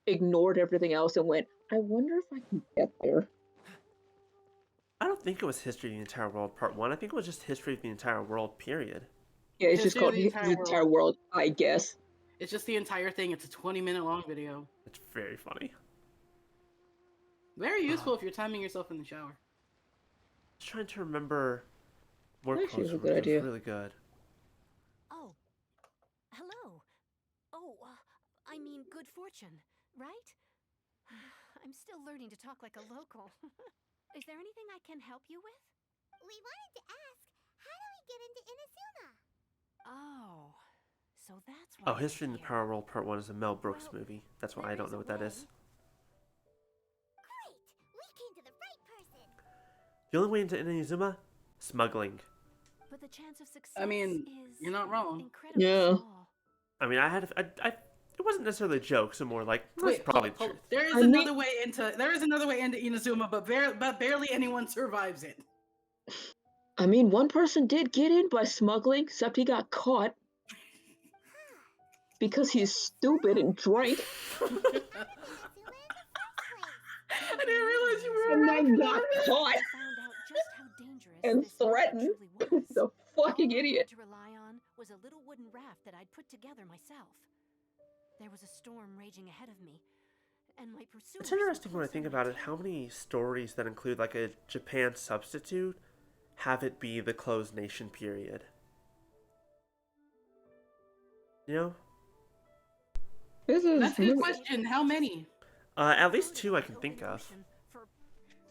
ignored everything else and went, I wonder if I can get there. I don't think it was History of the Entire World Part 1. I think it was just History of the Entire World, period. Yeah, it's just called the entire world, I guess. It's just the entire thing. It's a 20-minute long video. It's very funny. Very useful if you're timing yourself in the shower. I was trying to remember work Actually, clothes. it's a good idea. It was really good. Oh, hello. Oh, I mean, good fortune, right? I'm still learning to talk like a local. Is there anything I can help you with? We wanted to ask, how do we get into Inazuma? Oh, so that's why. Oh, History in the Power World Part 1 is a Mel Brooks movie. That's why I don't know what that is. Great! We came to the right person! The only way into Inazuma? Smuggling. But the chance of success I mean, you're not wrong. Yeah. I mean, it wasn't necessarily a joke, so more like, that's probably the truth. There is another way into Inazuma, but barely anyone survives it. I mean, one person did get in by smuggling, except he got caught. Because he's stupid and drank. I didn't realize you were And around then for got that. caught. and threatened. He's a fucking idiot. To rely on was a little wooden raft that I'd put together myself. There was a storm raging ahead of me, and my pursuers. It's interesting when I think about it, how many stories that include like a Japan substitute have it be the closed nation period. You know? That's a good question. How many? At least 2 I can think of.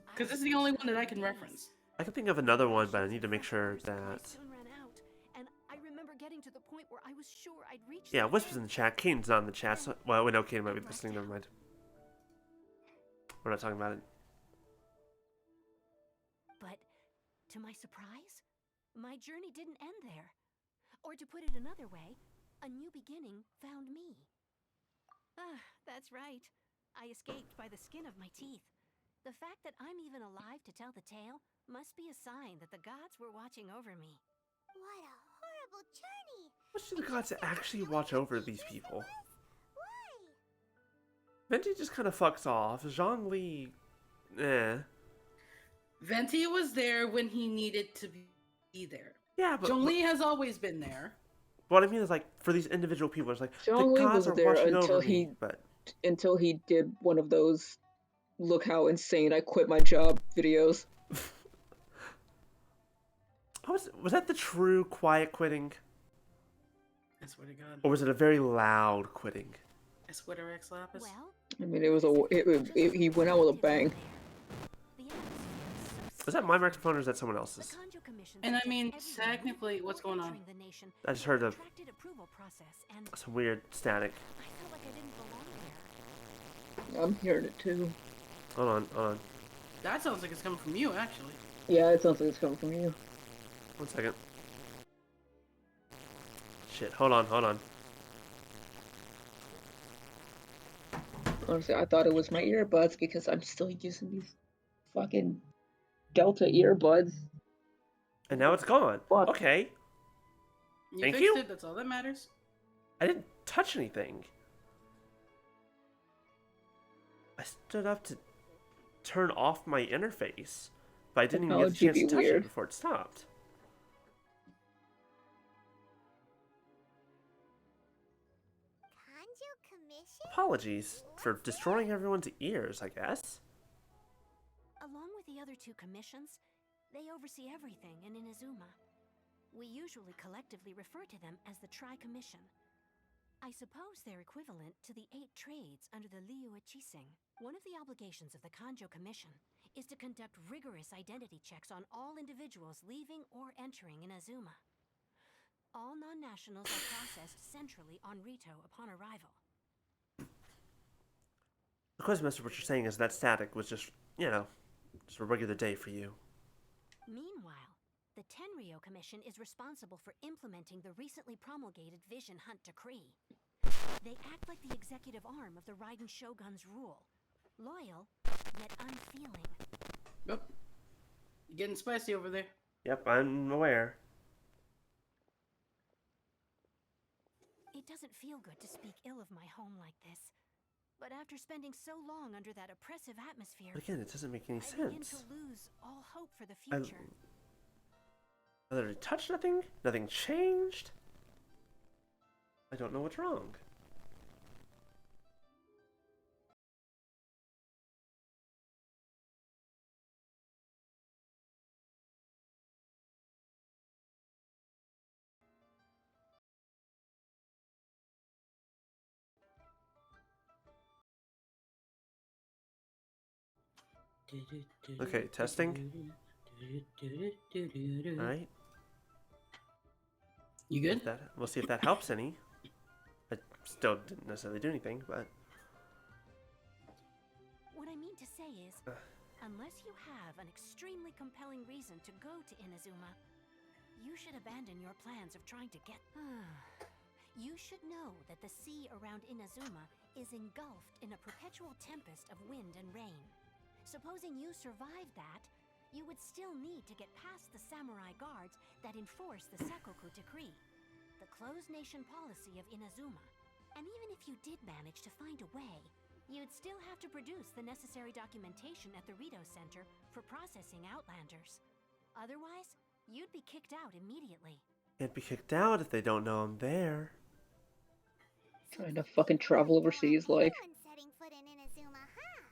Because this is the only one that I can reference. I can think of another one, but I need to make sure that... And I remember getting to the point where I was sure I'd reach. Yeah, Wisp in the chat. Kane's not in the chat. So... Well, we know Kane might be listening. Never mind. We're not talking about it. But to my surprise, my journey didn't end there. Or to put it another way, a new beginning found me. Ah, that's right. I escaped by the skin of my teeth. The fact that I'm even alive to tell the tale must be a sign that the gods were watching over me. What a horrible journey! What should the gods actually watch over these people? Why? Venti just kind of fucks off. Zhongli... Venti was there when he needed to be there. Yeah, but... Zhongli has always been there. What I mean is, like, for these individual people, it's like, Zhongli the gods was are there watching until over he, me, but... until he did one of those look how insane I quit my job videos. Was that the true quiet quitting? I swear to God. Or was it a very loud quitting? I swear to Rex Lapis. I mean, it was he went out with a bang. Is that my microphone or is that someone else's? And I mean, technically, what's going on? I just heard some weird static. I'm hearing it too. Hold on. That sounds like it's coming from you, actually. Yeah, it sounds like it's coming from you. 1 second. Shit, hold on. Honestly, I thought it was my earbuds because I'm still using these fucking Delta earbuds. And now it's gone. Fuck. Okay. You Thank fixed you. it, that's all that matters. I didn't touch anything. I stood up to turn off my interface, but I didn't even get the chance to touch it before it stopped. Apologies for destroying everyone's ears, I guess. Along with the other 2 commissions, they oversee everything in Inazuma. We usually collectively refer to them as the Tri-Commission. I suppose they're equivalent to the 8 trades under the Liu Chising. One of the obligations of the Kanjo Commission is to conduct rigorous identity checks on all individuals leaving or entering Inazuma. All non-nationals are processed centrally on Rito upon arrival. The question, Master, what you're saying is that static was just, you know, just a regular day for you. Meanwhile, the Tenryo Commission is responsible for implementing the recently promulgated Vision Hunt Decree. They act like the executive arm of the Raiden Shogun's rule. Loyal, yet unfeeling. Yep. You're getting spicy over there. Yep, I'm aware. It doesn't feel good to speak ill of my home like this. But after spending so long under that oppressive atmosphere, But again, it doesn't make any I begin sense. to lose all hope for the future. I literally touched nothing. Nothing changed. I don't know what's wrong. Okay, testing. Alright. You good? We'll see if that helps any. I still didn't necessarily do anything, but... What I mean to say is, unless you have an extremely compelling reason to go to Inazuma, you should abandon your plans of trying to get... You should know that the sea around Inazuma is engulfed in a perpetual tempest of wind and rain. Supposing you survived that, you would still need to get past the samurai guards that enforce the Sakoku Decree, the closed nation policy of Inazuma. And even if you did manage to find a way, you'd still have to produce the necessary documentation at the Rito Center for processing Outlanders. Otherwise, you'd be kicked out immediately. Can't be kicked out if they don't know I'm there. Trying to fucking travel overseas, like. Setting foot in Inazuma, huh?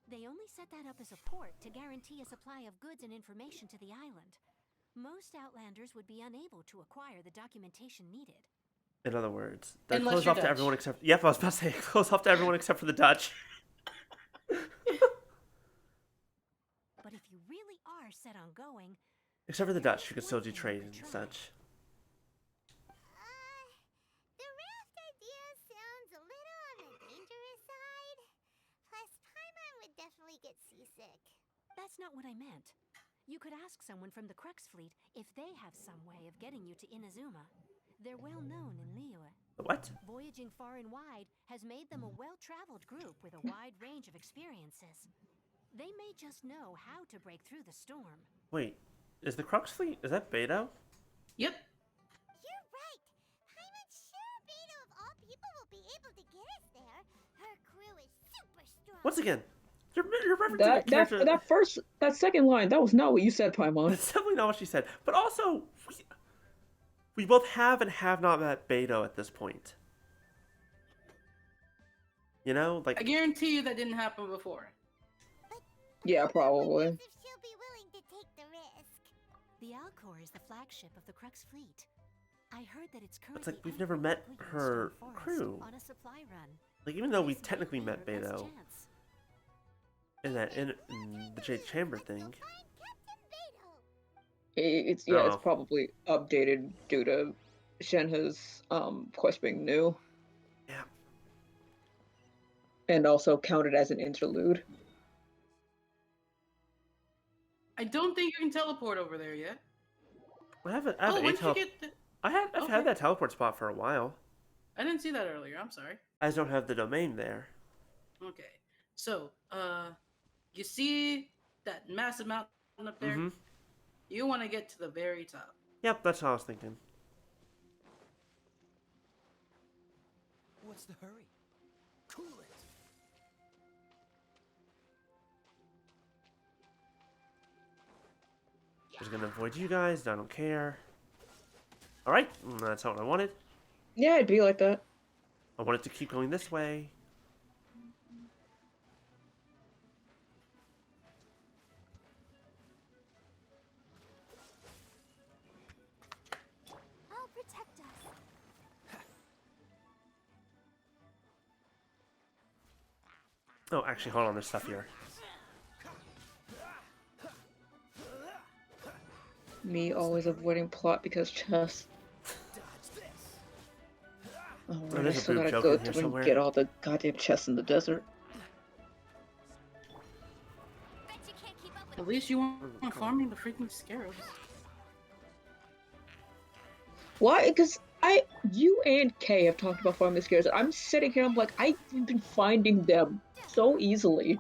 They only set that up as a port to guarantee a supply of goods and information to the island. Most Outlanders would be unable to acquire the documentation needed. In other words, they're Unless closed you're off to Dutch. everyone except... Yep, I was about to say, closed off to everyone except for the Dutch. But if you really are set on going... Except for the Dutch, who can still do trade and such. The raft idea sounds a little on the dangerous side. Plus, Paimon would definitely get seasick. That's not what I meant. You could ask someone from the Crux fleet if they have some way of getting you to Inazuma. They're well known in Liyue. What? Voyaging far and wide has made them a well-traveled group with a wide range of experiences. They may just know how to break through the storm. Wait, is the Crux fleet, is that Beto? Yep. You're right. Paimon's sure Beto of all people will be able to get us there. Her crew is super strong. Once again, you're referencing that second line, that was not what you said, Paimon. That's definitely not what she said. But also, we both have and have not met Beto at this point. You know, like... I guarantee you that didn't happen before. Yeah, probably. If she'll be willing to take the risk. The Alcor is the flagship of the Crux fleet. I heard that it's currently... It's like we've never met her crew. On a supply run. Like, even though we technically met Beto in the Jade Chamber thing. It's probably updated due to Shenhe's quest being new. Yeah. And also counted as an interlude. I don't think you can teleport over there yet. I've Okay. had that teleport spot for a while. I didn't see that earlier. I'm sorry. I just don't have the domain there. Okay. So, you see that massive mountain up there? Mm-hmm. You want to get to the very top. Yep, that's what I was thinking. What's the hurry? Cool it. Just gonna avoid you guys. I don't care. All right, that's not what I wanted. Yeah, it'd be like that. I wanted to keep going this way. Oh Oh, actually, hold on. There's stuff here. Me always avoiding plot because chess. Oh, Alright, I there's a still boob gotta joke go in here through and somewhere. get all the goddamn chests in the desert. At least you weren't farming the freaking scarabs. Why? Because you and Kay have talked about farming the scarabs. I'm sitting here, I'm like, I've been finding them so easily.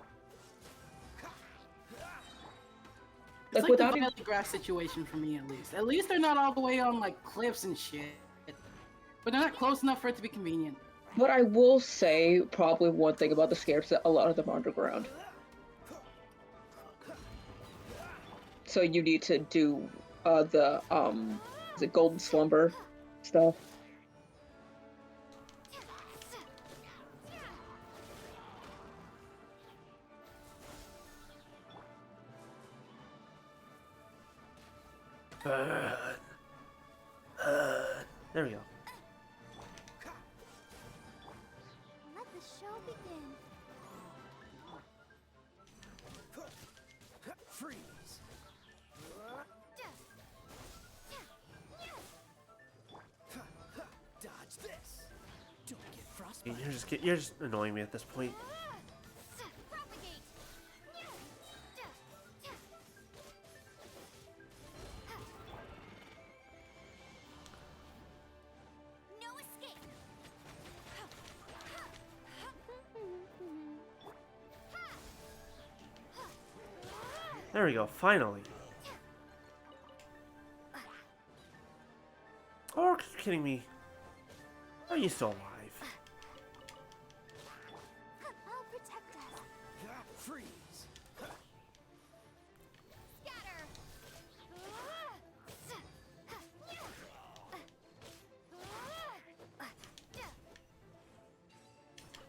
It's like without the valley grass situation for me, at least. At least they're not all the way on like cliffs and shit. But they're not close enough for it to be convenient. But I will say probably one thing about the scarabs that a lot of them are underground. So you need to do the golden slumber stuff. There we go. Let the show begin. Freeze. Dodge this. Don't get frostbite. You're just annoying me at this point. There we go, finally. Oh, are you kidding me? Are you still alive? I'll protect us. Freeze.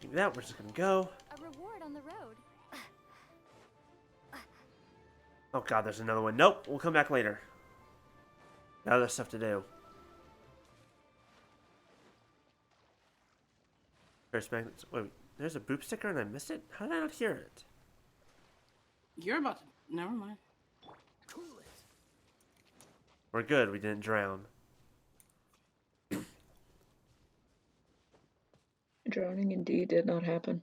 Maybe that we're just gonna go. A reward on the road. Oh god, there's another one. Nope, we'll come back later. Now there's stuff to do. First magnets. Wait, there's a boop sticker and I missed it? How did I not hear it? You're about to... Never mind. Cool it. We're good, we didn't drown. Drowning indeed did not happen.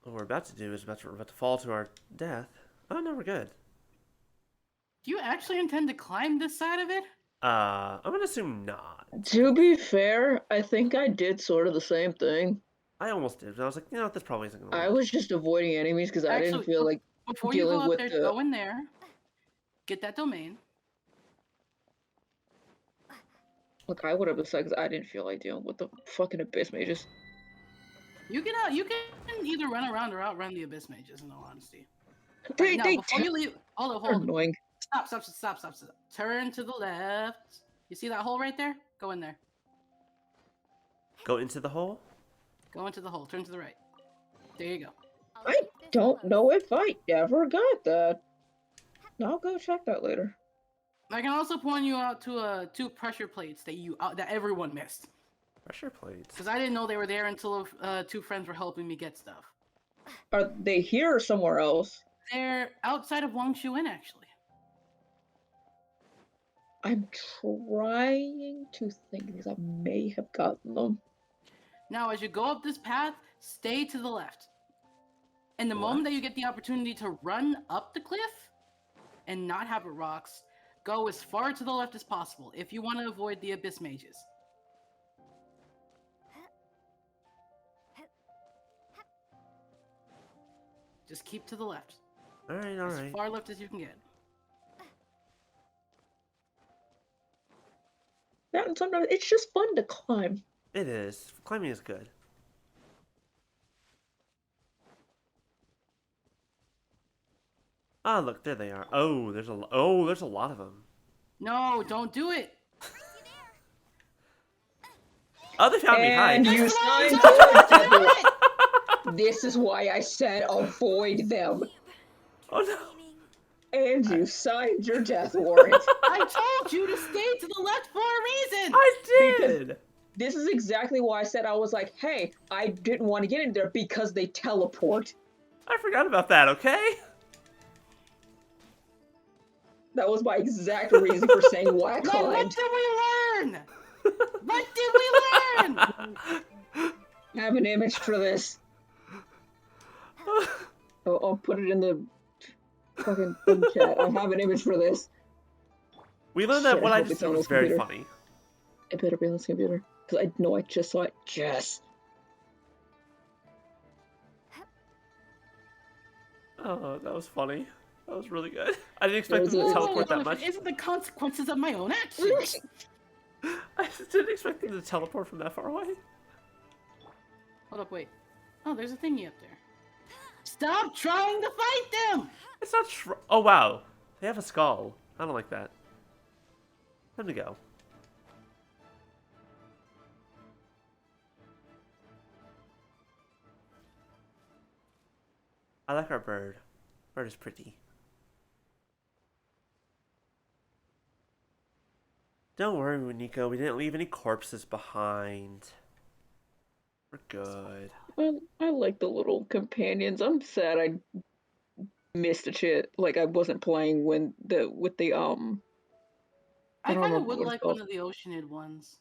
What we're about to do is we're about to fall to our death. Oh no, we're good. Do you actually intend to climb this side of it? I'm gonna assume not. To be fair, I think I did sort of the same thing. I almost did, but I was like, you know, this probably isn't gonna work. I was just avoiding enemies because I didn't feel like Before you dealing go up with there, the... go in there, get that domain. Look, I would have decided because I didn't feel like dealing with the fucking abyss mages. You can either run around or outrun the abyss mages, in all honesty. They before you leave, hold up. annoying. Stop. Turn to the left. You see that hole right there? Go in there. Go into the hole? Go into the hole. Turn to the right. There you go. I don't know if I ever got that. I'll go check that later. I can also point you out to two pressure plates that everyone missed. Pressure plates? Because I didn't know they were there until two friends were helping me get stuff. Are they here or somewhere else? They're outside of Wangshu Inn, actually. I'm trying to think because I may have gotten them. Now, as you go up this path, stay to the left. And the moment that you get the opportunity to run up the cliff and not have it rocks, go as far to the left as possible if you want to avoid the abyss mages. Just keep to the left. Alright. As far left as you can get. That and sometimes it's just fun to climb. It is. Climbing is good. Ah, look, there they are. Oh, there's a lot of them. No, don't do it. Oh, they found me. Hi. And you signed your This is why I said avoid them. Oh no. And you signed your death warrant. I told you to stay to the left for a reason. I did. This is exactly why I said I was like, hey, I didn't want to get in there because they teleport. I forgot about that, okay? That was my exact reason for saying why I No, what climbed. did we learn? What did we learn? I have an image for this. I'll put it in the fucking thing chat. I have an image for this. We learned Shit, that what I I hope just it's did on was this very computer. funny. It better be on this computer. Because I know I just saw it. Yes. Oh, that was funny. That was really good. I didn't expect them to teleport that much. Isn't the consequences of my own actions? I just didn't expect them to teleport from that far away. Hold up, wait. Oh, there's a thingy up there. Stop trying to fight them! It's not oh, wow. They have a skull. I don't like that. Time to go. I like our bird. Bird is pretty. Don't worry, Nico. We didn't leave any corpses behind. We're good. I like the little companions. I'm sad I missed the shit. Like I wasn't playing when with the I don't kind of remember would what it's like called. one of the Oceanid ones.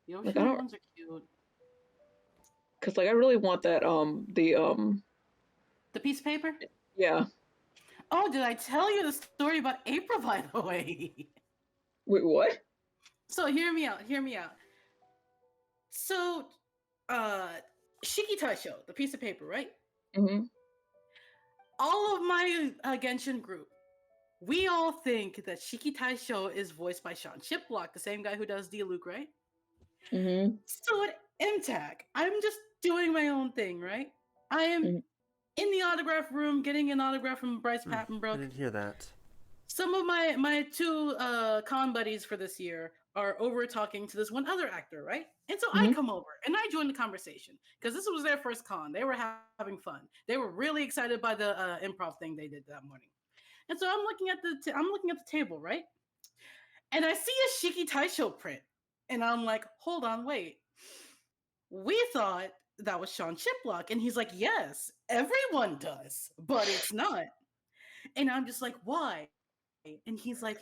The Like I Oceanid don't, ones are cute. cause like I really want that The piece of paper? yeah. Oh, did I tell you the story about April, by the way? Wait, what? So hear me out. Hear me out. So, Shiki Taisho, the piece of paper, right? Mm-hmm. All of my Genshin group, we all think that Shiki Taisho is voiced by Sean Chiplock, the same guy who does Diluc, right? Mm-hmm. So at MTAC, I'm just doing my own thing, right? I am in the autograph room getting an autograph from Bryce I Papenbrook. didn't hear that. Some of my two con buddies for this year are over talking to this one other actor, right? And so I come over and I join the conversation because this was their first con. They were having fun. They were really excited by the improv thing they did that morning. And so I'm looking at the table, right? And I see a Shiki Taisho print, and I'm like, hold on, wait. We thought that was Sean Chiplock, and he's like, yes, everyone does, but it's not. And I'm just like, why? And he's like,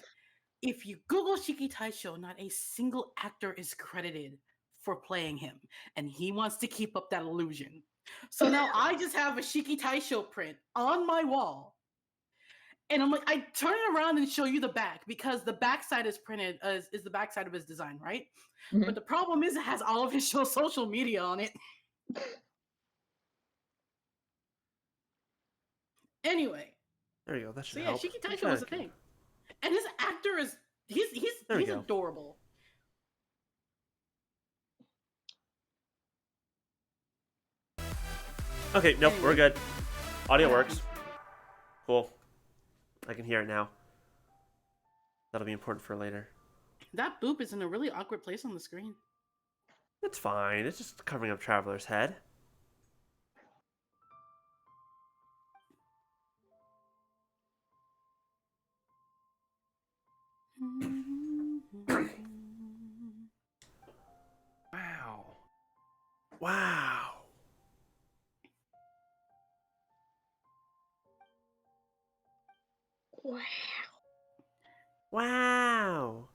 if you Google Shiki Taisho, not a single actor is credited for playing him. And he wants to keep up that illusion. So now I just have a Shiki Taisho print on my wall. And I'm like, I turn it around and show you the back because the backside is printed, is the backside of his design, right? But the problem is it has all of his social media on it. Anyway. There you go. That should So yeah, help. Shiki Taisho was a thing. And his actor is he's adorable. Okay, nope, we're good. Audio works. Cool. I can hear it now. That'll be important for later. That boop is in a really awkward place on the screen. It's fine. It's just covering up Traveler's head. Wow. Wow. Wow. Wow.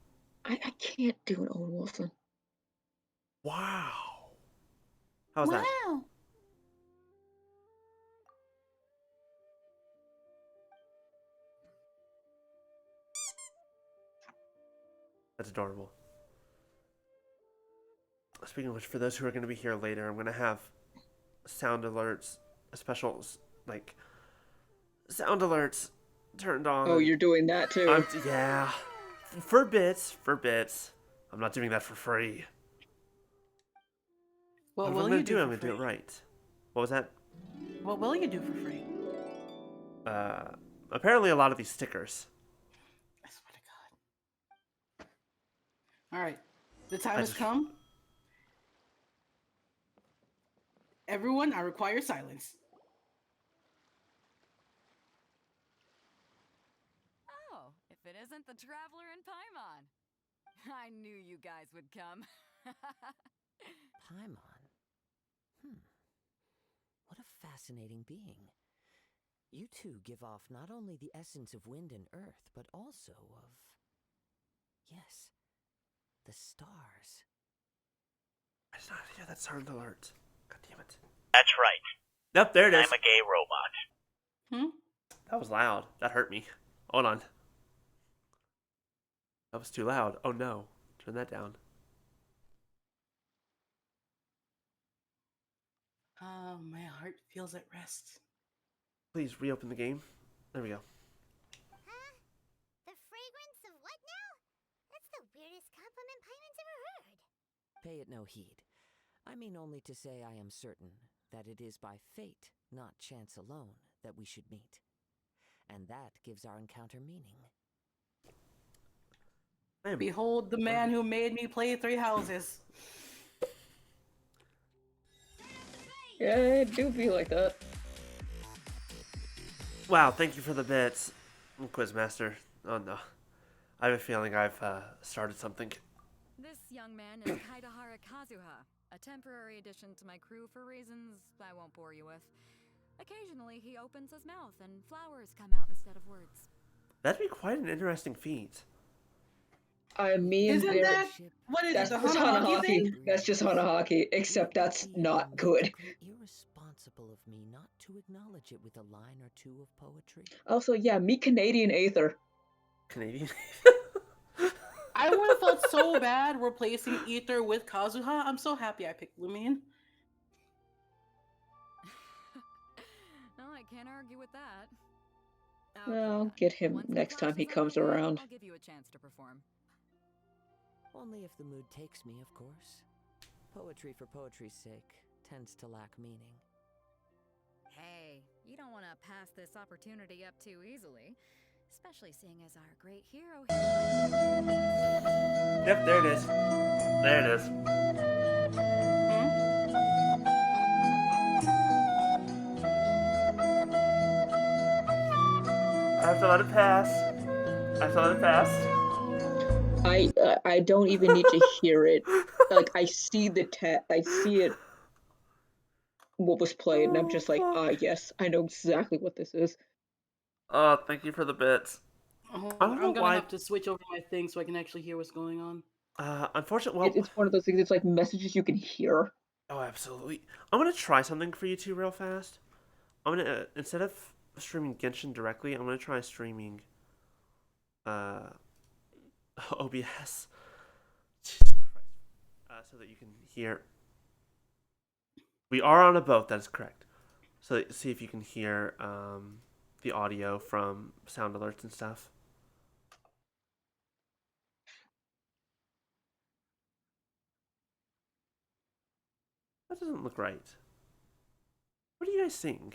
I can't do an Owen Wilson. Wow. How's that? That's adorable. Speaking of which, for those who are going to be here later, I'm going to have sound alerts, special, like, sound alerts turned on. Oh, you're doing that too? Yeah. For bits. I'm not doing that for free. What will you do? I'm going to do it right. What was that? What will you do for free? Apparently a lot of these stickers. I swear to God. All right, the time has come. Everyone, I require silence. Oh, if it isn't the Traveler and Paimon. I knew you guys would come. Paimon? What a fascinating being. You two give off not only the essence of wind and earth, but also of... yes, the stars. I did not hear that sound alert. God damn it. That's right. Yep, there it is. I'm a gay robot. That was loud. That hurt me. Hold on. That was too loud. Oh no. Turn that down. Oh, my heart feels at rest. Please reopen the game. There we go. Huh? The fragrance of what now? That's the weirdest compliment Paimon's ever heard. Pay it no heed. I mean only to say I am certain that it is by fate, not chance alone, that we should meet. And that gives our encounter meaning. Behold the man who made me play 3 houses. Yeah, it do be like that. Wow, thank you for the bits, Quizmaster. Oh no. I have a feeling I've started something. This young man is Kaidahara Kazuha, a temporary addition to my crew for reasons I won't bore you with. Occasionally, he opens his mouth and flowers come out instead of words. That'd be quite an interesting feat. I mean, Isn't that what is that's it? The just Hanahaki thing? Hanahaki. That's just Hanahaki, except that's not good. Irresponsible of me not to acknowledge it with a line or two of poetry. Also, yeah, meet Canadian Aether. Canadian? I would have felt so bad replacing Ether with Kazuha. I'm so happy I picked Lumine. No, I can't argue with that. I'll get him next time he comes around. I'll give you a chance to perform. Only if the mood takes me, of course. Poetry for poetry's sake tends to lack meaning. Hey, you don't want to pass this opportunity up too easily. Especially seeing as our great hero here. Yep, there it is. There it is. I have to let it pass. I have to let it pass. I don't even need to hear it. Like, I see the I see it, what was played, and I'm just like, yes, I know exactly what this is. Oh, thank you for the bits. Oh, I don't know I'm gonna why. have to switch over my thing so I can actually hear what's going on. Unfortunately, well, It's one of those things, it's like messages you can hear. Oh, absolutely. I'm gonna try something for you two real fast. I'm gonna instead of streaming Genshin directly, I'm gonna try streaming OBS. Jesus Christ. So that you can hear. We are on a boat. That is correct. So see if you can hear the audio from sound alerts and stuff. That doesn't look right. What are you guys seeing?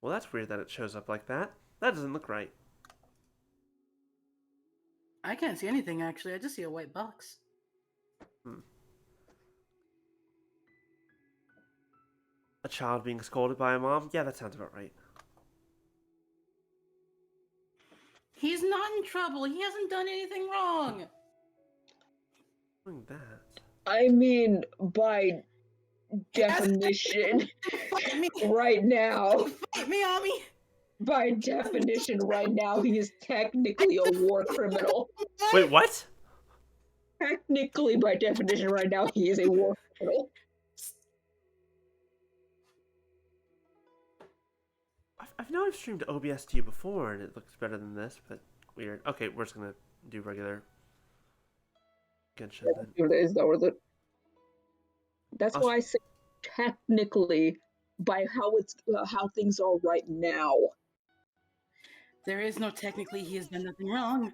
Well, that's weird that it shows up like that. That doesn't look right. I can't see anything actually. I just see a white box. A child being scolded by a mom? Yeah, that sounds about right. He's not in trouble. He hasn't done anything wrong. Doing that. I mean, by definition, right now. Fight me, Ami. By definition, right now, he is technically a war criminal. Wait, what? Technically, by definition, right now, he is a war criminal. I know I've streamed OBS to you before, and it looks better than this, but weird. Okay, we're just gonna do regular Genshin then. Is that worth it? That's why I say technically, by how things are right now. There is no technically. He has done nothing wrong.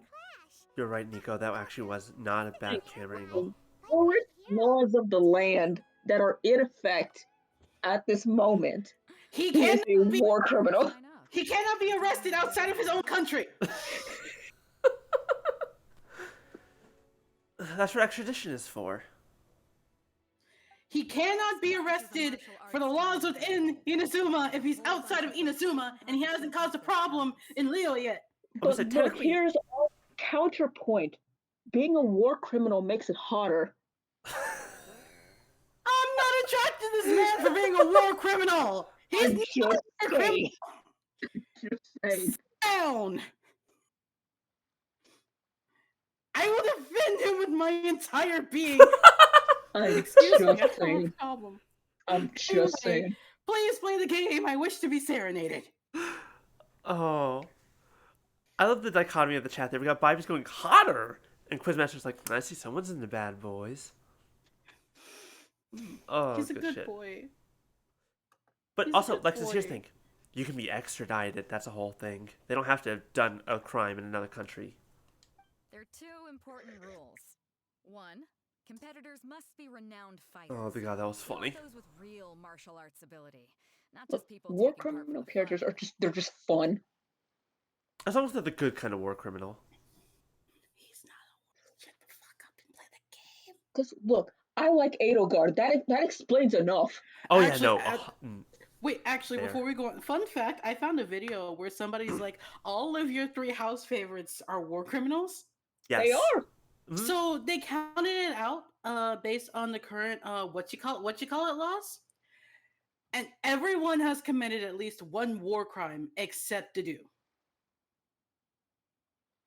You're right, Nico. That actually was not a bad camera angle. Forest laws of the land that are in effect at this moment. He is a cannot be war criminal. He cannot be arrested outside of his own country. That's what extradition is for. He cannot be arrested for the laws within Inazuma if he's outside of Inazuma and he hasn't caused a problem in Leo yet. But look, here's our counterpoint. Being a war criminal makes it hotter. I'm not attracted to this man for being a war criminal. He's I'm not just a war criminal. saying. Just saying. Down. I will defend him with my entire being. Excuse me, I have a problem. I'm just saying. Please play the game. I wish to be serenaded. Oh. I love the dichotomy of the chat there. We got Bibes going hotter, and Quizmaster's like, I see someone's in the bad boys. Oh, He's a good shit. boy. But He's also, a good Lexus, boy. here's the thing. You can be extradited. That's a whole thing. They don't have to have done a crime in another country. There are two important rules. One, competitors must be renowned fighters. Oh, God, that was funny. Those with real martial arts ability, not just people War taking part for criminal the characters are just fun. As long as they're the good kind of war criminal. He's not a war. Shut the fuck up and play the game. Because look, I like Edelgard. That explains enough. Oh, Actually, yeah, no. Wait, actually, Fair. before we go on, fun fact, I found a video where somebody's like, all of your 3 house favorites are war criminals. Yes. They are. Mm-hmm. So they counted it out based on the current what you call it laws. And everyone has committed at least one war crime except Dedu.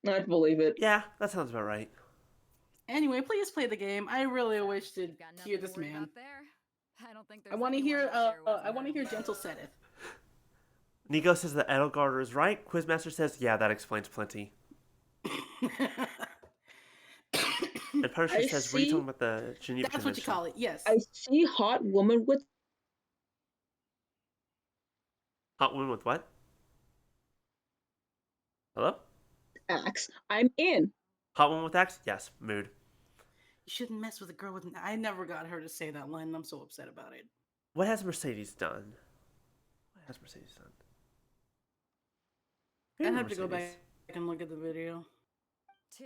I believe it. Yeah, that sounds about right. Anyway, please play the game. I really wish to hear this man. I don't think I want to hear Gentle Seteth. Nico says that Edelgard is right. Quizmaster says, yeah, that explains plenty. And Punisher says, what are you talking about the Geneva That's what you Convention? call it, yes. I see hot woman with Hot woman with what? Hello? axe. I'm in. Hot woman with axe? Yes, mood. You shouldn't mess with a girl with an... I never got her to say that line, and I'm so upset about it. What has Mercedes done? What has Mercedes done? I'd have to go back and look at the video. 2,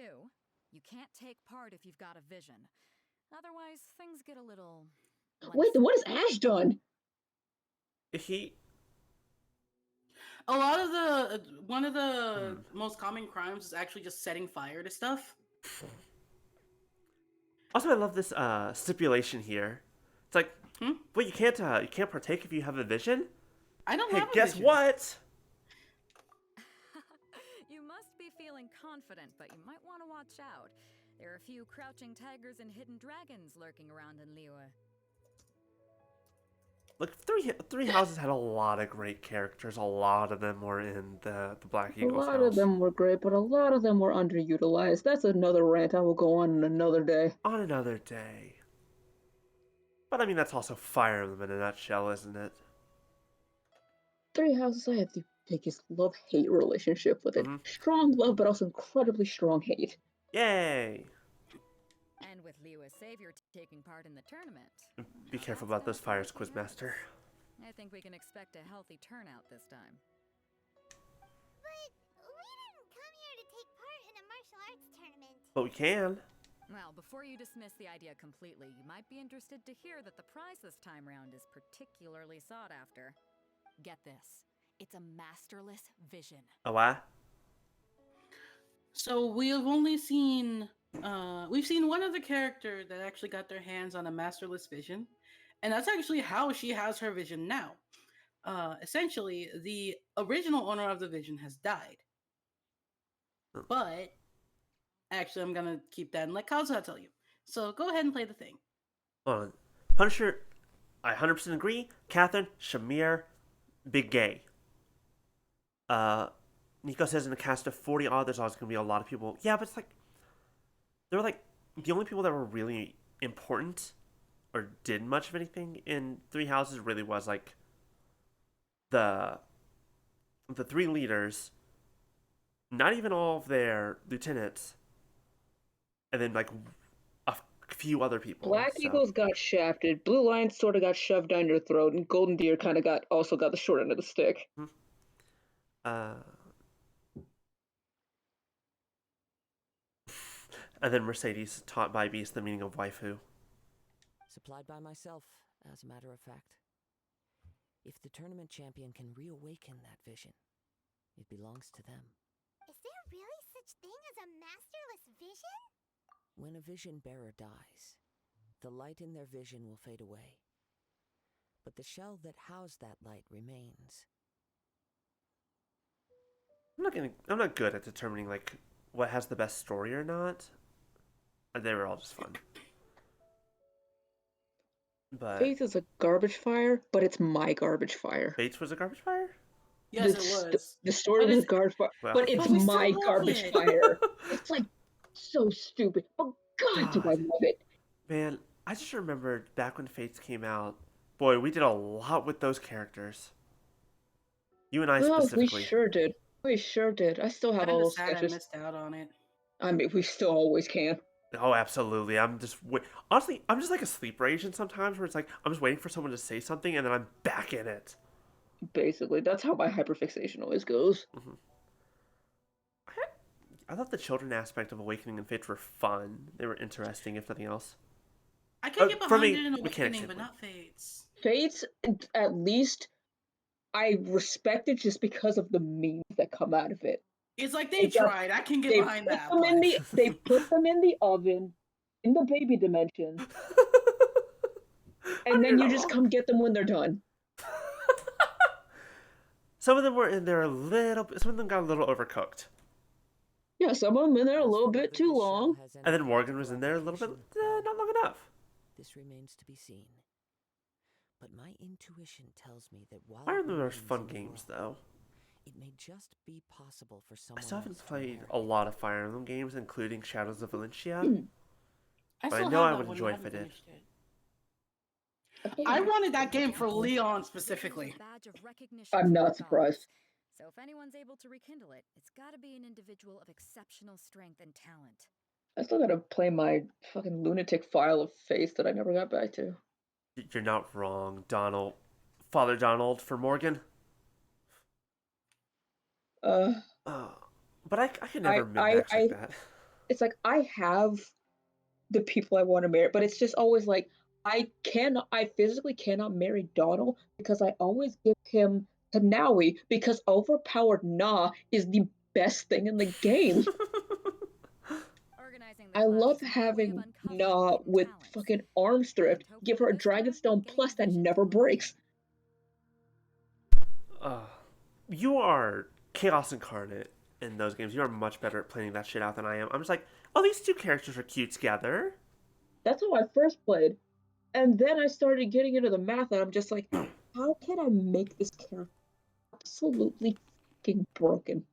you can't take part if you've got a vision. Otherwise, things get a little... Wait, what has Ash done? A lot of the... One of the most common crimes is actually just setting fire to stuff. Also, I love this stipulation here. It's like, well, you can't partake if you have a vision? I don't hey, have a guess vision. what? You must be feeling confident, but you might want to watch out. There are a few crouching tigers and hidden dragons lurking around in Liyue. Look, three houses had a lot of great characters. A lot of them were in the Black A Eagles lot house. of them were great, but a lot of them were underutilized. That's another rant I will go on another day. On another day. But I mean, that's also Fire Emblem in a nutshell, isn't it? 3 houses, I have the biggest love-hate relationship with it. Strong love, but also incredibly strong hate. Yay! And with Liyue's savior taking part in the tournament. Be careful about those fires, Quizmaster. I think we can expect a healthy turnout this time. But we didn't come here to take part in a martial arts tournament. But we can. Well, before you dismiss the idea completely, you might be interested to hear that the prize this time round is particularly sought after. Get this. It's a masterless vision. Oh, what? So we have only seen... we've seen one other character that actually got their hands on a masterless vision. And that's actually how she has her vision now. Essentially, the original owner of the vision has died. But... Actually, I'm gonna keep that and let Kazuha tell you. So go ahead and play the thing. Hold on. Punisher, I 100% agree. Catherine, Shamir, big gay. Nico says in a cast of 40 odd, there's always going to be a lot of people. Yeah, but it's like, they're like, the only people that were really important or did much of anything in 3 houses really was like the 3 leaders, not even all of their lieutenants, and then like a few other people. Black Eagles got shafted, Blue Lions sort of got shoved down your throat, and Golden Deer kind of got the short end of the stick. And then Mercedes taught by Beast the meaning of waifu. Supplied by myself, as a matter of fact. If the tournament champion can reawaken that vision, it belongs to them. Is there really such thing as a masterless vision? When a vision bearer dies, the light in their vision will fade away. But the shell that housed that light remains. I'm not good at determining like what has the best story or not. They were all just fun. But Faith is a garbage fire, but it's my garbage fire. Bates was a garbage fire? Yes, it was. The story was garbage fire, Well. but it's But we my still love garbage it. fire. It's like so stupid, but God, do I love it. Man, I just remembered back when Fates came out. Boy, we did a lot with those characters. You and I specifically. We sure did. We sure did. I still have Kinda all those sad I sketches. missed out on it. I mean, we still always can. Oh, absolutely. Honestly, I'm just like a sleeper agent sometimes where it's like, I'm just waiting for someone to say something and then I'm back in it. Basically, that's how my hyperfixation always goes. Mm-hmm. I thought the children aspect of Awakening and Fates were fun. They were interesting, if nothing else. I can get behind it in mechanics Awakening, but standpoint. not Fates. Fates, at least, I respect it just because of the memes that come out of it. It's like they tried. I can get behind that. They put them in the oven, in the baby dimension, and then you just come get them when they're done. Some of them were in there some of them got a little overcooked. Yeah, some of them in there a little bit too long. And then Morgan was in there a little bit, not long enough. This remains to be seen. But my intuition tells me that while Fire Emblem are fun games, though. it may just be possible for someone I still haven't else to played inherit a lot of Fire Emblem games, including Shadows of Valencia. I But I still know have I that would one, enjoy but I if it haven't did. finished it. I wanted that game for Leon specifically. I'm not surprised. So if anyone's able to rekindle it, it's got to be an individual of exceptional strength and talent. I still gotta play my fucking lunatic file of Faith that I never got back to. You're not wrong, Donald. Father Donald for Morgan. But I could never min-max like that. It's like I have the people I want to marry, but it's just always like I physically cannot marry Donald because I always give him to Naui because overpowered Na is the best thing in the game. I love having Na with fucking arms thrift, give her a Dragonstone plus that never breaks. You are Chaos Incarnate in those games. You are much better at planning that shit out than I am. I'm just like, oh, these two characters are cute together. That's how I first played. And then I started getting into the math, and I'm just like, how can I make this character absolutely fucking broken?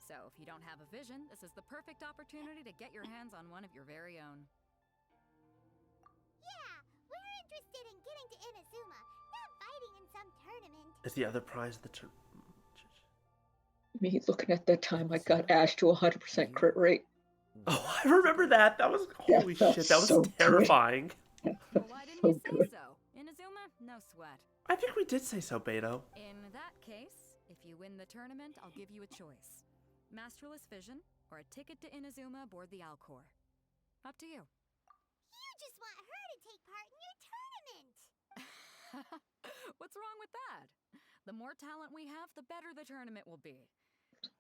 So if you don't have a vision, this is the perfect opportunity to get your hands on one of your very own. Yeah, we're interested in getting to Inazuma, not fighting in some tournament. Is the other prize the turn? Me looking at that time, I got Ash to 100% crit rate. Oh, I remember that. That was holy shit. That was so terrifying. Why didn't you say so? Inazuma, no sweat. I think we did say so, Beto. In that case, if you win the tournament, I'll give you a choice. Masterless Vision, or a ticket to Inazuma aboard the Alcor. Up to you. You just want her to take part in your tournament! What's wrong with that? The more talent we have, the better the tournament will be.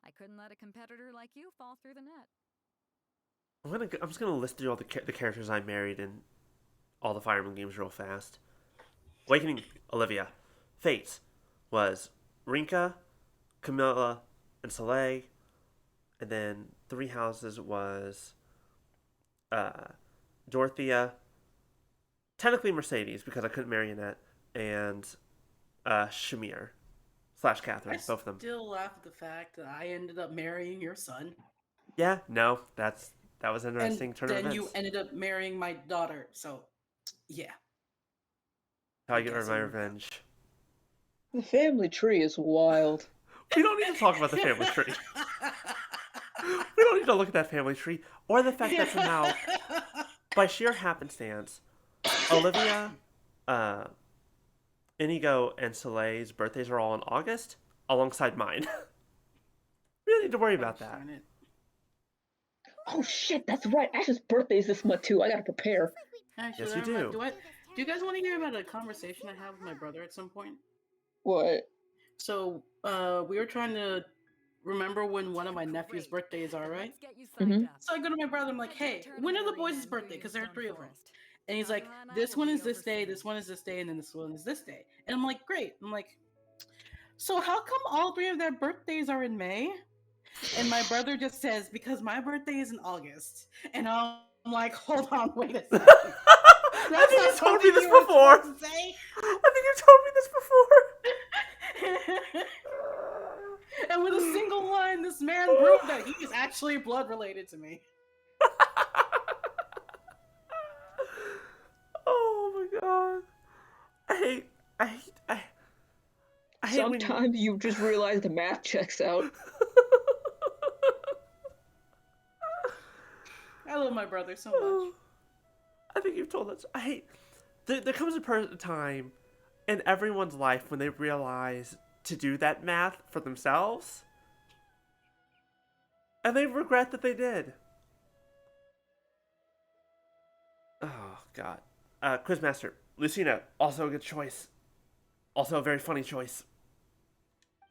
I couldn't let a competitor like you fall through the net. I'm just gonna list through all the characters I married in all the Fire Emblem games real fast. Awakening, Olivia. Fates was Rinka, Camilla, and Soleil. And then Three Houses was Dorothea, technically Mercedes because I couldn't marry Annette, and Shamir / Catherine, both of them. I still laugh at the fact that I ended up marrying your son. Yeah, no, that was an interesting turn of events. events. Then you ended up marrying my daughter, so yeah. How I get my revenge. The family tree is wild. We don't need to talk about the family tree. We don't need to look at that family tree. Or the fact that somehow, by sheer happenstance, Olivia, Inigo, and Soleil's birthdays are all in August, alongside mine. We don't need to worry about that. Oh shit, that's right. Ash's birthday is this month too. I gotta prepare. Actually, Yes, you never mind. do. Do you guys want to hear about a conversation I have with my brother at some point? What? So, we were trying to remember when one of my nephew's birthdays are, right? Mm-hmm. So I go to my brother, I'm like, hey, when are the boys' birthday? Because there are 3 of them. And he's like, this one is this day, this one is this day, and then this one is this day. And I'm like, great. I'm like, so how come all 3 of their birthdays are in May? And my brother just says, because my birthday is in August. And I'm like, hold on, wait a second. I think you told me this before. I think you told me this before. And with a single line, this man proved that he is actually blood related to me. Oh my god. I hate Sometimes you just realize the math checks out. I love my brother so much. I think you've told us. I hate. There comes a time in everyone's life when they realize to do that math for themselves, and they regret that they did. Oh god. Quizmaster, Lucina, also a good choice. Also a very funny choice.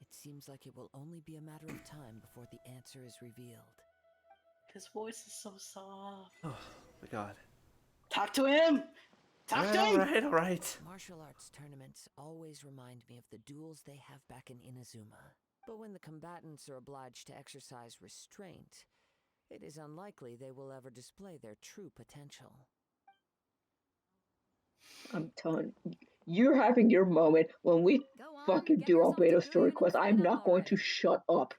It seems like it will only be a matter of time before the answer is revealed. His voice is so soft. Oh my god. Talk to him! Talk to him! Alright. Martial arts tournaments always remind me of the duels they have back in Inazuma. But when the combatants are obliged to exercise restraint, it is unlikely they will ever display their true potential. I'm telling you, you're having your moment when we fucking do Albedo story quest. I'm not going to shut up.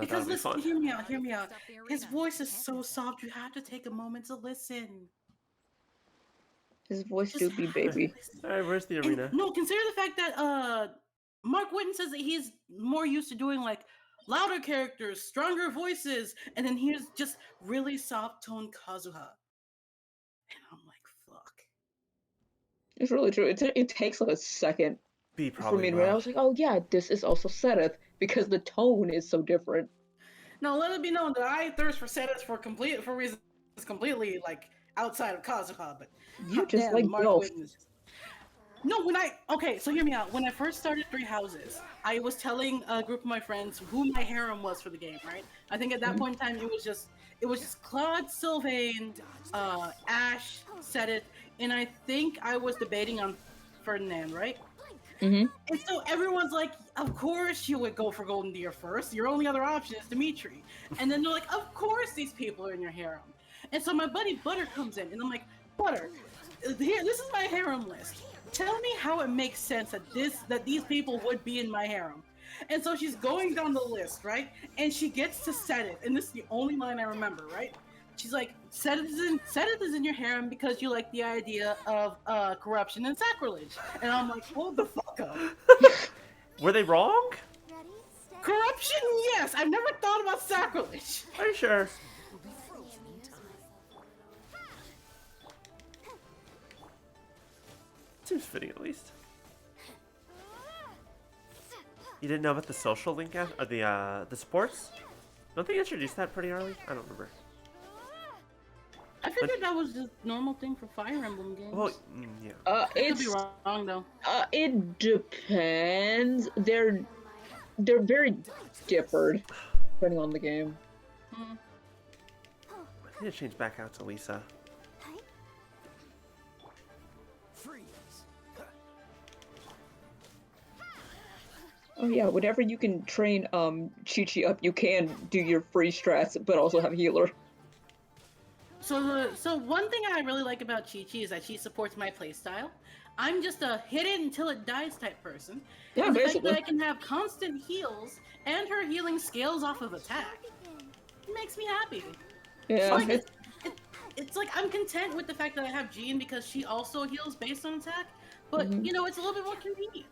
Because listen, hear me out, hear me out. His voice is so soft, you have to take a moment to listen. His voice do be baby. Alright, where's the arena? No, consider the fact that Mark Whitten says that he's more used to doing like louder characters, stronger voices, and then here's just really soft toned Kazuha. And I'm like, fuck. It's really true. It takes like a second for me to realize. I was like, oh yeah, this is also Sereth because the tone is so different. Now let it be known that I thirst for Sereth for reasons completely like outside of Kazuha, but you just like Mark both. Whitten is just... No, so hear me out. When I first started Three Houses, I was telling a group of my friends who my harem was for the game, right? I think at that point in time it was just Claude, Sylvain, Ash, Sedith, and I think I was debating on Ferdinand, right? Mm-hmm. And so everyone's like, of course you would go for Golden Deer first. Your only other option is Dimitri. And then they're like, of course these people are in your harem. And so my buddy Butter comes in, and I'm like, Butter, here, this is my harem list. Tell me how it makes sense that these people would be in my harem. And so she's going down the list, right? And she gets to Sedith, and this is the only line I remember, right? She's like, Sedith is in your harem because you like the idea of corruption and sacrilege. And I'm like, hold the fuck up. Were they wrong? Corruption, yes. I've never thought about sacrilege. Are you sure? Seems fitting, at least. You didn't know about the social link or the sports? Don't they introduce that pretty early? I don't remember. I figured that was just normal thing for Fire Emblem games. Well, yeah. I could be wrong though. It depends. They're very different depending on the game. I need to change back out to Lisa. Oh yeah, whenever you can train Chi-Chi up, you can do your free strats, but also have healer. So one thing I really like about Chi-Chi is that she supports my playstyle. I'm just a hit it until it dies type person. Yeah, and the basically. fact that I can have constant heals and her healing scales off of attack, it makes me happy. Yeah. Like, it's like I'm content with the fact that I have Jean because she also heals based on attack, but you know, it's a little bit more convenient.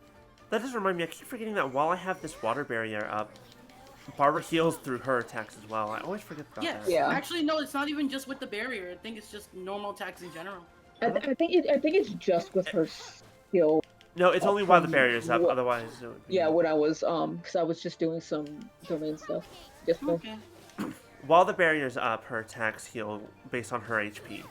That does remind me, I keep forgetting that while I have this water barrier up, Barbara heals through her attacks as well. I always forget about that. Yeah. Actually, no, it's not even just with the barrier. I think it's just normal attacks in general. I think it's just with her skill. No, it's only while the barrier's up. Otherwise, it would be... Yeah, when I was because I was just doing some domain stuff. Just okay. While the barrier's up, her attacks heal based on her HP.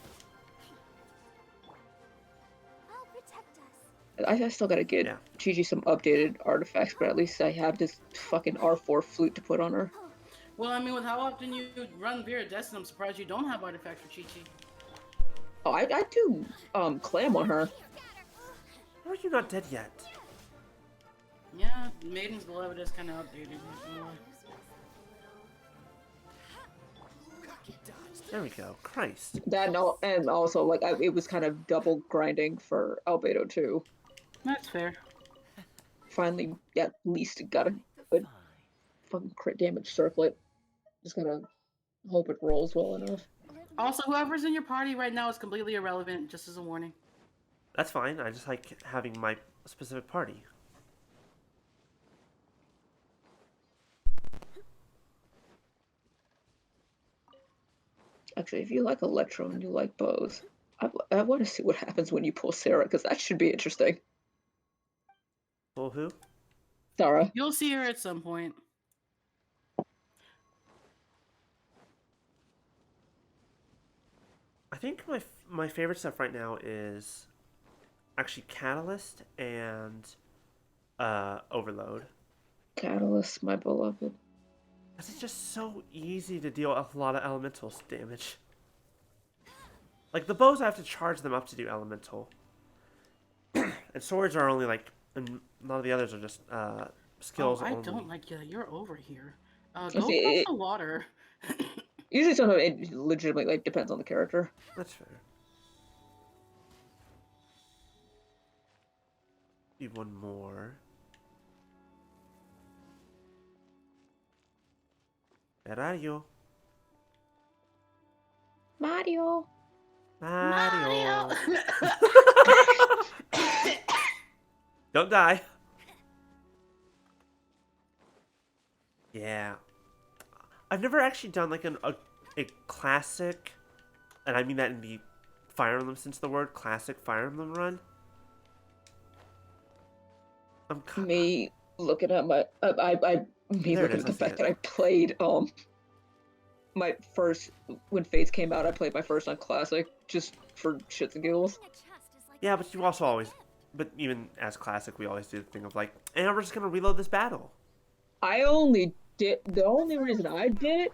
I still gotta get Chi-Chi some updated artifacts, but at least I have this fucking R4 flute to put on her. Well, I mean, with how often you run Vera Destin, I'm surprised you don't have artifacts for Chi-Chi. Oh, I do clam on her. How are you not dead yet? Yeah, Maiden's Beloved is kind of outdated. There we go. Christ. That and also like it was kind of double grinding for Albedo too. That's fair. Finally, at least got a good fucking crit damage circlet. Just gotta hope it rolls well enough. Also, whoever's in your party right now is completely irrelevant, just as a warning. That's fine. I just like having my specific party. Actually, if you like Electro and you like bows, I want to see what happens when you pull Sarah, because that should be interesting. Pull who? Sarah. You'll see her at some point. I think my favorite stuff right now is actually Catalyst and Overload. Catalyst, my beloved. It's just so easy to deal with a lot of elemental damage. Like the bows, I have to charge them up to do elemental, and swords are only like, and a lot of the others are just skills. I only. don't like you. You're over here. Go See, across the water. Usually, sometimes it legitimately like depends on the character. That's fair. Need one more. Where are you? Mario. Mario. Don't die. Yeah. I've never actually done like a classic, and I mean that in the Fire Emblem sense of the word, classic Fire Emblem run. Me looking at my looking at the fact that I played my first when Fates came out. I played my first on classic just for shits and giggles. Yeah, but you also always, but even as classic, we always do the thing of like, and we're just gonna reload this battle. I only did the only reason I did it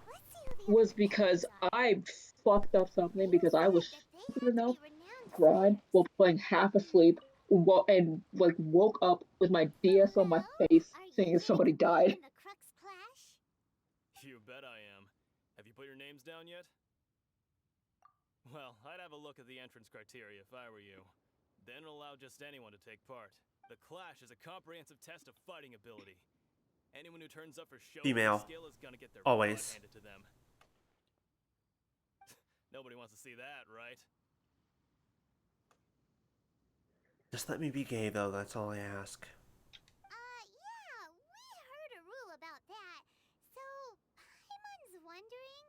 was because I fucked up something because I was stupid enough to grind while playing half asleep and like woke up with my DS on my face saying somebody died. You bet I am. Have you put your names down yet? Well, I'd have a look at the entrance criteria if I were you. Then it'll allow just anyone to take part. The Clash is a comprehensive test of fighting ability. Anyone who turns up for show Female. skill is gonna get their Always. butt handed to them. Nobody wants to see that, right? Just let me be gay, though. That's all I ask. Yeah, we heard a rule about that. So, Paimon's wondering,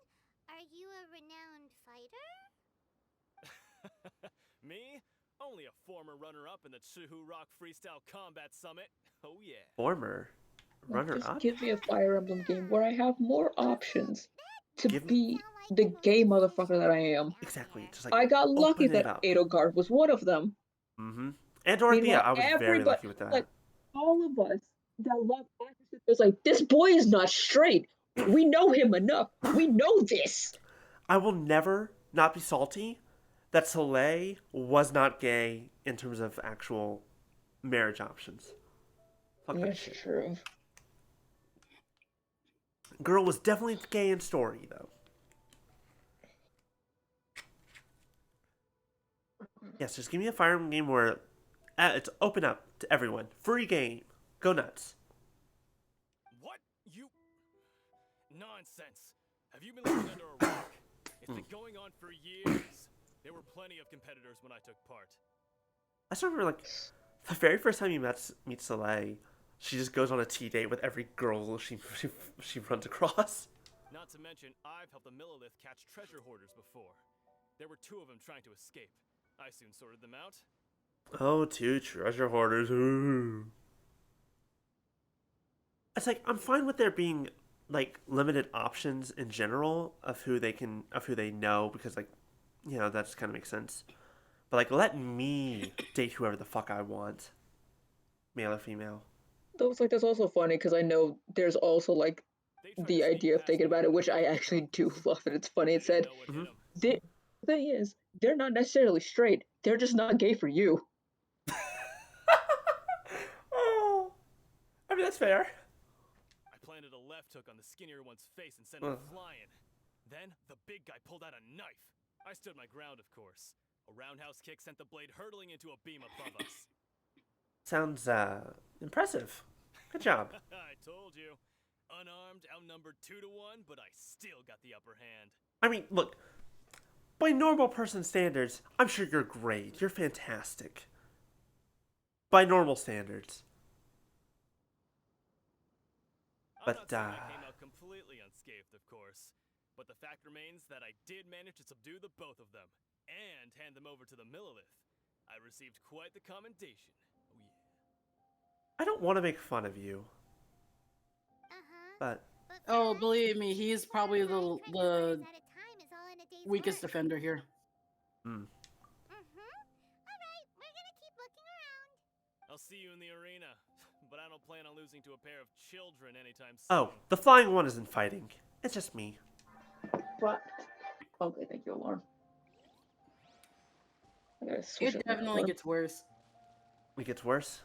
are you a renowned fighter? Me? Only a former runner-up in the Chihu Rock Freestyle Combat Summit. Oh yeah. Former runner-up? Just give me a Fire Emblem game where I have more options to be the gay motherfucker that I am. Exactly. Just like I got lucky open it that up. Edelgard was one of them. Mm-hmm. And Dorothea, Meanwhile, I was very lucky with that. Like, all of us that love actresses, it's like, this boy is not straight. We know him enough. We know this. I will never not be salty that Soleil was not gay in terms of actual marriage options. Fuck that That's shit. true. Girl was definitely gay in story, though. Yes, just give me a Fire Emblem game where it's open up to everyone. Free game. Go nuts. What? You... Nonsense. Have you been living under a rock? It's been going on for years. There were plenty of competitors when I took part. I still remember, like, the very first time you meet Soleil, she just goes on a tea date with every girl she runs across. Not to mention, I've helped the Millilith catch treasure hoarders before. There were 2 of them trying to escape. I soon sorted them out. Oh, 2 treasure hoarders. Ooh. It's like, I'm fine with there being like limited options in general of who they know, because like, you know, that just kind of makes sense. But like, let me date whoever the fuck I want, male or female. That's also funny because I know there's also like the idea of thinking about it, which I actually do love it. It's funny. It said, the thing is, they're not necessarily straight. They're just not gay for you. Oh, I mean that's fair. I planted a left hook on the skinnier one's face and sent him flying. Then the big guy pulled out a knife. I stood my ground, of course. A roundhouse kick sent the blade hurtling into a beam above us. Sounds impressive. Good job. I told you. Unarmed, outnumbered 2-1, but I still got the upper hand. I mean, look, by normal person standards, I'm sure you're great. You're fantastic. By normal standards. I'm not saying I came out completely unscathed, of course. But the fact remains that I did manage to subdue the both of them, and hand them over to the Millilith. I received quite the commendation. Oh yeah. I don't want to make fun of you. But Oh, believe me, he is probably the weakest defender here. Hmm. I'll see you in the arena, but I don't plan on losing to a pair of children anytime soon. Oh, the flying one isn't fighting. It's just me. What? Okay, thank you, alarm. It definitely gets worse. It gets worse?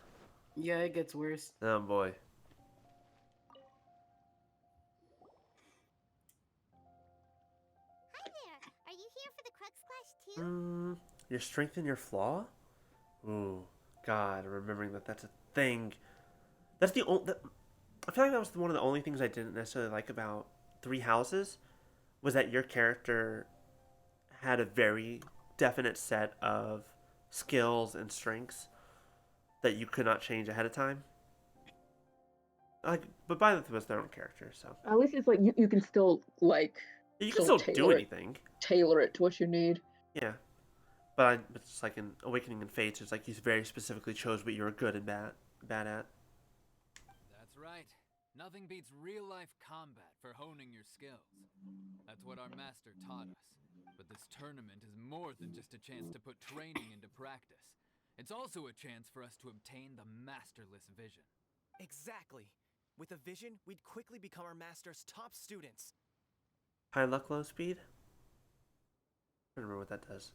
Yeah, it gets worse. Oh boy. Hi there. Are you here for the Crux Clash too? Your strength and your flaw? Ooh, God, remembering that that's a thing. That's the only... I feel like that was one of the only things I didn't necessarily like about Three Houses, was that your character had a very definite set of skills and strengths that you could not change ahead of time. Like, but by the was their own character, so at least it's like you can still like you can still do anything. Tailor it to what you need. Yeah, but it's like in Awakening and Fates, it's like you very specifically chose what you were good and bad at. That's right. Nothing beats real-life combat for honing your skills. That's what our master taught us. But this tournament is more than just a chance to put training into practice. It's also a chance for us to obtain the masterless vision. Exactly. With a vision, we'd quickly become our master's top students. High luck, low speed? I don't remember what that does.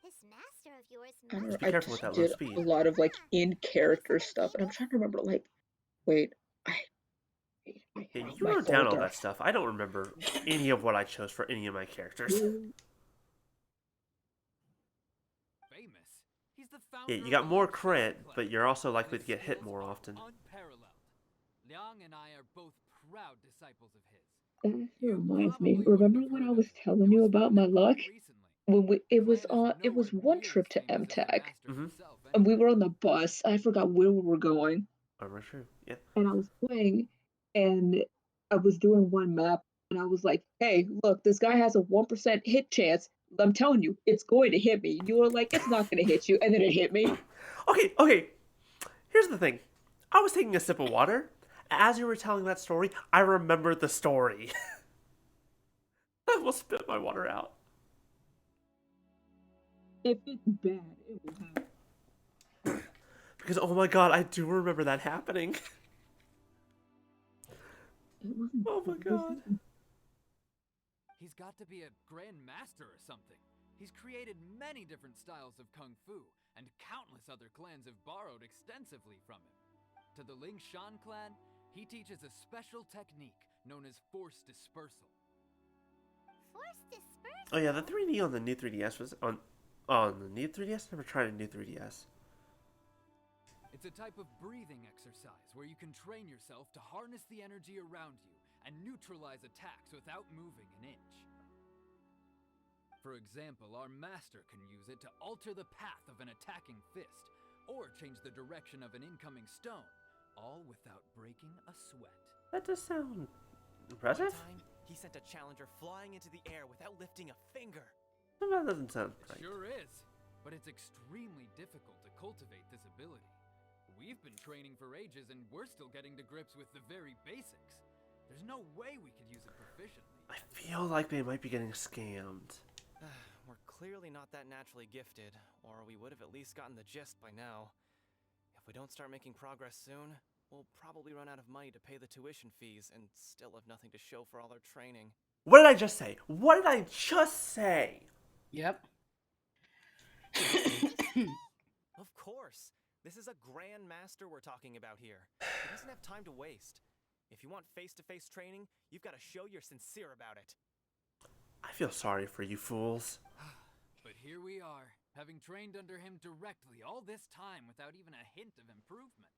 This master of yours I don't know, Just be I careful with just that low did speed. a lot of like in-character stuff, and I'm trying to remember like, wait, Yeah, you wrote down all that stuff. I don't remember any of what I chose for any of my characters. Famous. He's the founder Yeah, you got more crit, but you're also likely to get hit more often. unparalleled. Liang and I are both proud disciples of his. That actually reminds me. Remember when I was telling you about my luck? When it was one trip to MTech, and we were on the bus. I forgot where we were going. I'm not sure. Yeah. And I was playing, and I was doing one map, and I was like, "Hey, look, this guy has a 1% hit chance. I'm telling you, it's going to hit me." You were like, "It's not going to hit you," and then it hit me. Okay. Here's the thing. I was taking a sip of water. As you were telling that story, I remembered the story. I will spit my water out. If it's bad, it will happen. Because, oh my god, I do remember that happening. Oh my god. He's got to be a grand master or something. He's created many different styles of kung fu, and countless other clans have borrowed extensively from him. To the Ling Shan clan, he teaches a special technique known as force dispersal. Force dispersal? Oh yeah, the 3D on the new 3DS was on the new 3DS? Never tried a new 3DS. It's a type of breathing exercise where you can train yourself to harness the energy around you and neutralize attacks without moving an inch. For example, our master can use it to alter the path of an attacking fist, or change the direction of an incoming stone, all without breaking a sweat. That does sound impressive. One time, he sent a challenger flying into the air without lifting a finger. That doesn't sound right. Sure is, but it's extremely difficult to cultivate this ability. We've been training for ages and we're still getting to grips with the very basics. There's no way we could use it proficiently. I feel like they might be getting scammed. We're clearly not that naturally gifted, or we would have at least gotten the gist by now. If we don't start making progress soon, we'll probably run out of money to pay the tuition fees and still have nothing to show for all our training. What did I just say? What did I just say? Yep. Of course. This is a Grand Master we're talking about here. He doesn't have time to waste. If you want face-to-face training, you've got to show you're sincere about it. I feel sorry for you fools. But here we are, having trained under him directly all this time without even a hint of improvement.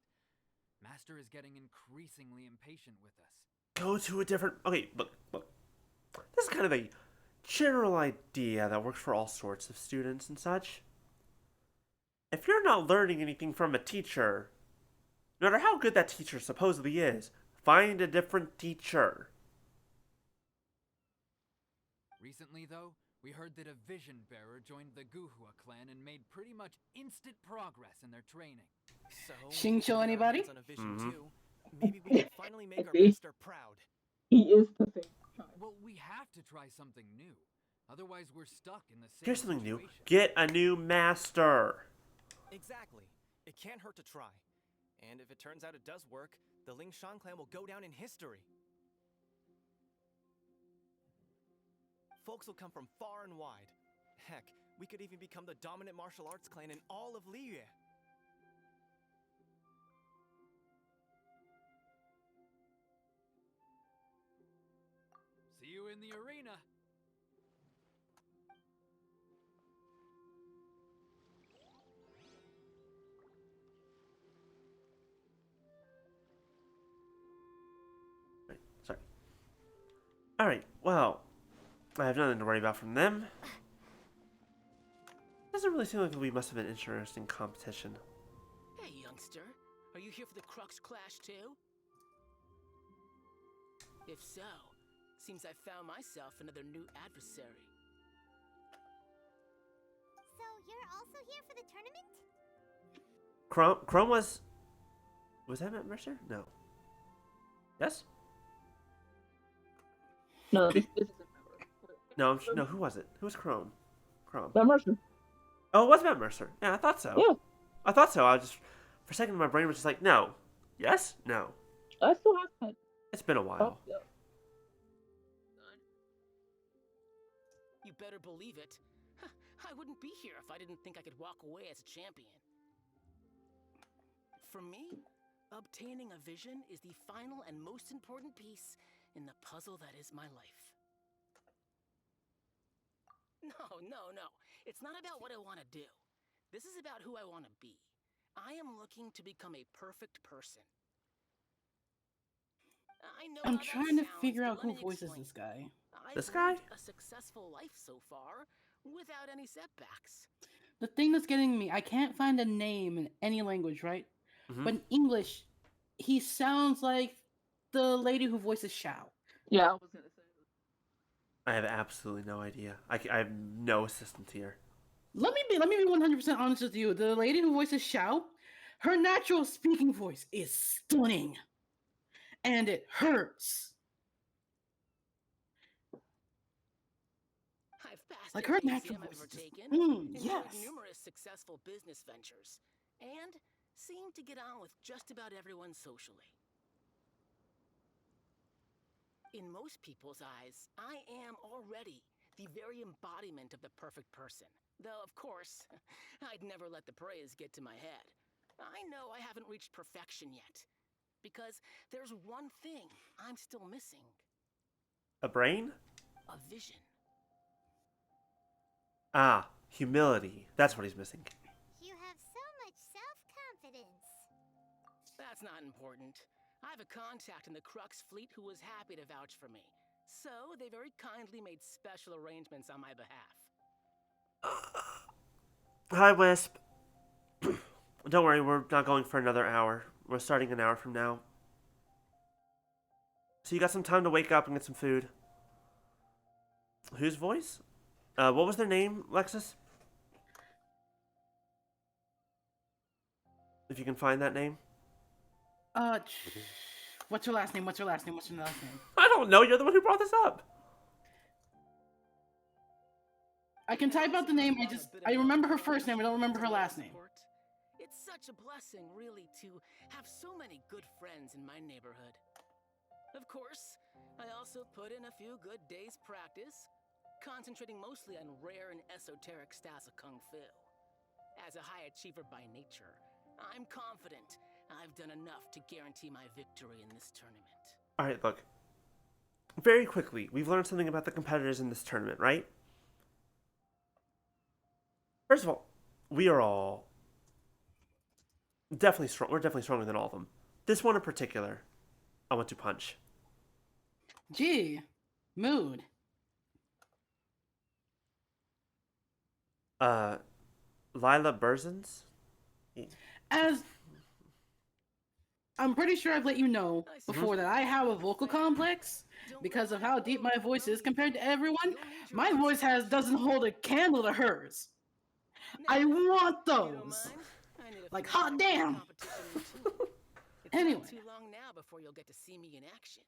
Master is getting increasingly impatient with us. Go to a different... Okay, look. This is kind of a general idea that works for all sorts of students and such. If you're not learning anything from a teacher, no matter how good that teacher supposedly is, find a different teacher. Recently, though, we heard that a vision bearer joined the Guhua clan and made pretty much instant progress in their training. So, Shincho, anybody? On a vision too. Maybe we can finally make our master proud. He is the same. Well, we have to try something new. Otherwise, we're stuck in the same Here's something new. situation. Get a new master. Exactly. It can't hurt to try. And if it turns out it does work, the Ling Shan clan will go down in history. Folks will come from far and wide. Heck, we could even become the dominant martial arts clan in all of Liyue. See you in the arena. Right, sorry. Alright, well, I have nothing to worry about from them. Doesn't really seem like we must have an interesting competition. Hey, youngster. Are you here for the Crux Clash too? If so, seems I found myself another new adversary. So you're also here for the tournament? Chrome was... Was that Matt Mercer? No. Yes? No, this isn't No, no, who was it? Who was Chrome? Matt Mercer. Oh, it was Matt Mercer. Yeah, I thought so. Yeah. I thought so. I just... For a second, my brain was just like, no. Yes? No. I still have that. It's been a while. Yeah. You better believe it. I wouldn't be here if I didn't think I could walk away as a champion. For me, obtaining a vision is the final and most important piece in the puzzle that is my life. No. It's not about what I want to do. This is about who I want to be. I am looking to become a perfect person. I know I'm how that trying to sounds, figure but out let who me voices explain. this guy. This I've guy? lived a successful life so far without any setbacks. The thing that's getting me, I can't find a name in any language, right? Mhm. But in English, he sounds like the lady who voices Shao. Yeah, I was gonna say. I have absolutely no idea. I have no assistance here. Let me be 100% honest with you. The lady who voices Shao, her natural speaking voice is stunning, and it hurts. I've passed Like her every natural exam I've voice ever is just- taken, enjoyed yes. numerous successful business ventures, and seem to get on with just about everyone socially. In most people's eyes, I am already the very embodiment of the perfect person. Though, of course, I'd never let the praise get to my head. I know I haven't reached perfection yet, because there's one thing I'm still missing. A brain? A vision. Ah, humility. That's what he's missing. You have so much self-confidence. That's not important. I have a contact in the Crux fleet who was happy to vouch for me. So they very kindly made special arrangements on my behalf. Hi, Wisp. Don't worry, we're not going for another hour. We're starting an hour from now. So you got some time to wake up and get some food. Whose voice? What was their name, Lexus? If you can find that name. What's her last name? What's her last name? What's her last name? I don't know. You're the one who brought this up. I can type out the name. I remember her first name. I don't remember her last name. It's such a blessing, really, to have so many good friends in my neighborhood. Of course, I also put in a few good days' practice, concentrating mostly on rare and esoteric styles of Kung Fu. As a high achiever by nature, I'm confident I've done enough to guarantee my victory in this tournament. Alright, look. Very quickly, we've learned something about the competitors in this tournament, right? First of all, we are all definitely strong. We're definitely stronger than all of them. This one in particular, I want to punch. Gee, mood. Lila Burzins? As I'm pretty sure I've let you know before that I have a vocal complex because of how deep my voice is compared to everyone. My voice doesn't hold a candle to hers. I want those. Like hot damn. Anyway. Too long now before you'll get to see me in action.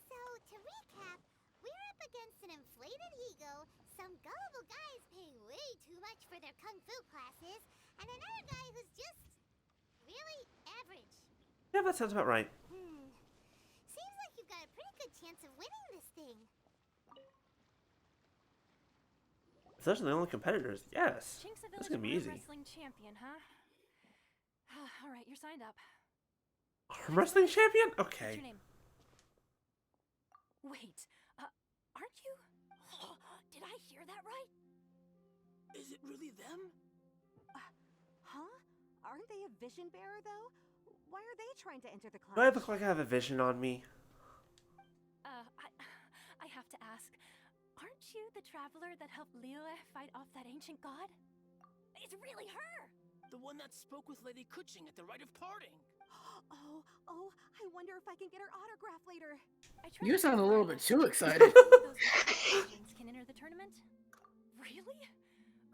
So, to recap, we're up against an inflated ego, some gullible guys paying way too much for their kung fu classes, and another guy who's just really average. Yeah, that sounds about right. Seems like you've got a pretty good chance of winning this thing. If those are the only competitors, yes. That's gonna be easy. Wrestling champion, huh? All right, you're signed up. Arm wrestling champion? What's Okay. your name? Wait, aren't you? Did I hear that right? Is it really them? Huh? Aren't they a vision bearer, though? Why are they trying to enter the club? Do I look like I have a vision on me? I have to ask, aren't you the traveler that helped Liyue fight off that ancient god? It's really her! The one that spoke with Lady Kuching at the rite of parting. Oh, I wonder if I can get her autograph later. You sound a little bit too excited. Those can enter the tournament? Really?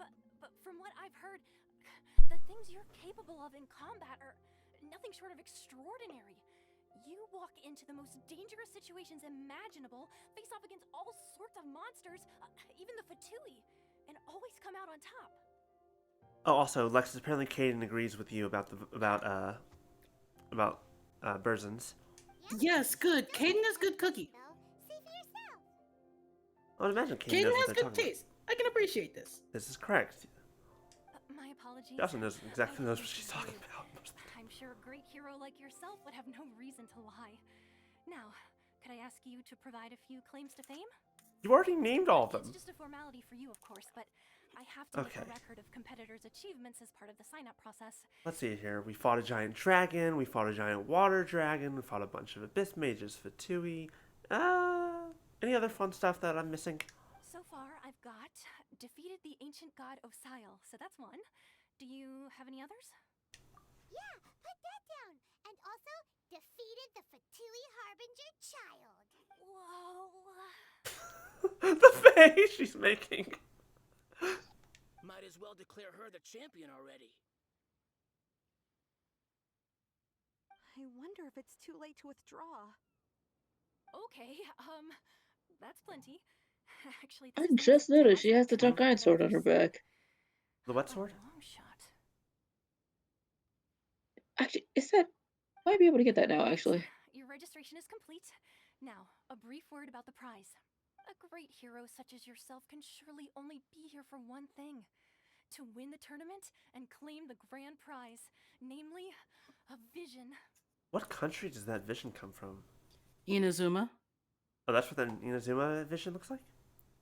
But from what I've heard, the things you're capable of in combat are nothing short of extraordinary. You walk into the most dangerous situations imaginable, face off against all sorts of monsters, even the Fatui, and always come out on top. Oh, also, Lexus, apparently Caden agrees with you about Burzins. Yes, good. Caden has good cookie. I would imagine Caden Caden knows has what they're good talking taste. I can appreciate this. about. This is correct. My apologies. She also knows exactly knows what she's talking about. I'm sure a great hero like yourself would have no reason to lie. Now, could I ask you to provide a few claims to fame? You already named all of them. It's just a formality for you, of course, but I have to make a record of competitors' achievements as part of the sign-up process. Let's see here. We fought a giant dragon. We fought a giant water dragon. We fought a bunch of abyss mages, Fatui. Any other fun stuff that I'm missing? So far, I've got defeated the ancient god Osail, so that's one. Do you have any others? Yeah, put that down. And also, defeated the Fatui Harbinger child. Whoa. The face she's making. Might as well declare her the champion already. I wonder if it's too late to withdraw. Okay, that's plenty. Actually, I just noticed she has the Dark Iron Sword on her back. The what sword? Long shot. Actually, is that... Might be able to get that now, actually. Your registration is complete. Now, a brief word about the prize. A great hero such as yourself can surely only be here for one thing. To win the tournament and claim the grand prize, namely, a vision. What country does that vision come from? Inazuma. Oh, that's what the Inazuma vision looks like?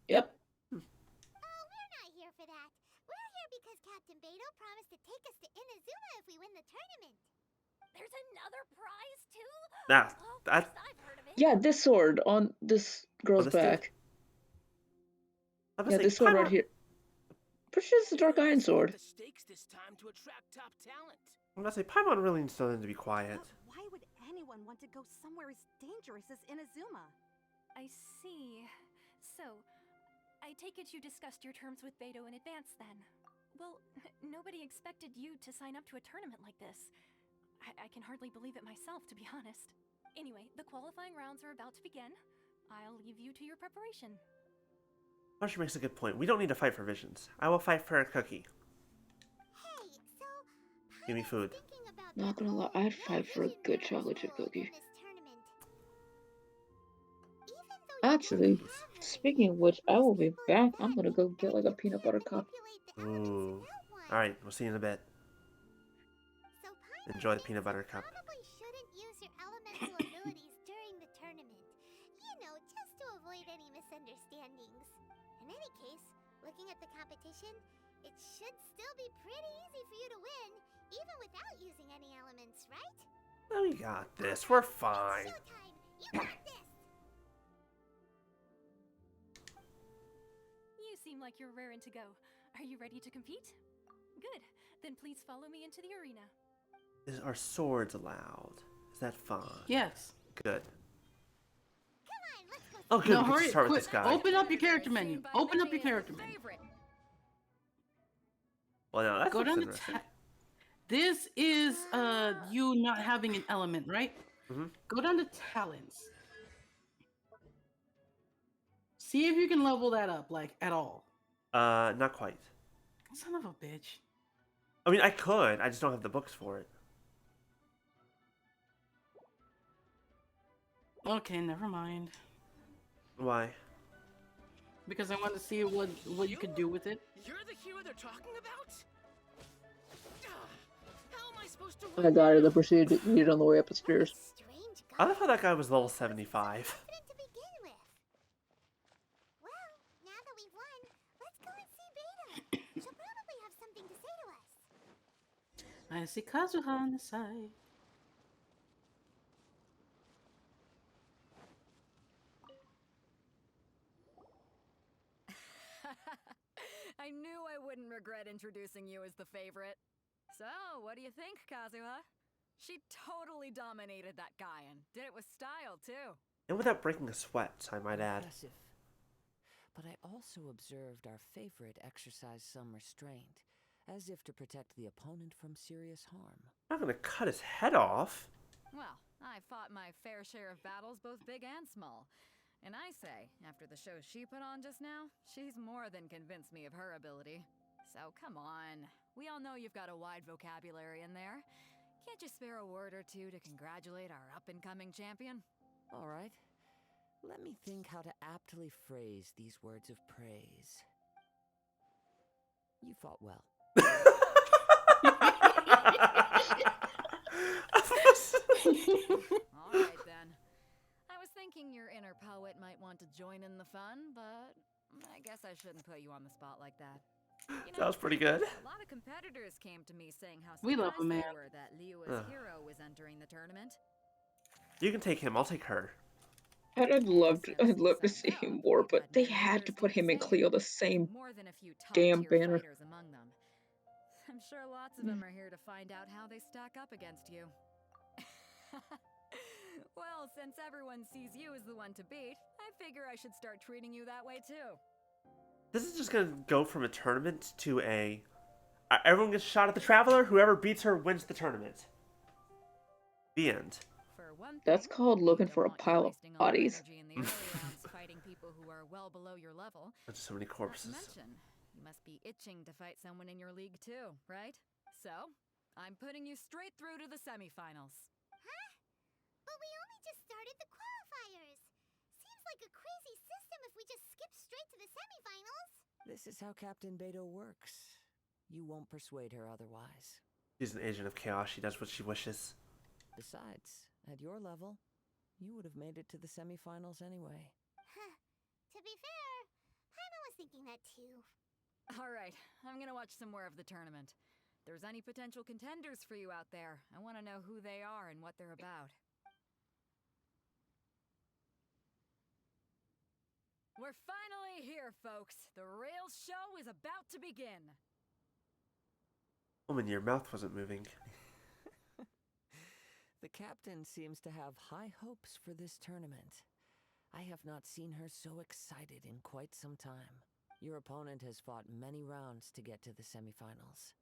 Yep. Oh, we're not here for that. We're here because Captain Beto promised to take us to Inazuma if we win the tournament. There's another prize, too? Nah, that... Yeah, this sword on this girl's this dude? back. I'm Yeah, say, this sword right here. Pretty sure it's the Dark Iron Sword. The stakes this time to attract top talent. I'm gonna say Paimon really needs to be quiet. But why would anyone want to go somewhere as dangerous as Inazuma? I see. So, I take it you discussed your terms with Beto in advance, then. Well, nobody expected you to sign up to a tournament like this. I can hardly believe it myself, to be honest. Anyway, the qualifying rounds are about to begin. I'll leave you to your preparation. Marshall makes a good point. We don't need to fight for visions. I will fight for a cookie. Give me food. Not gonna lie, I'd fight for a good chocolate chip cookie. Actually, speaking of which, I will be back. I'm gonna go get like a peanut butter cup. Ooh. Alright, we'll see you in a bit. Enjoy the peanut butter cup. Probably shouldn't use your elemental abilities during the tournament. You know, just to avoid any misunderstandings. In any case, looking at the competition, it should still be pretty easy for you to win, even without using any elements, right? We got this. We're fine. You got this! You seem like you're raring to go. Are you ready to compete? Good. Then please follow me into the arena. Are swords allowed? Is that fine? Yes. Good. Oh, good. No, We hurry, can start with quick. this guy. Open up your character menu. Open up your character menu. Well, no, that Go looks down to interesting. This is you not having an element, right? Mm-hmm. Go down to talents. See if you can level that up, like, at all. Not quite. Son of a bitch. I mean, I could. I just don't have the books for it. Okay, never mind. Why? Because I want to see what you could do with it. You're the hero they're talking about? How am I supposed to I got it. I proceeded to eat it on the way up the stairs. I love how that guy was level 75. Now that we've won, let's go and see Beta. She'll probably have something to say to us. I see Kazuha on the side. I knew I wouldn't regret introducing you as the favorite. So, what do you think, Kazuha? She totally dominated that guy and did it with style, too. And without breaking a sweat, I might add. Impressive. But I also observed our favorite exercise some restraint, as if to protect the opponent from serious harm. I'm not gonna cut his head off. Well, I fought my fair share of battles, both big and small. And I say, after the show she put on just now, she's more than convinced me of her ability. So come on. We all know you've got a wide vocabulary in there. Can't you spare a word or two to congratulate our up-and-coming champion? All right. Let me think how to aptly phrase these words of praise. You fought well. All right, then. I was thinking your inner poet might want to join in the fun, but I guess I shouldn't put you on the spot like that. You know, That was pretty good. A lot of competitors came to me saying how We love surprised him, they man. were that Liua's hero was entering the tournament. You can take him. I'll take her. I'd love to see him more, but they had to put him and Cleo the same More than a few damn top-tier banner. fighters among them. I'm sure lots of them are here to find out how they stack up against you. Well, since everyone sees you as the one to beat, I figure I should start treating you that way too. This is just gonna go from a tournament to a... Everyone gets a shot at the Traveler. Whoever beats her wins the tournament. The end. That's called looking for a pile of bodies. In the early rounds, fighting people who are well below your level. There's just so many Not to corpses. mention, you must be itching to fight someone in your league too, right? So, I'm putting you straight through to the semifinals. Huh? But we only just started the qualifiers. Seems like a crazy system if we just skip straight to the semifinals. This is how Captain Beto works. You won't persuade her otherwise. She's an agent of chaos. She does what she wishes. Besides, at your level, you would have made it to the semifinals anyway. Huh. To be fair, Paimon was thinking that too. Alright, I'm gonna watch some more of the tournament. If there's any potential contenders for you out there, I want to know who they are and what they're about. We're finally here, folks. The real show is about to begin. Woman, your mouth wasn't moving. The captain seems to have high hopes for this tournament. I have not seen her so excited in quite some time. Your opponent has fought many rounds to get to the semifinals.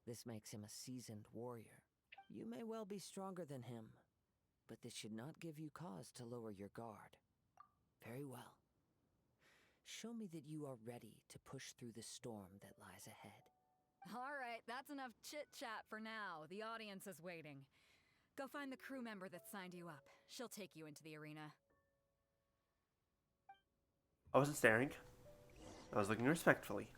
This makes him a seasoned warrior. You may well be stronger than him, but this should not give you cause to lower your guard. Very well. Show me that you are ready to push through the storm that lies ahead. All right, that's enough chit-chat for now. The audience is waiting. Go find the crew member that signed you up. She'll take you into the arena. I wasn't staring. I was looking respectfully.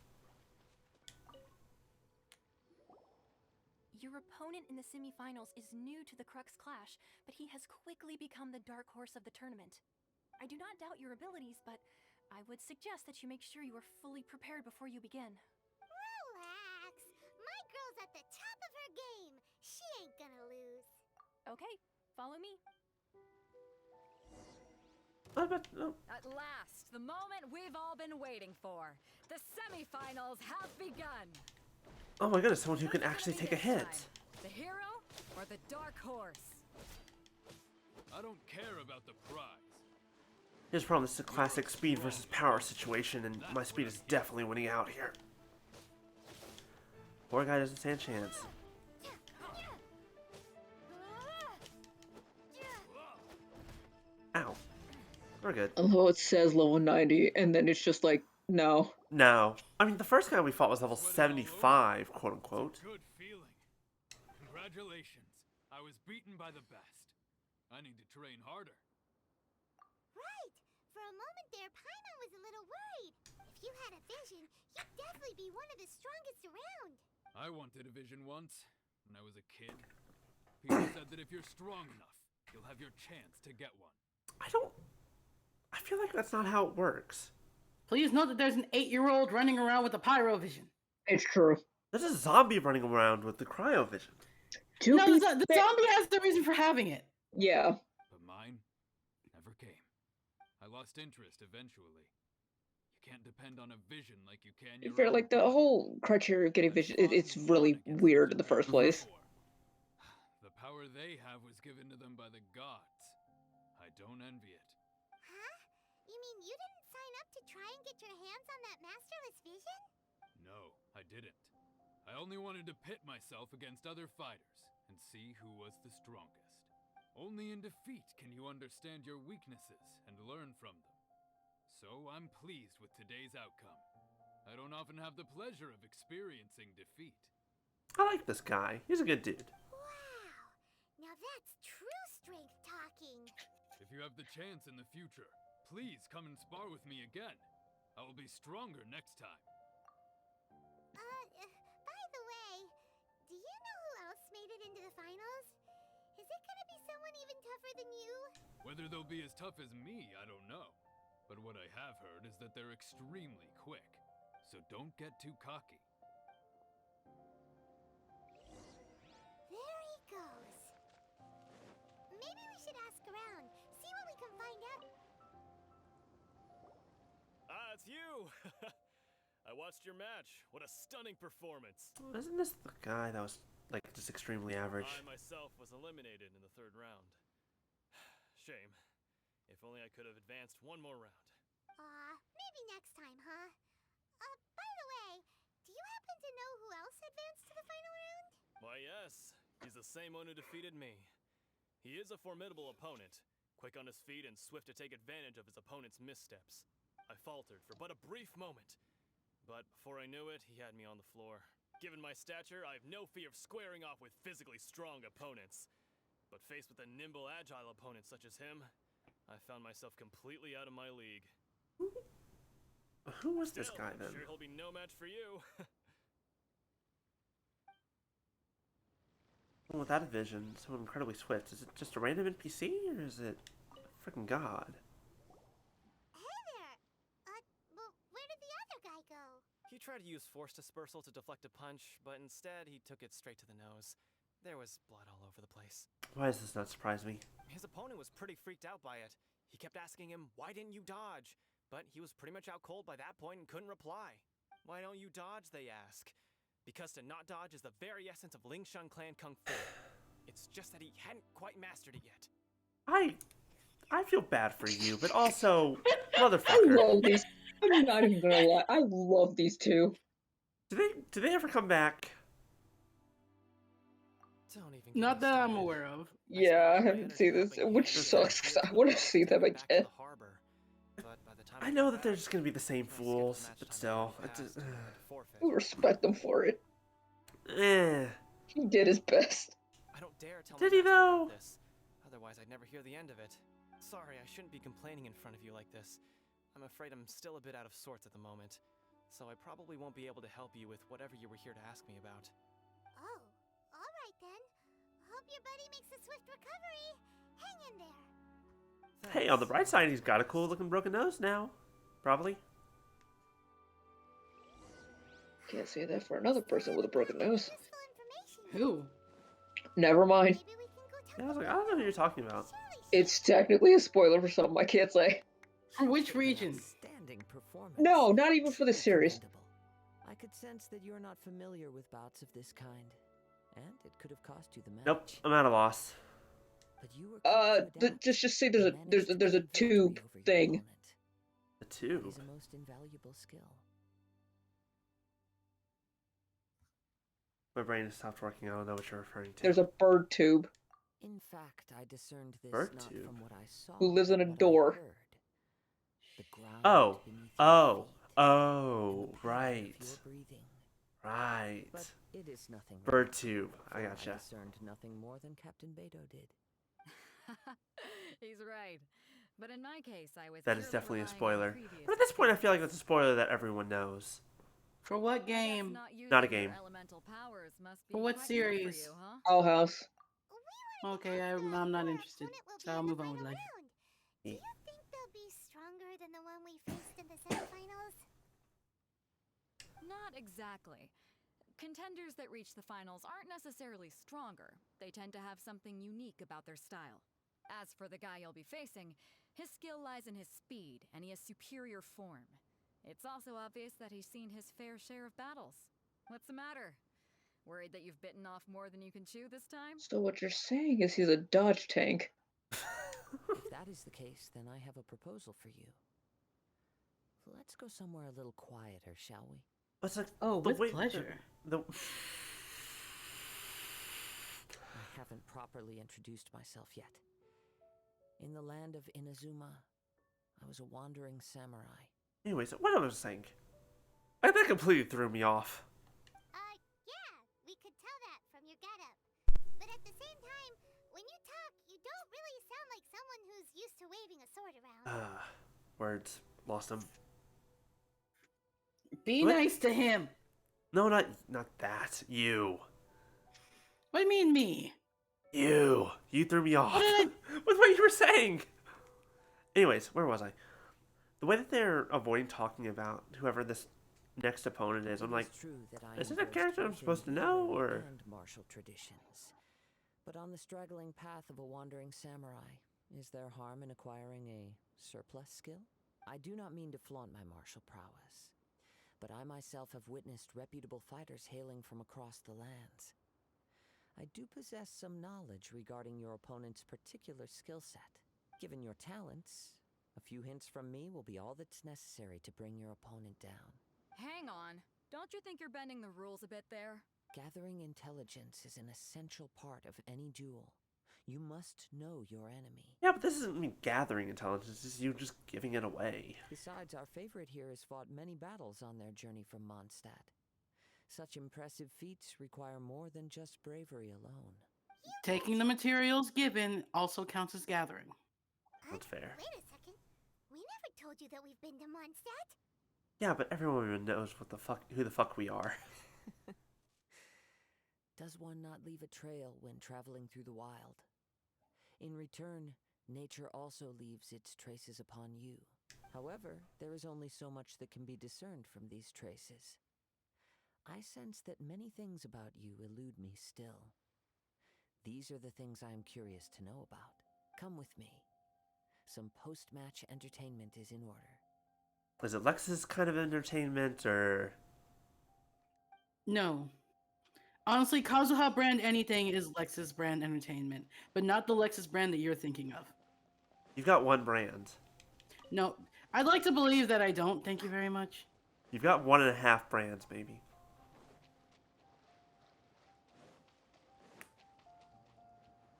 Your opponent in the semifinals is new to the Crux Clash, but he has quickly become the dark horse of the tournament. I do not doubt your abilities, but I would suggest that you make sure you are fully prepared before you begin. Relax. My girl's at the top of her game. She ain't gonna lose. Okay, follow me. At last, the moment we've all been waiting for. The semifinals have begun. Oh my goodness, someone who can actually take a hit. The hero or the dark horse? I don't care about the prize. Here's the problem, this is a classic speed versus power situation, and my speed is definitely winning out here. Poor guy doesn't stand a chance. Ow. We're good. Although it says level 90, and then it's just like, no. No. I mean, the first guy we fought was level 75, quote unquote. Good feeling. Congratulations. I was beaten by the best. I need to train harder. Right. For a moment there, Paimon was a little worried. If you had a vision, you'd definitely be one of the strongest around. I wanted a vision once, when I was a kid. People said that if you're strong enough, you'll have your chance to get one. I feel like that's not how it works. Please note that there's an 8-year-old running around with a pyro vision. It's true. There's a zombie running around with the cryo vision. No, the zombie has the reason for having it. Yeah. But mine never came. I lost interest eventually. You can't depend on a vision like you can your Fair, own. like, the whole criteria of getting vision, it's really weird in the first place. The power they have was given to them by the gods. I don't envy it. Huh? You mean you didn't sign up to try and get your hands on that masterless vision? No, I didn't. I only wanted to pit myself against other fighters and see who was the strongest. Only in defeat can you understand your weaknesses and learn from them. So I'm pleased with today's outcome. I don't often have the pleasure of experiencing defeat. I like this guy. He's a good dude. Wow. Now that's true strength talking. If you have the chance in the future, please come and spar with me again. I will be stronger next time. By the way, do you know who else made it into the finals? Is it gonna be someone even tougher than you? Whether they'll be as tough as me, I don't know. But what I have heard is that they're extremely quick. So don't get too cocky. There he goes. Maybe we should ask around, see what we can find out. Ah, it's you! I watched your match. What a stunning performance. Isn't this the guy that was, like, just extremely average? I myself was eliminated in the 3rd round. Shame. If only I could have advanced one more round. Maybe next time, huh? By the way, do you happen to know who else advanced to the final round? Why, yes. He's the same one who defeated me. He is a formidable opponent, quick on his feet and swift to take advantage of his opponent's missteps. I faltered for but a brief moment, but before I knew it, he had me on the floor. Given my stature, I have no fear of squaring off with physically strong opponents. But faced with a nimble, agile opponent such as him, I found myself completely out of my league. Who was this guy I'm then? sure he'll be no match for you. Well, without a vision, so incredibly swift. Is it just a random NPC, or is it a freaking god? Hey there! Well, where did the other guy go? He tried to use force dispersal to deflect a punch, but instead he took it straight to the nose. There was blood all over the place. Why does this not surprise me? His opponent was pretty freaked out by it. He kept asking him, why didn't you dodge? But he was pretty much out cold by that point and couldn't reply. Why don't you dodge, they ask. Because to not dodge is the very essence of Lingshan Clan Kung Fu. It's just that he hadn't quite mastered it yet. I feel bad for you, but also, motherfucker. I'm not even gonna lie. I love these two. Do they ever come back? Don't even get Not me that I'm started. aware of. Yeah, I haven't seen this, which sucks because I want to see them again. I know that they're just gonna be the same fools, but still, I respect them for it. eh. He did his best. I don't dare tell Did my he master though? about this. Otherwise, I'd never hear the end of it. Sorry, I shouldn't be complaining in front of you like this. I'm afraid I'm still a bit out of sorts at the moment, so I probably won't be able to help you with whatever you were here to ask me about. Oh, all right then. Hope your buddy makes a swift recovery. Hang in there. Hey, on the bright side, he's got a cool looking broken nose now. Probably. Can't say that for another person with a broken nose. Who? Never mind. Yeah, I was like, I don't know who you're talking about. It's technically a spoiler for something I can't say. For which region? Standing performance. No, not even for the series. I could sense that you're not familiar with bouts of this kind, and it could have cost you the match. Nope, I'm at a loss. But you were Just say there's a tube thing. A tube. Is a most invaluable skill. My brain has stopped working. I don't know what you're referring to. There's a bird tube. In fact, I discerned this Bird not tube. from what I saw. Who lives in a but door. I heard. The ground Oh, beneath your feet, oh, and the pattern right, of your breathing. right. But it is nothing. Bird wrong, tube. I for gotcha. I discerned nothing more than Captain Beto did. He's right. But in my case, I was That is purely definitely a relying on spoiler. previous But at this point, I feel like that's a spoiler that everyone knows. For what game? Not a game. Elemental powers must be For what quite good for series? you, huh? Owl House. Okay, I'm not interested. So I'll move on with life. Do you think they'll be stronger than the one we faced in the semifinals? Not exactly. Contenders that reach the finals aren't necessarily stronger. They tend to have something unique about their style. As for the guy you'll be facing, his skill lies in his speed, and he has superior form. It's also obvious that he's seen his fair share of battles. What's the matter? Worried that you've bitten off more than you can chew this time? So what you're saying is he's a dodge tank. If that is the case, then I have a proposal for you. Let's go somewhere a little quieter, shall we? What's like? Oh, the with way- pleasure. The I haven't properly introduced myself yet. In the land of Inazuma, I was a wandering samurai. Anyways, what I was saying, that completely threw me off. Yeah, we could tell that from your getup. But at the same time, when you talk, you don't really sound like someone who's used to waving a sword around. Words lost them. Be What? nice to him. No, not that. You. What do you mean me? You threw me off What did with what you were saying. Anyways, where was I? The way that they're avoiding talking about whoever this next opponent is, I'm like, is it a character I'm supposed to know, or? And martial traditions. But on the straggling path of a wandering samurai, is there harm in acquiring a surplus skill? I do not mean to flaunt my martial prowess, but I myself have witnessed reputable fighters hailing from across the lands. I do possess some knowledge regarding your opponent's particular skill set. Given your talents, a few hints from me will be all that's necessary to bring your opponent down. Hang on. Don't you think you're bending the rules a bit there? Gathering intelligence is an essential part of any duel. You must know your enemy. Yeah, but this isn't me gathering intelligence. This is you just giving it away. Besides, our favorite here has fought many battles on their journey from Mondstadt. Such impressive feats require more than just bravery alone. Taking the materials given also counts as gathering. That's fair. Wait a second. We never told you that we've been to Mondstadt. Yeah, but everyone knows who the fuck we are. Does one not leave a trail when traveling through the wild? In return, nature also leaves its traces upon you. However, there is only so much that can be discerned from these traces. I sense that many things about you elude me still. These are the things I am curious to know about. Come with me. Some post-match entertainment is in order. Is it Lex's kind of entertainment, or? No. Honestly, Kazuha brand anything is Lexus brand entertainment, but not the Lexus brand that you're thinking of. You've got one brand. No, I'd like to believe that I don't. Thank you very much. You've got 1.5 brands, maybe.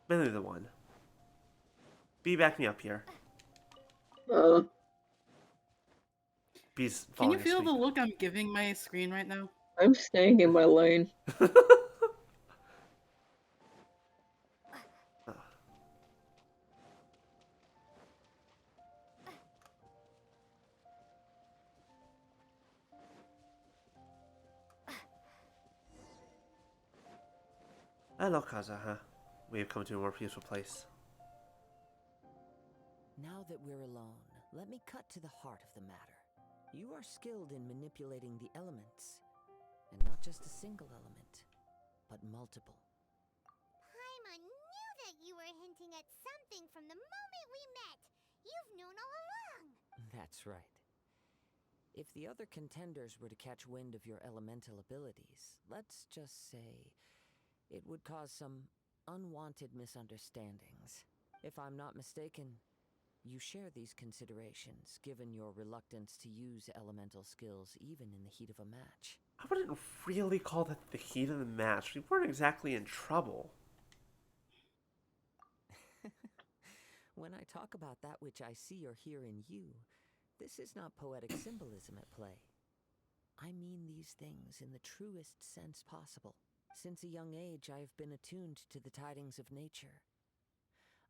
Mainly the one. B, back me up here. B's Can falling you feel asleep. the look I'm giving my screen right now? I'm staying in my lane. Hello, Kazuha. We have come to a more peaceful place. Now that we're alone, let me cut to the heart of the matter. You are skilled in manipulating the elements. And not just a single element, but multiple. Paimon knew that you were hinting at something from the moment we met. You've known all along. That's right. If the other contenders were to catch wind of your elemental abilities, let's just say it would cause some unwanted misunderstandings. If I'm not mistaken, you share these considerations, given your reluctance to use elemental skills even in the heat of a match. I wouldn't really call that the heat of the match. We weren't exactly in trouble. When I talk about that which I see or hear in you, this is not poetic symbolism at play. I mean these things in the truest sense possible. Since a young age, I have been attuned to the tidings of nature.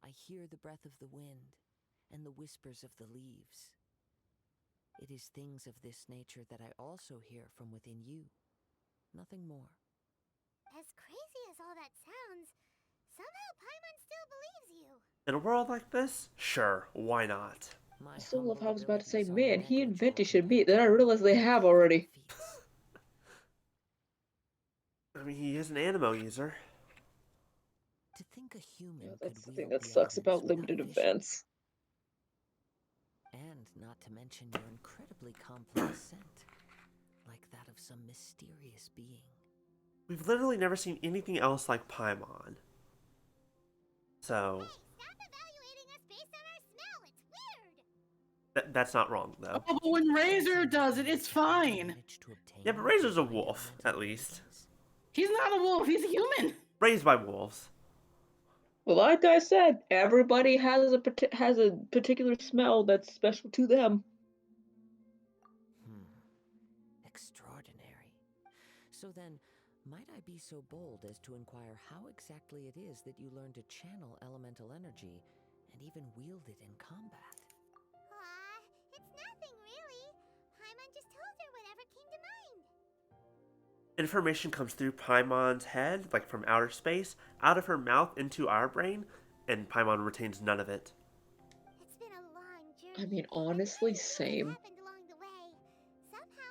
I hear the breath of the wind and the whispers of the leaves. It is things of this nature that I also hear from within you. Nothing more. As crazy as all that sounds, somehow Paimon still believes you. In a world like this, sure, why not? I still love how I was about to say, man, he invented should be. Then I realized they have already. I mean, he is an animo user. To think a human Yeah, could that's the wield thing that the sucks elements about without limited vision. events. And not to mention your incredibly complex scent, like that of some mysterious being. We've literally never seen anything else like Paimon. So... Stop evaluating us based on our smell. It's weird. That's not wrong, though. Oh, but when Razor does it, it's fine. Yeah, but Razor's a wolf, at least. He's not a wolf, he's a human. Raised by wolves. Well, like I said, everybody has a particular smell that's special to them. Extraordinary. So then, might I be so bold as to inquire how exactly it is that you learn to channel elemental energy and even wield it in combat? It's nothing really. Paimon just told her whatever came to mind. Information comes through Paimon's head, like from outer space, out of her mouth into our brain, and Paimon retains none of it. It's been a long journey. I mean, honestly, same.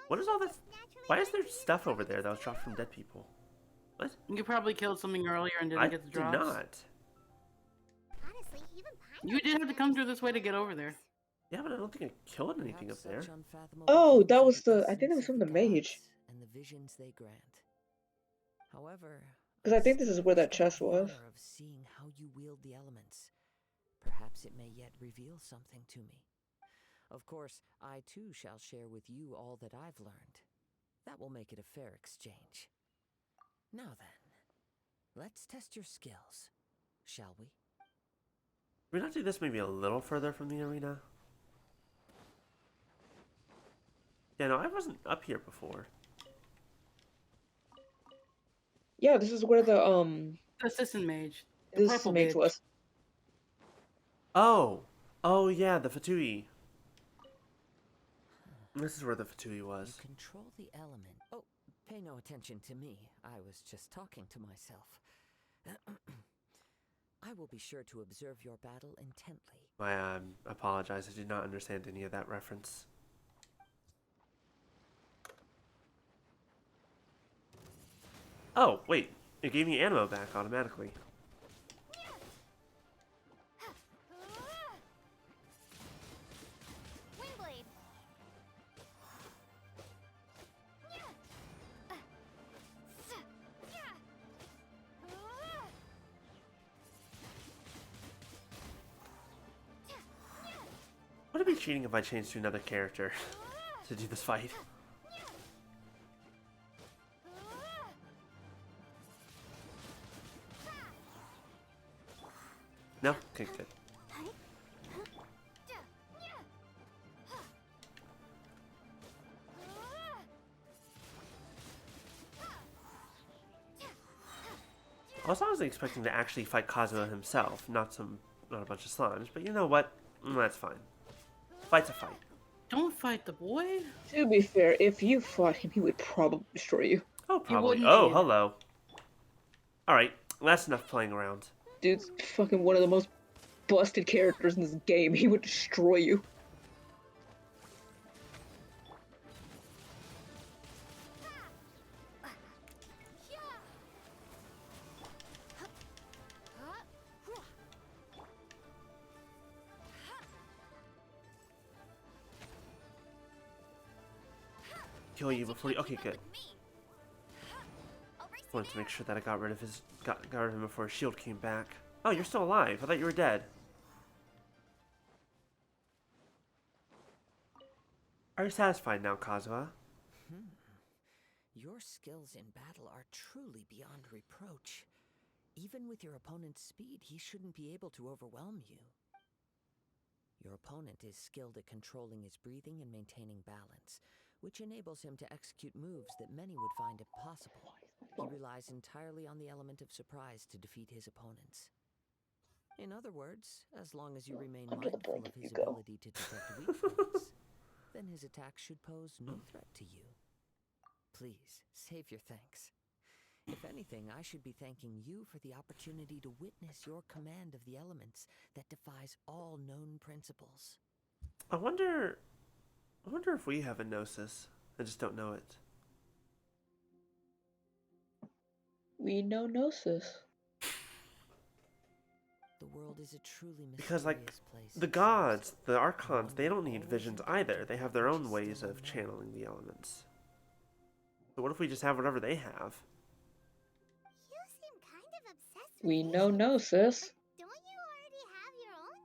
What is all this? Why is there stuff over there that was dropped from dead people? What? You probably killed something earlier and didn't I get the did drops. not. Honestly, even Paimon You did have to come through this way to get over there. Yeah, but I don't think I killed anything up there. Oh, that was the. I think that was from the mage. And the visions they grant. However, Because I think this is where that chest was. honor of seeing how you wield the elements. Perhaps it may yet reveal something to me. Of course, I too shall share with you all that I've learned. That will make it a fair exchange. Now then, let's test your skills, shall we? Can we not do this maybe a little further from the arena? Yeah, no, I wasn't up here before. Yeah, this is where the Assistant mage. The this purple mage bitch. was. Oh! Oh yeah, the Fatui. This is where the Fatui was. You control the element. Oh, pay no attention to me. I was just talking to myself. I will be sure to observe your battle intently. I apologize, I did not understand any of that reference. Oh, wait. It gave me ammo back automatically. Windblade. What it be cheating if I change to another character to do this fight? No? Okay, good. Also, I was expecting to actually fight Kazuha himself, not a bunch of slimes. But you know what? That's fine. Fight's a fight. Don't fight the boy. To be fair, if you fought him, he would probably destroy you. Oh, probably. Oh, hello. Alright, that's enough playing around. Dude's fucking one of the most busted characters in this game. He would destroy you. Kill you before you... Okay, good. Wanted to make sure that I got rid of him before his shield came back. Oh, you're still alive. I thought you were dead. Are you satisfied now, Kazuha? Your skills in battle are truly beyond reproach. Even with your opponent's speed, he shouldn't be able to overwhelm you. Your opponent is skilled at controlling his breathing and maintaining balance, which enables him to execute moves that many would find impossible. He relies entirely on the element of surprise to defeat his opponents. In other words, as long as you remain mindful of his ability to detect weak points, then his attacks should pose no threat to you. Please, save your thanks. If anything, I should be thanking you for the opportunity to witness your command of the elements that defies all known principles. I wonder if we have a gnosis. I just don't know it. We know gnosis. The world is a truly mysterious Because, like, place. the gods, the archons, they don't need visions either. They have their own ways of channeling the elements. So what if we just have whatever they have? You seem kind of obsessed with We know gnosis. Don't you already have your own?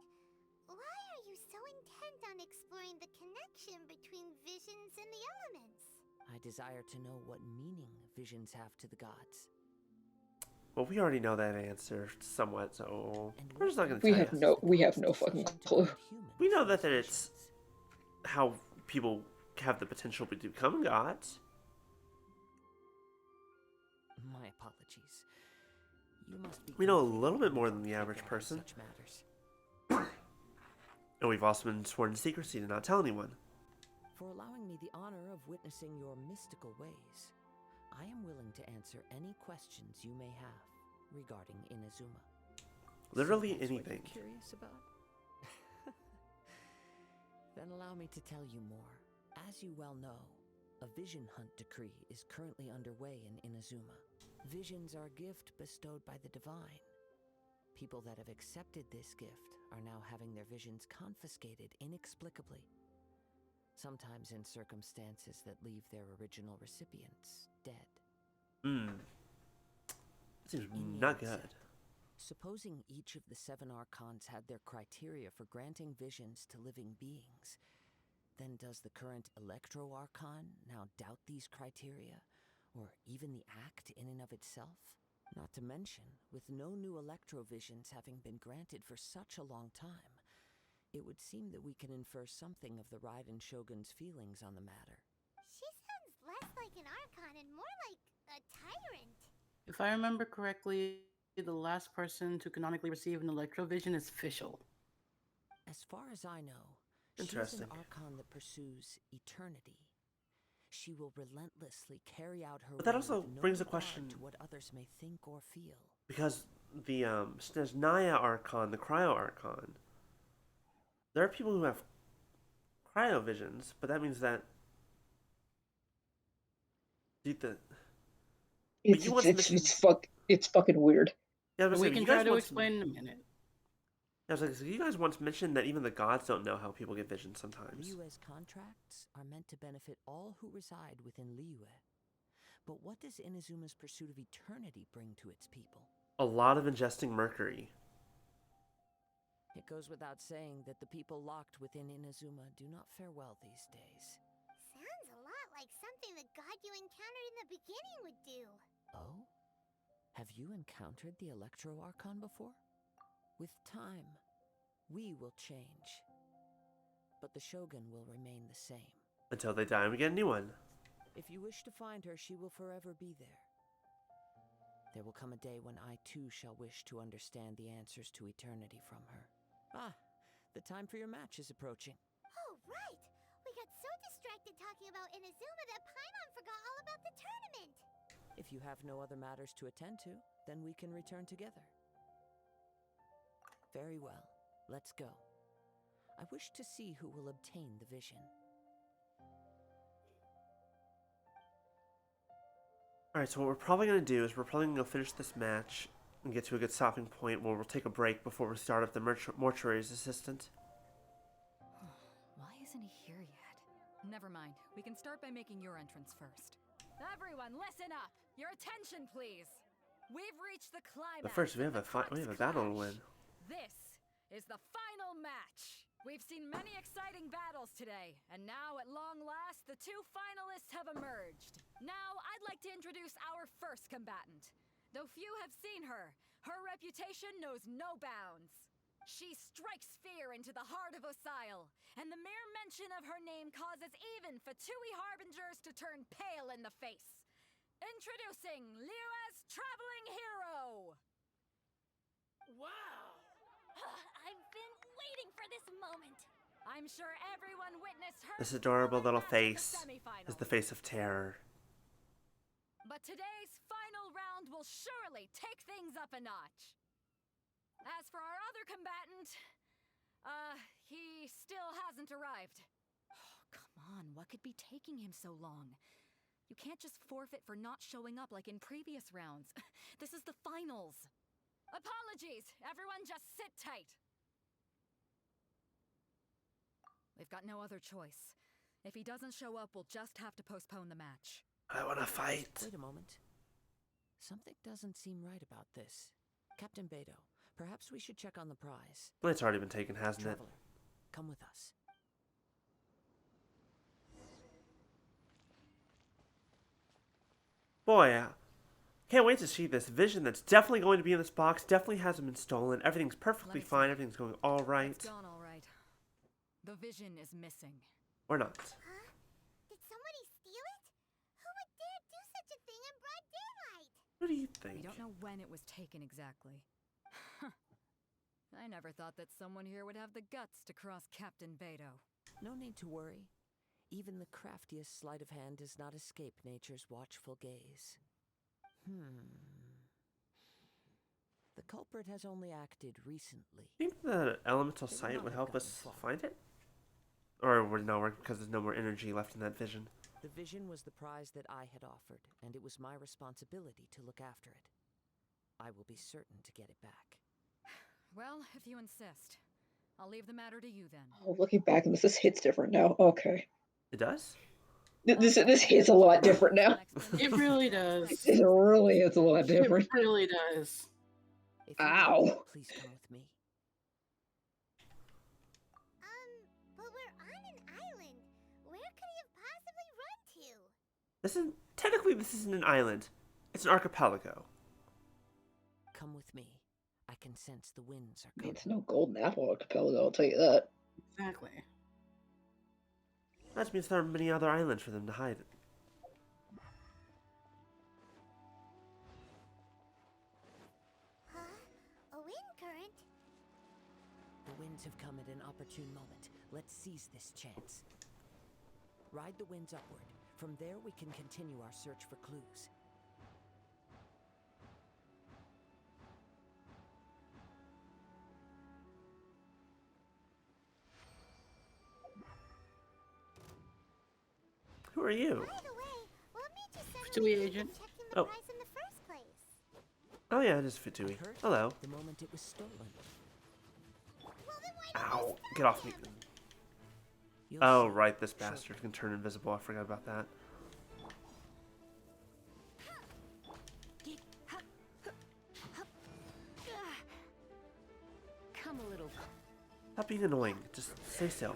Why are you so intent on exploring the connection between visions and the elements? I desire to know what meaning visions have to the gods. Well, we already know that answer somewhat, so we're just not going to tell you. We have no fucking clue. We know that it's how people have the potential to become gods. My apologies. You must be. We know a little bit more than the average person. Such matters. And we've also been sworn to secrecy to not tell anyone. For allowing me the honor of witnessing your mystical ways, I am willing to answer any questions you may have regarding Inazuma. Literally So that's what anything. you're curious about? Then allow me to tell you more. As you well know, a vision hunt decree is currently underway in Inazuma. Visions are a gift bestowed by the divine. People that have accepted this gift are now having their visions confiscated inexplicably. Sometimes in circumstances that leave their original recipients dead. Seems not good. Supposing each of the 7 archons had their criteria for granting visions to living beings, then does the current Electro Archon now doubt these criteria, or even the act in and of itself? Not to mention, with no new Electro visions having been granted for such a long time, it would seem that we can infer something of the Raiden Shogun's feelings on the matter. She sounds less like an Archon and more like a tyrant. If I remember correctly, the last person to canonically receive an Electrovision is Fischl. As far as I know, she is Interesting. an Archon that pursues eternity. She will relentlessly carry out her But that will also with no brings a regard question. to what others may think or feel. Because the Snezhnaya Archon, the Cryo Archon, there are people who have cryo visions, but that means that It's fucking weird. Yeah, I was We gonna say, can you try guys to once- explain in a minute. I was like, so you guys once mentioned that even the gods don't know how people get visions sometimes. Liyue's contracts are meant to benefit all who reside within Liyue. But what does Inazuma's pursuit of eternity bring to its people? A lot of ingesting mercury. It goes without saying that the people locked within Inazuma do not fare well these days. Sounds a lot like something the god you encountered in the beginning would do. Oh? Have you encountered the Electro Archon before? With time, we will change. But the Shogun will remain the same. Until they die and we get a new one. If you wish to find her, she will forever be there. There will come a day when I too shall wish to understand the answers to eternity from her. Ah, the time for your match is approaching. Oh, right! We got so distracted talking about Inazuma that Paimon forgot all about the tournament! If you have no other matters to attend to, then we can return together. Very well, let's go. I wish to see who will obtain the vision. Alright, so what we're probably going to do is we're probably going to go finish this match and get to a good stopping point where we'll take a break before we start up the mortuary's assistant. Why isn't he here yet? Never mind. We can start by making your entrance first. Everyone, listen up! Your attention, please! We've reached the climax. But first, we have a battle to win. This is the final match! We've seen many exciting battles today, and now at long last, the two finalists have emerged. Now, I'd like to introduce our first combatant. Though few have seen her, her reputation knows no bounds. She strikes fear into the heart of Osile, and the mere mention of her name causes even Fatui Harbingers to turn pale in the face. Introducing Liyue's traveling hero! Wow! I've been waiting for this moment. I'm sure everyone witnessed her. This adorable little face is the face of terror. But today's final round will surely take things up a notch. As for our other combatant, he still hasn't arrived. Oh, come on, what could be taking him so long? You can't just forfeit for not showing up like in previous rounds. This is the finals. Apologies, everyone just sit tight. We've got no other choice. If he doesn't show up, we'll just have to postpone the match. I want to fight. Wait a moment. Something doesn't seem right about this. Captain Beto, perhaps we should check on the prize. Well, it's already been taken, hasn't it? Traveler, come with us. Boy, can't wait to see this vision that's definitely going to be in this box. Definitely hasn't been stolen. Everything's perfectly fine. Everything's going all right. It's gone all right. The vision is missing. Or not. Huh? Did somebody steal it? Who would dare do such a thing in broad daylight? What do you think? We don't know when it was taken exactly. I never thought that someone here would have the guts to cross Captain Beto. No need to worry. Even the craftiest sleight of hand does not escape nature's watchful gaze. The culprit has only acted recently. Think the elemental sight would help us find it? Or would it not work because there's no more energy left in that vision? The vision was the prize that I had offered, and it was my responsibility to look after it. I will be certain to get it back. Well, if you insist. I'll leave the matter to you then. Oh, looking back at this hits different now. Okay. It does? This hits a lot different now. It really does. It really is a lot different. It really does. Ow. Please come with me. But we're on an island. Where could he have possibly run to? This isn't an island. It's an archipelago. Come with me. I can sense the winds are coming. It's no golden apple archipelago, I'll tell you that. Exactly. That means there are many other islands for them to hide. Huh? A wind current? The winds have come at an opportune moment. Let's seize this chance. Ride the winds upward. From there we can continue our search for clues. Who are you? By the way, what made you send Fatui agent. check him the price in the first place? Oh yeah, it is Fatui. Hello. The moment it was stolen. Well, then why Ow! Get off me. Oh, right, this bastard can turn invisible. I forgot about that. Come a little Stop being annoying. Just stay still.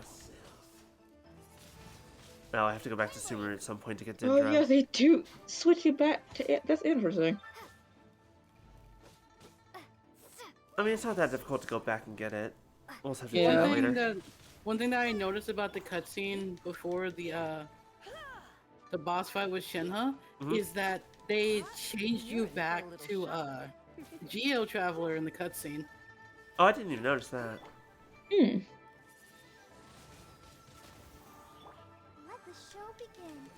Now I have to go back to Sumer at some point to get Dendro. Oh yeah, they do switch you back to it. That's interesting. I mean, it's not that difficult to go back and get it. We'll just have to Yeah. do that later. One thing that I noticed about the cutscene before the boss fight with Shenhe is that they changed you back to Geo Traveler in the cutscene. Oh, I didn't even notice that. Hmm. Let the show begin.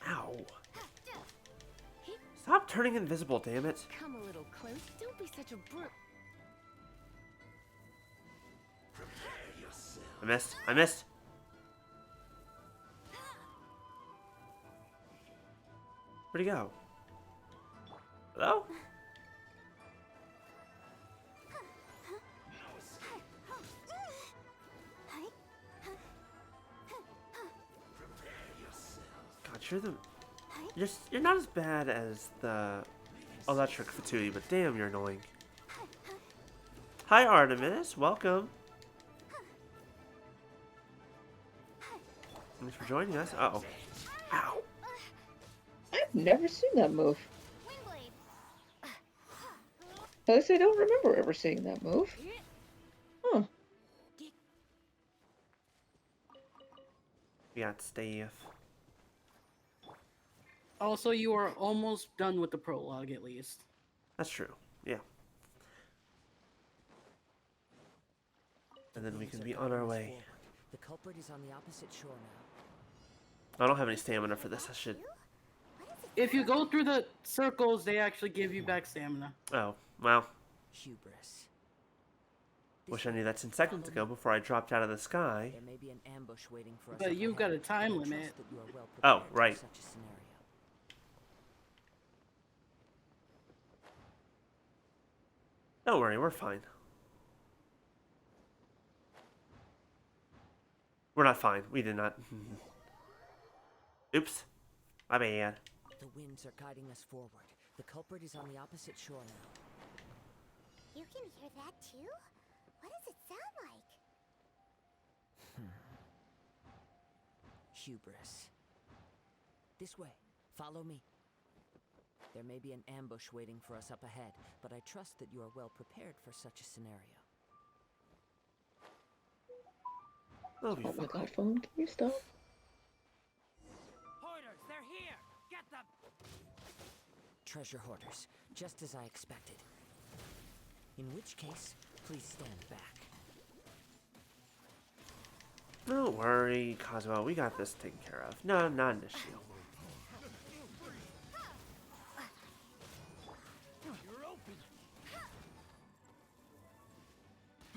Ow. Stop turning invisible, damn it. Come a little close. Don't be such a brute. I missed. I missed. Where'd he go? Hello? God, you're not as bad as the electric Fatui, but damn, you're annoying. Hi, Artemis. Welcome. Thanks for joining us. Uh-oh. Ow. I've never seen that move. At least I don't remember ever seeing that move. Huh. We got Steve. Also, you are almost done with the prologue, at least. That's true. Yeah. And then we can be on our way. The culprit is on the opposite shore now. I don't have any stamina for this. I should. If you go through the circles, they actually give you back stamina. Oh, well. Hubris. Wish I knew that 10 seconds ago before I dropped out of the sky. There may be an ambush waiting for us. But you've got a time limit. Oh, right. Such a scenario. Don't worry, we're fine. We're not fine. We did not. Oops. My bad. The winds are guiding us forward. The culprit is on the opposite shore now. You can hear that too? What does it sound like? Hubris. This way. Follow me. There may be an ambush waiting for us up ahead, but I trust that you are well prepared for such a scenario. Oh my god, phone, can you stop? Hoarders, they're here! Get them! Treasure hoarders, just as I expected. In which case, please stand back. Don't worry, Cosmo. We got this taken care of. No, not an issue.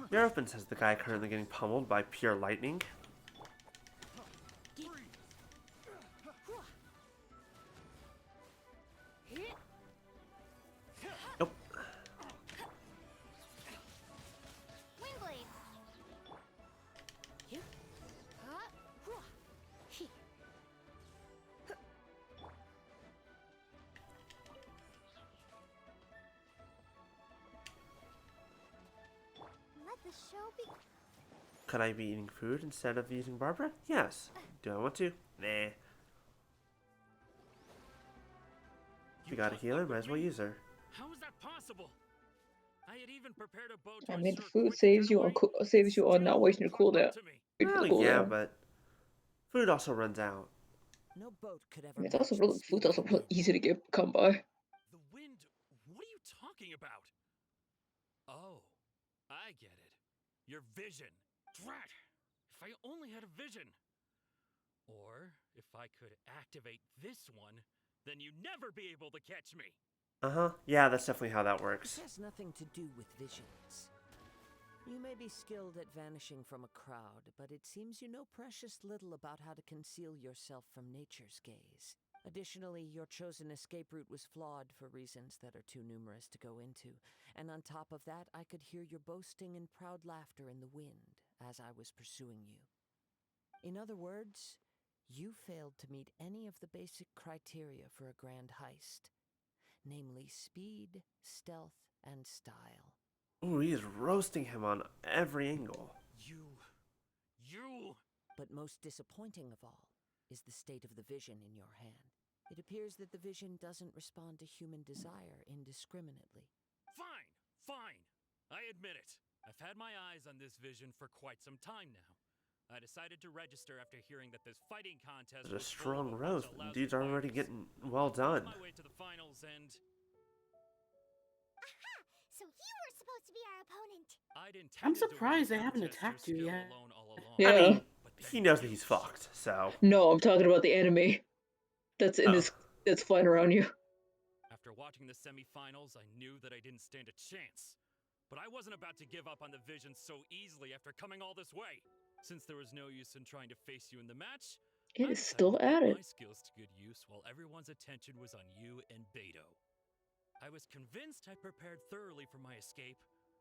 You're open, says the guy currently getting pummeled by pure lightning. Nope. The show be Could I be eating food instead of using Barbara? Yes. Do I want to? Nah. We got a healer, might as well use her. How is that possible? I had even prepared a boat. I mean, the food saves you on not wasting your cooldown. Well, yeah, but food also runs out. No boat could ever. I mean, food's also really easy to come by. The wind? What are you talking about? Oh, I get it. Your vision. Drat! If I only had a vision. Or if I could activate this one, then you'd never be able to catch me. Uh-huh. Yeah, that's definitely how that works. It has nothing to do with visions. You may be skilled at vanishing from a crowd, but it seems you know precious little about how to conceal yourself from nature's gaze. Additionally, your chosen escape route was flawed for reasons that are too numerous to go into. And on top of that, I could hear your boasting and proud laughter in the wind as I was pursuing you. In other words, you failed to meet any of the basic criteria for a grand heist. Namely speed, stealth, and style. Ooh, he is roasting him on every angle. You! But most disappointing of all is the state of the vision in your hand. It appears that the vision doesn't respond to human desire indiscriminately. Fine. I admit it. I've had my eyes on this vision for quite some time now. I decided to register after hearing that this fighting contest There's a was full strong of a bunch roast. of The lousy dude's already fighters. getting well done. On my way to the finals and Aha! So you were supposed to be our opponent. I'd intended I'm to surprised they win haven't contest attacked your you skill yet. alone all along. Yeah. I mean, he knows that he's fucked, so. No, I'm talking about the enemy. That's in this. That's flying around you. After watching the semifinals, I knew that I didn't stand a chance. But I wasn't about to give up on the vision so easily after coming all this way. Since there was no use in trying to face you in the match, It I is decided still to at put it. my skills to good use while everyone's attention was on you and Beto. I was convinced I prepared thoroughly for my escape,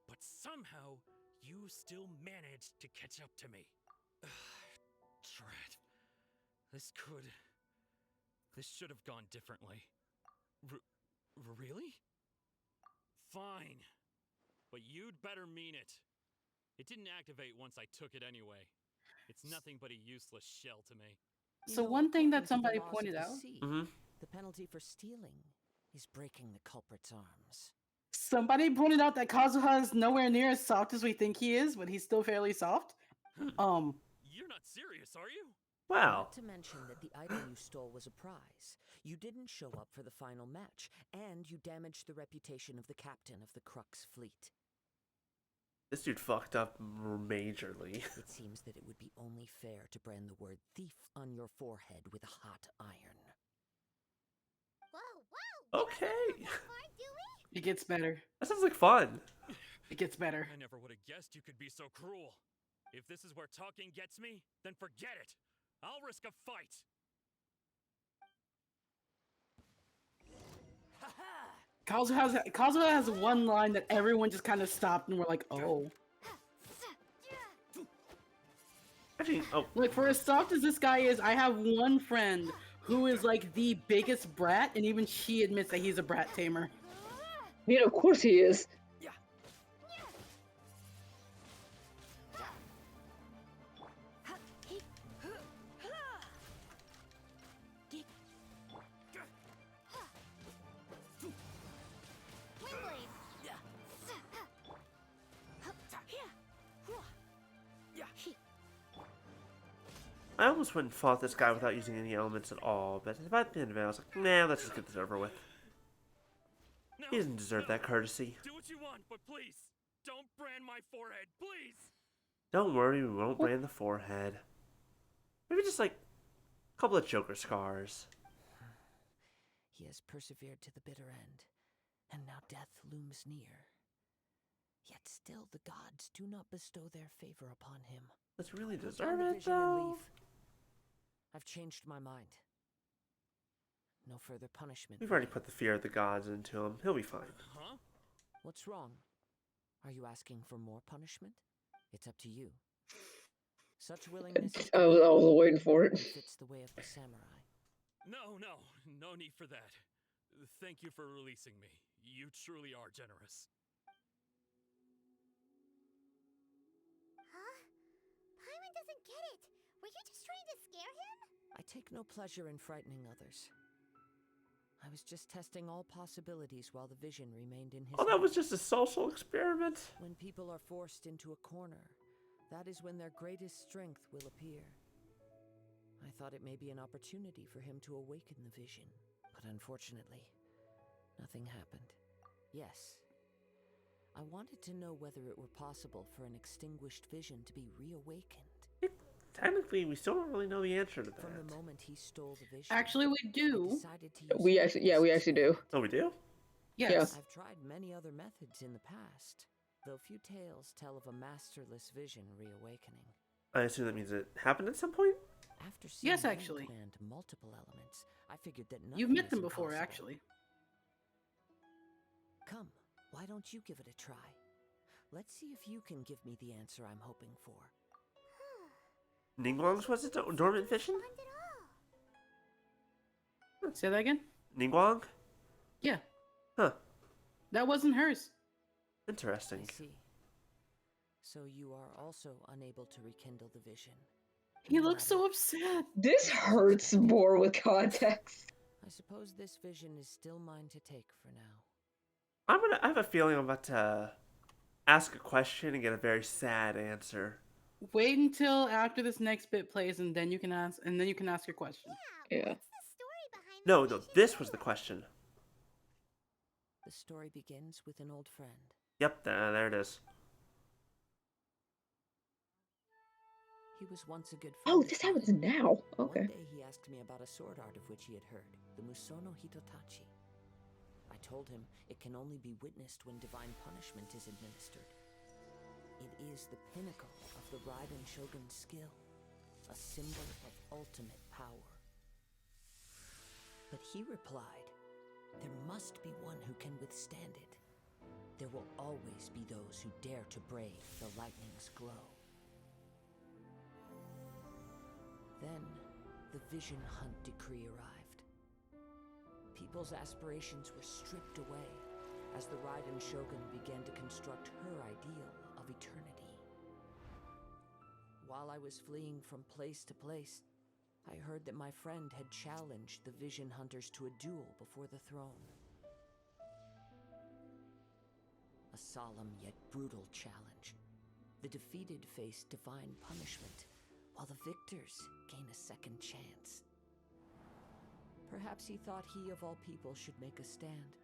but somehow you still managed to catch up to me. Drat. This should have gone differently. Really? Fine. But you'd better mean it. It didn't activate once I took it anyway. It's nothing but a useless shell to me. So one thing that somebody pointed out. The penalty for stealing is breaking the culprit's arms. Somebody pointed out that Kazuha is nowhere near as soft as we think he is, but he's still fairly soft. You're not serious, are you? Not to mention that the item you stole was a prize. You didn't show up for the final match, and you damaged the reputation of the captain of the Crux fleet. This dude fucked up majorly. It seems that it would be only fair to brand the word thief on your forehead with a hot iron. Whoa! Okay. It gets better. That sounds like fun. It gets better. I never would have guessed you could be so cruel. If this is where talking gets me, then forget it. I'll risk a fight. Kazuha has one line that everyone just kind of stopped and were like, oh. Like, for as soft as this guy is, I have one friend who is like the biggest brat, and even she admits that he's a brat tamer. Yeah, of course he is. I almost went and fought this guy without using any elements at all, but by the end of it, I was like, nah, let's just get this over with. He doesn't deserve that courtesy. Do what you want, but please, don't brand my forehead, please! Don't worry, we won't brand the forehead. Maybe just like a couple of Joker scars. He has persevered to the bitter end, and now death looms near. Yet still the gods do not bestow their favor upon him. Does he really Put deserve down the it, vision and though? leave. I've changed my mind. No further punishment. We've already put the fear of the gods into him. He'll be fine. Huh? What's wrong? Are you asking for more punishment? It's up to you. Such willingness is I was waiting for it. fits the way of the samurai. No need for that. Thank you for releasing me. You truly are generous. Huh? Paimon doesn't get it. Were you just trying to scare him? I take no pleasure in frightening others. I was just testing all possibilities while the vision remained in his Oh, that head. was just a social experiment. When people are forced into a corner, that is when their greatest strength will appear. I thought it may be an opportunity for him to awaken the vision, but unfortunately, nothing happened. Yes, I wanted to know whether it were possible for an extinguished vision to be reawakened. Technically, we still don't really know the answer to that. From the moment he stole the vision, Actually, we do. We actually do. Oh, we do? Yes. I've tried many other methods in the past, though few tales tell of a masterless vision reawakening. I assume that means it happened at some point? After seeing Yes, you actually. command multiple elements, I figured that nothing You've met is them before, impossible. actually. Come, why don't you give it a try? Let's see if you can give me the answer I'm hoping for. Ningguang's was it a dormant vision? Say that again? Ningguang? Yeah. Huh. That wasn't hers. Interesting. I see. So you are also unable to rekindle the vision. He looks so upset. This hurts more with context. I suppose this vision is still mine to take for now. I have a feeling I'm about to ask a question and get a very sad answer. Wait until after this next bit plays, and then you can ask. And then you can ask your question. Yeah. No, this was the question. The story begins with an old friend. Yep, there it is. He was once a good friend. Oh, this happens now. Okay. One day he asked me about a sword art of which he had heard, the Musono Hitotachi. I told him it can only be witnessed when divine punishment is administered. It is the pinnacle of the Raiden Shogun's skill, a symbol of ultimate power. But he replied, there must be one who can withstand it. There will always be those who dare to brave the lightning's glow. Then, the Vision Hunt decree arrived. People's aspirations were stripped away as the Raiden Shogun began to construct her ideal of eternity. While I was fleeing from place to place, I heard that my friend had challenged the Vision Hunters to a duel before the throne. A solemn yet brutal challenge. The defeated face divine punishment, while the victors gain a second chance. Perhaps he thought he of all people should make a stand.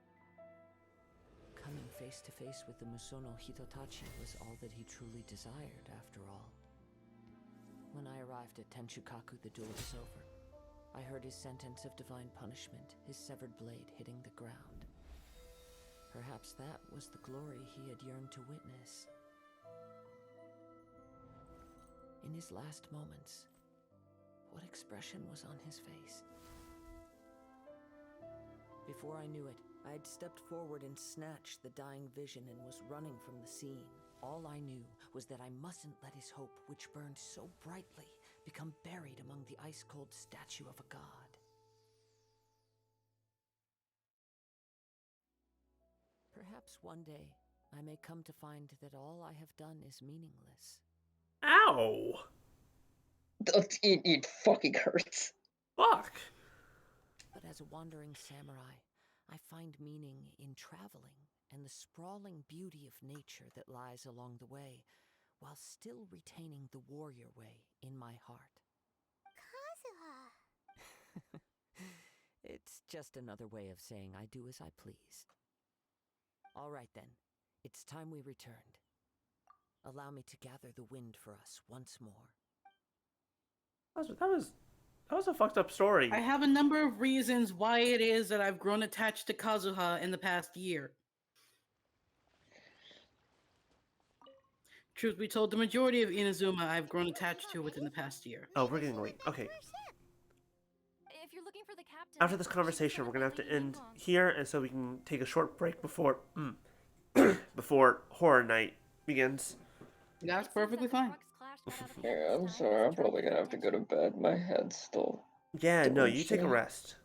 Coming face to face with the Musono Hitotachi was all that he truly desired, after all. When I arrived at Tenshukaku, the duel was over. I heard his sentence of divine punishment, his severed blade hitting the ground. Perhaps that was the glory he had yearned to witness. In his last moments, what expression was on his face? Before I knew it, I had stepped forward and snatched the dying vision and was running from the scene. All I knew was that I mustn't let his hope, which burned so brightly, become buried among the ice-cold statue of a god. Perhaps one day, I may come to find that all I have done is meaningless. Ow! It fucking hurts. Fuck! But as a wandering samurai, I find meaning in traveling and the sprawling beauty of nature that lies along the way, while still retaining the warrior way in my heart. Kazuha! It's just another way of saying I do as I please. All right then, it's time we returned. Allow me to gather the wind for us once more. That was a fucked up story. I have a number of reasons why it is that I've grown attached to Kazuha in the past year. Truth be told, the majority of Inazuma I've grown attached to within the past year. Oh, we're getting late. Okay. If you're looking for the captain, After this conversation, we're gonna have to end here, and so we can take a short break before before Horror Night begins. That's perfectly fine. Yeah, I'm sorry. I'm probably gonna have to go to bed. My head's still. Yeah, no, doing you take a shit. rest.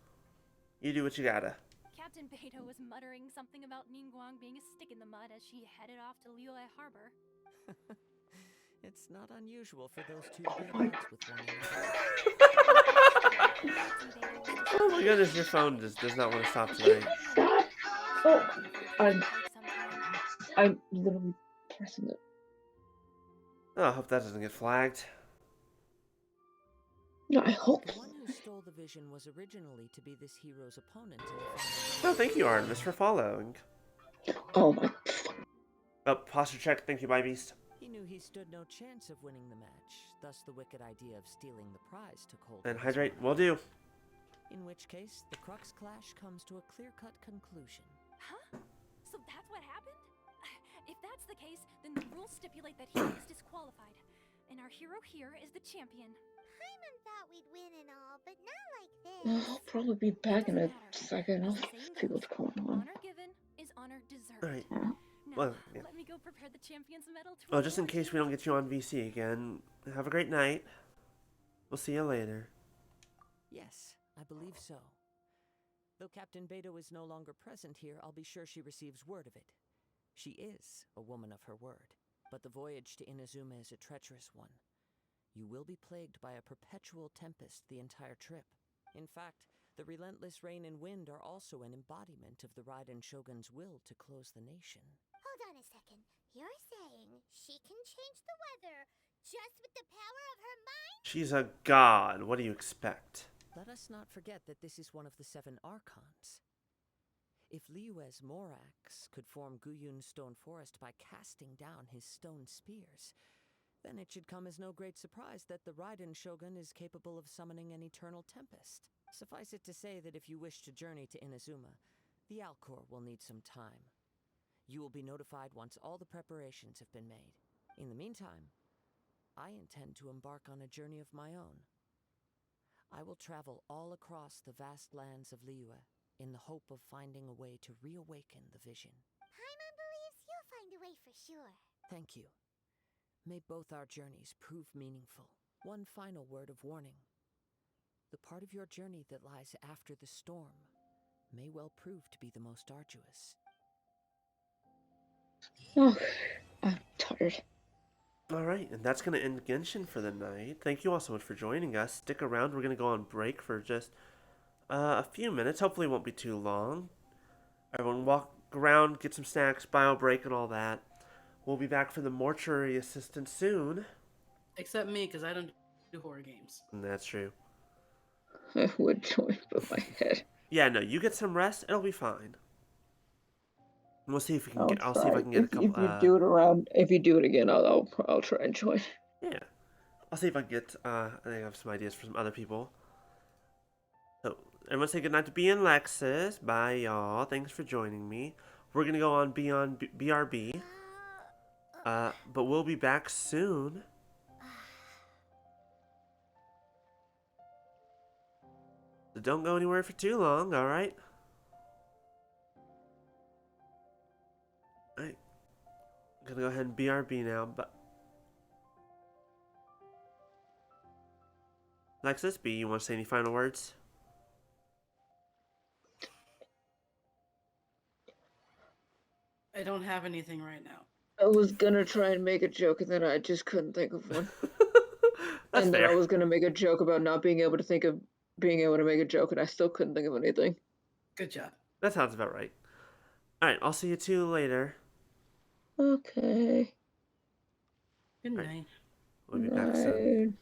You do what you gotta. Captain Beto was muttering something about Ningguang being a stick in the mud as she headed off to Liyue Harbor. It's not unusual for those two to be at odds with one another. Oh my goodness, your phone just does not want to stop tonight. Oh, I'm literally pressing it. Oh, I hope that doesn't get flagged. No, I hope. The one who stole the vision was originally to be this hero's opponent in the final. Oh, thank you, Artemis, for following. Oh my. Oh, posture check. Thank you, Bye Beast. He knew he stood no chance of winning the match, thus the wicked idea of stealing the prize took hold. And hydrate. Will do. In which case, the Crux Clash comes to a clear-cut conclusion. Huh? So that's what happened? If that's the case, then the rules stipulate that he is disqualified. and our hero here is the champion. Paimon thought we'd win and all, but not like this. I'll probably be back in a second. I'll see what's going on. Honor given is honor deserved. All right. Now, Well, yeah. let me go prepare the champion's medal to Oh, just in case we don't get you on VC again, have a great night. We'll see you later. Yes, I believe so. Though Captain Beto is no longer present here, I'll be sure she receives word of it. She is a woman of her word, but the voyage to Inazuma is a treacherous one. You will be plagued by a perpetual tempest the entire trip. In fact, the relentless rain and wind are also an embodiment of the Raiden Shogun's will to close the nation. Hold on a second. You're saying she can change the weather just with the power of her mind? She's a god. What do you expect? Let us not forget that this is one of the 7 Archons. If Liyue's Morax could form Guyun's stone forest by casting down his stone spears, then it should come as no great surprise that the Raiden Shogun is capable of summoning an eternal tempest. Suffice it to say that if you wish to journey to Inazuma, the Alcor will need some time. You will be notified once all the preparations have been made. In the meantime, I intend to embark on a journey of my own. I will travel all across the vast lands of Liyue in the hope of finding a way to reawaken the vision. Paimon believes you'll find a way for sure. Thank you. May both our journeys prove meaningful. One final word of warning. The part of your journey that lies after the storm may well prove to be the most arduous. Oh, I'm tired. Alright, and that's going to end Genshin for the night. Thank you all so much for joining us. Stick around. We're going to go on break for just a few minutes. Hopefully it won't be too long. Everyone walk around, get some snacks, bio break, and all that. We'll be back for the mortuary assistant soon. Except me, because I don't do horror games. And that's true. I would join, but my head. Yeah, no, you get some rest. It'll be fine. We'll see if we can get. I'll see if I can get if, a couple. If you do it around, if you do it again, I'll try and join. Yeah, I'll see if I can get. I think I have some ideas for some other people. So everyone say goodnight to B and Lexus. Bye, y'all. Thanks for joining me. We're gonna go on Beyond BRB. But we'll be back soon. So don't go anywhere for too long. All right. Alright, I'm gonna go ahead and BRB now, but Lexus B, you want to say any final words? I don't have anything right now. I was gonna try and make a joke, and then I just couldn't think of one. That's and then fair. I was gonna make a joke about not being able to make a joke, and I still couldn't think of anything. Good job. That sounds about right. Alright, I'll see you two later. Okay. Good night. Right. We'll be back soon.